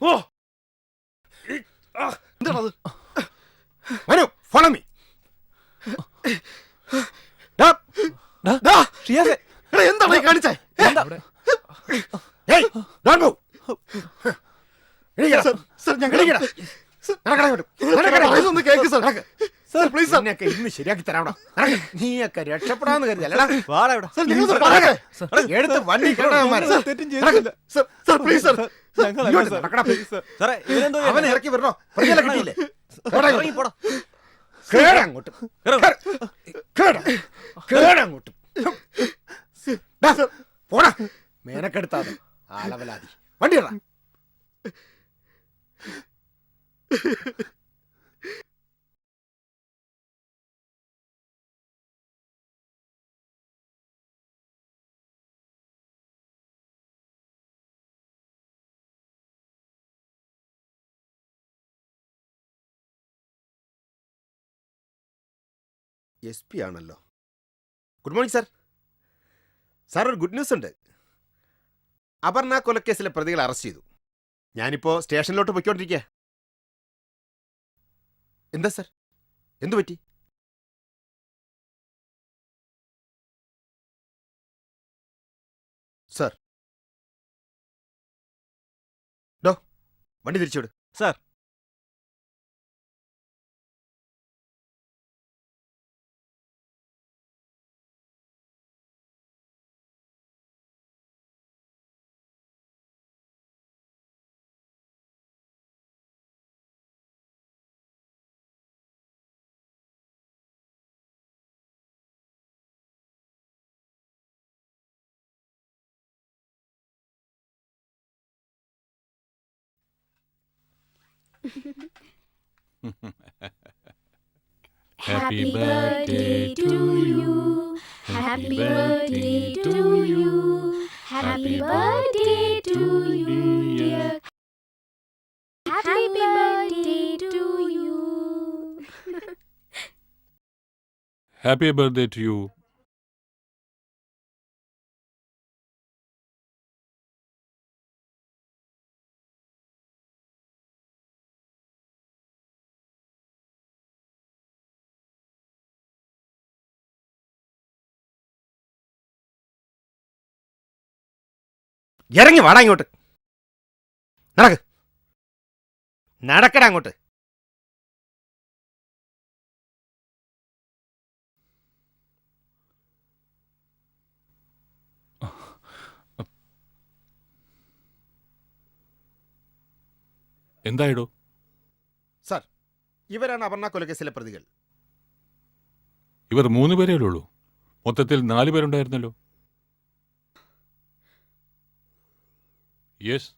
ഓ എന്താണത്? Manu, follow me. എന്താണ് ഈ കാണിച്ചേ? ഇന്ന് ശരിയാക്കി തരാം. നീയൊക്കെ രക്ഷപ്പെടാന്ന് കരുതല്ലടാ. എടുത്ത് വണ്ടി അവനെ ഇറക്കി വരണോ? കിട്ടിയില്ലേ? കേടങ്ങോട്ട് പോടാ. മേനക്കെടുത്താതെ ആലവലാതി. വണ്ടി ഇടാ. SP ആണല്ലോ. Good morning sir. സാർ, ഒരു ഗുഡ് ന്യൂസ് ഉണ്ട്. അപർണ കൊലക്കേസിലെ പ്രതികളെ അറസ്റ്റ് ചെയ്തു. ഞാനിപ്പോൾ സ്റ്റേഷനിലോട്ട് പൊയ്ക്കൊണ്ടിരിക്കുക. എന്താ സാർ, എന്തു പറ്റി? സാർ, ഡോ വണ്ടി തിരിച്ചുവിട്. Sir. Happy birthday to you. Happy birthday to you. Happy birthday to you, dear. Happy birthday to you. Happy birthday to you. ഇറങ്ങി വാടാ ഇങ്ങോട്ട്. നടക്ക്, നടക്കടാ അങ്ങോട്ട്. എന്തായിടോ? സാർ, ഇവരാണ് അപർണ കൊലക്കേസിലെ പ്രതികൾ. ഇവർ 3 പേരേ ഉള്ളൂ. മൊത്തത്തിൽ 4 പേരുണ്ടായിരുന്നല്ലോ. യെസ്.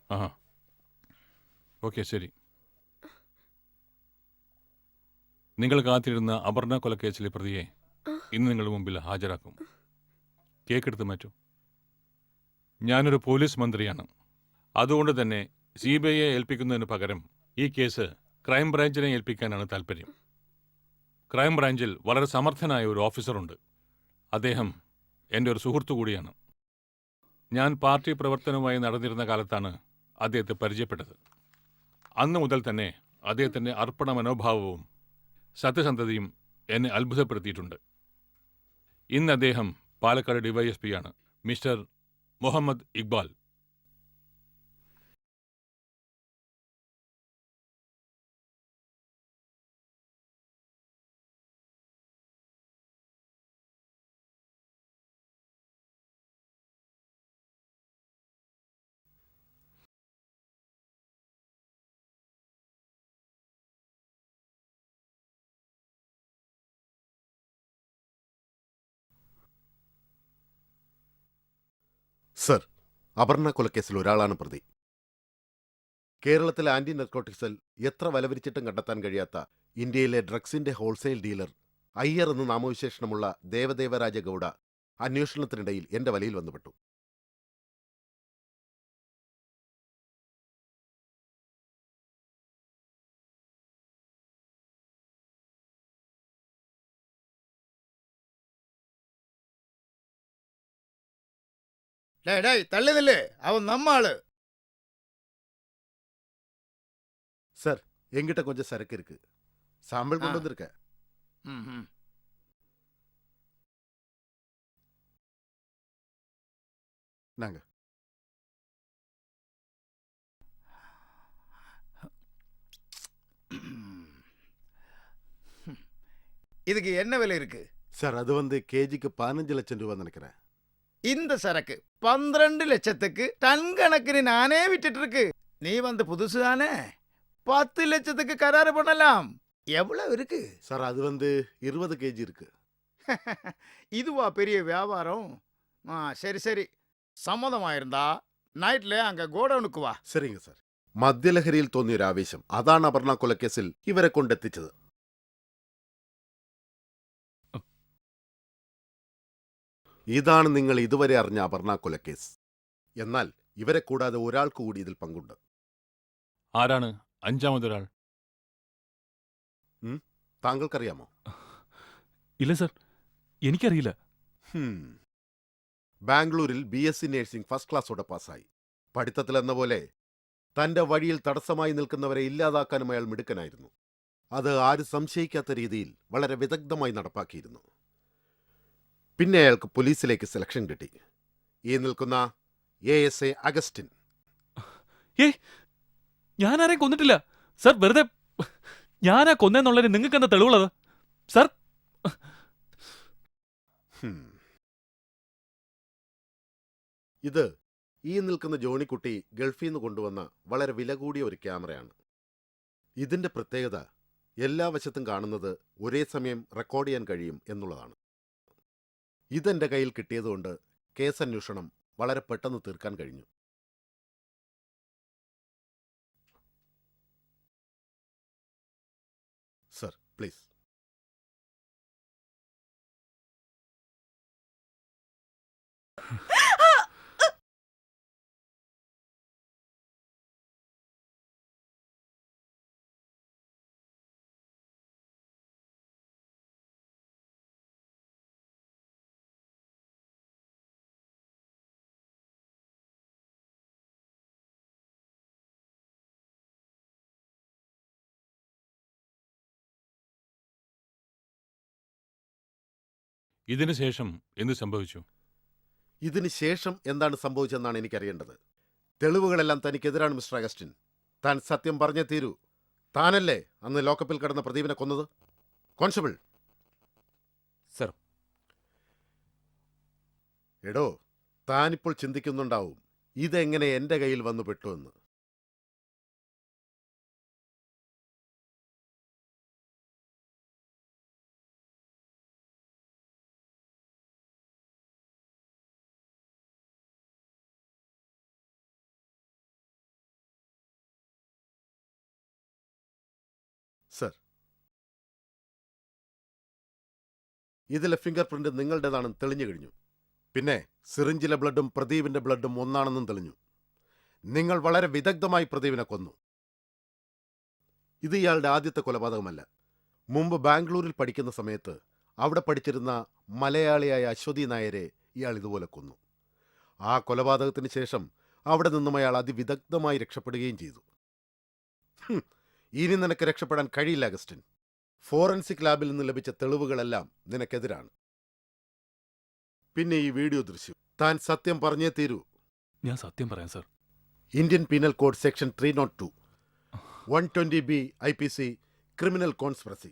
ആ, ഓക്കെ, ശരി. നിങ്ങൾ കാത്തിരുന്ന അപർണ കൊലക്കേസിലെ പ്രതിയെ ഇന്ന് നിങ്ങളുടെ മുമ്പിൽ ഹാജരാക്കും. കേക്കെടുത്ത് മാറ്റൂ. ഞാനൊരു പോലീസ് മന്ത്രിയാണ്. അതുകൊണ്ട് തന്നെ CBIയെ ഏൽപ്പിക്കുന്നതിന് പകരം ഈ കേസ് ക്രൈം ബ്രാഞ്ചിനെ ഏൽപ്പിക്കാനാണ് താല്പര്യം. ക്രൈം ബ്രാഞ്ചിൽ വളരെ സമർത്ഥനായ ഒരു ഓഫീസറുണ്ട്. അദ്ദേഹം എൻ്റെ ഒരു സുഹൃത്തു കൂടിയാണ്. ഞാൻ പാർട്ടി പ്രവർത്തനവുമായി നടന്നിരുന്ന കാലത്താണ് അദ്ദേഹത്തെ പരിചയപ്പെട്ടത്. അന്ന് മുതൽ തന്നെ അദ്ദേഹത്തിൻ്റെ അർപ്പണ മനോഭാവവും സത്യസന്ധതയും എന്നെ അത്ഭുതപ്പെടുത്തിയിട്ടുണ്ട്. ഇന്ന് അദ്ദേഹം പാലക്കാട് DYSP ആണ്, മിസ്റ്റർ മുഹമ്മദ് ഇക്ബാൽ. സർ, അപർണ കൊലക്കേസിൽ ഒരാളാണ് പ്രതി. കേരളത്തിലെ ആന്റി നർക്കോട്ടിക് സെൽ എത്ര വലവരിച്ചിട്ടും കണ്ടെത്താൻ കഴിയാത്ത ഇന്ത്യയിലെ ഡ്രഗ്സിന്റെ ഹോൾസെയിൽ ഡീലർ അയ്യർ എന്ന് നാമവിശേഷണമുള്ള ദേവദേവരാജ ഗൌഡ അന്വേഷണത്തിനിടയിൽ എന്റെ വലയിൽ വന്നുപെട്ടു. டேய் தள்ளி நில்லு, அவன் நம்ம ஆளு. சார், எங்கிட்ட கொஞ்சம் சரக்கு இருக்கு, சாம்பிள் கொண்டு வந்திருக்கேன். நாங்க இதுக்கு என்ன விலை இருக்கு? சார், அது கேஜிக்கு 15 லட்சம் ரூபாய் நினைக்கிறேன். இந்த சரக்கு 12 லட்சத்துக்கு டன் கணக்குன்னு நானே விட்டுட்டு இருக்கு. நீ புதுசு தானே, 10 லட்சத்துக்கு கராறு பண்ணலாம். எவ்வளவு இருக்கு? சார், அது 20 கேஜி இருக்கு. இதுவா பெரிய வியாபாரம்? சரி சரி, സമ്മതമായിരുന്നാ നൈറ്റിലെ അങ്ങ് ഗോഡൌണുക്ക് വാ. சரிங்க சார். മദ്യലഹരിയിൽ തോന്നിയൊരു ആവേശം അതാണ് അപർണ കൊലക്കേസിൽ ഇവരെ കൊണ്ടെത്തിച്ചത്. ഇതാണ് നിങ്ങൾ ഇതുവരെ അറിഞ്ഞ അപർണ കൊലക്കേസ്. എന്നാൽ ഇവരെ കൂടാതെ ഒരാൾക്ക് കൂടി ഇതിൽ പങ്കുണ്ട്. ആരാണ് അഞ്ചാമതൊരാൾ? താങ്കൾക്കറിയാമോ? ഇല്ല സർ, എനിക്കറിയില്ല. ബാംഗ്ലൂരിൽ BSc നഴ്സിംഗ് ഫസ്റ്റ് ക്ലാസ്സോടെ പാസ്സായി. പഠിത്തത്തിലെന്ന പോലെ തന്റെ വഴിയിൽ തടസ്സമായി നിൽക്കുന്നവരെ ഇല്ലാതാക്കാനും അയാൾ മിടുക്കനായിരുന്നു. അത് ആരും സംശയിക്കാത്ത രീതിയിൽ വളരെ വിദഗ്ധമായി നടപ്പാക്കിയിരുന്നു. പിന്നെ അയാൾക്ക് പോലീസിലേക്ക് സെലക്ഷൻ കിട്ടി. ഈ നിൽക്കുന്ന ASA അഗസ്റ്റിൻ. ഞാനാരെയും കൊന്നിട്ടില്ല സർ. വെറുതെ ഞാനാ കൊന്നെന്നുള്ളതിന് നിങ്ങൾക്ക് എന്താ തെളിവുള്ളത് സർ? ഇത് ഈ നിൽക്കുന്ന ജോണിക്കുട്ടി ഗൾഫിൽ നിന്ന് കൊണ്ടുവന്ന വളരെ വില കൂടിയ ഒരു ക്യാമറയാണ്. ഇതിന്റെ പ്രത്യേകത എല്ലാ വശത്തും കാണുന്നത് ഒരേ സമയം റെക്കോർഡ് ചെയ്യാൻ കഴിയും എന്നുള്ളതാണ്. ഇതെന്റെ കയ്യിൽ കിട്ടിയതുകൊണ്ട് കേസന്വേഷണം വളരെ പെട്ടെന്ന് തീർക്കാൻ കഴിഞ്ഞു. Sir, please. ഇതിനു ശേഷം എന്ത് സംഭവിച്ചു? ഇതിന് ശേഷം എന്താണ് സംഭവിച്ചതെന്നാണ് എനിക്കറിയേണ്ടത്. തെളിവുകളെല്ലാം തനിക്കെതിരാണ് മിസ്റ്റർ അഗസ്റ്റിൻ. താൻ സത്യം പറഞ്ഞേ തീരൂ. താനല്ലേ അന്ന് ലോക്കപ്പിൽ കിടന്ന പ്രദീപിനെ കൊന്നത്? കോൺസ്റ്റബിൾ. സർ. എടോ, താനിപ്പോൾ ചിന്തിക്കുന്നുണ്ടാവും ഇതെങ്ങനെ എന്റെ കയ്യിൽ വന്നു പെട്ടു എന്ന്. സർ, ഇതിലെ ഫിംഗർ പ്രിന്റ് നിങ്ങളുടേതാണെന്ന് തെളിഞ്ഞു കഴിഞ്ഞു. പിന്നെ സിറിഞ്ചിലെ ബ്ലഡും പ്രദീപിന്റെ ബ്ലഡും ഒന്നാണെന്നും തെളിഞ്ഞു. നിങ്ങൾ വളരെ വിദഗ്ധമായി പ്രദീപിനെ കൊന്നു. ഇത് ഇയാളുടെ ആദ്യത്തെ കൊലപാതകമല്ല. മുമ്പ് ബാംഗ്ലൂരിൽ പഠിക്കുന്ന സമയത്ത് അവിടെ പഠിച്ചിരുന്ന മലയാളിയായ അശ്വതി നായരെ ഇയാൾ ഇതുപോലെ കൊന്നു. ആ കൊലപാതകത്തിന് ശേഷം അവിടെ നിന്നും അയാൾ അതിവിദഗ്ധമായി രക്ഷപ്പെടുകയും ചെയ്തു. ഇനി നിനക്ക് രക്ഷപ്പെടാൻ കഴിയില്ല അഗസ്റ്റിൻ. ഫോറൻസിക് ലാബിൽ നിന്ന് ലഭിച്ച തെളിവുകളെല്ലാം നിനക്കെതിരാണ്. പിന്നെ ഈ വീഡിയോ ദൃശ്യം. താൻ സത്യം പറഞ്ഞേ തീരൂ. ഞാൻ സത്യം പറയാം sir. Indian penal code section 302, 120B IPC criminal conspiracy,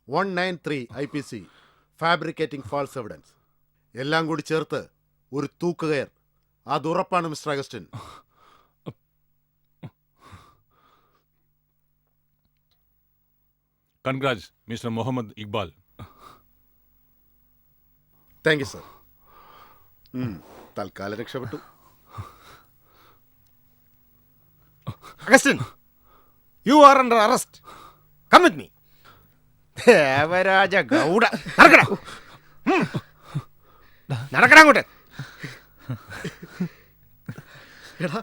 193 IPC fabricating false evidence എല്ലാം കൂടി ചേർത്ത് ഒരു തൂക്കുകയർ. അതുറപ്പാണ് mister Augustine. Congrats mister Muhammad Iqbal. Thank you sir. തൽക്കാലം രക്ഷപ്പെട്ടു. Augustine, you are under arrest. Come with me. Devaraja Gowda. നടക്കടാ അങ്ങോട്ട്. എടാ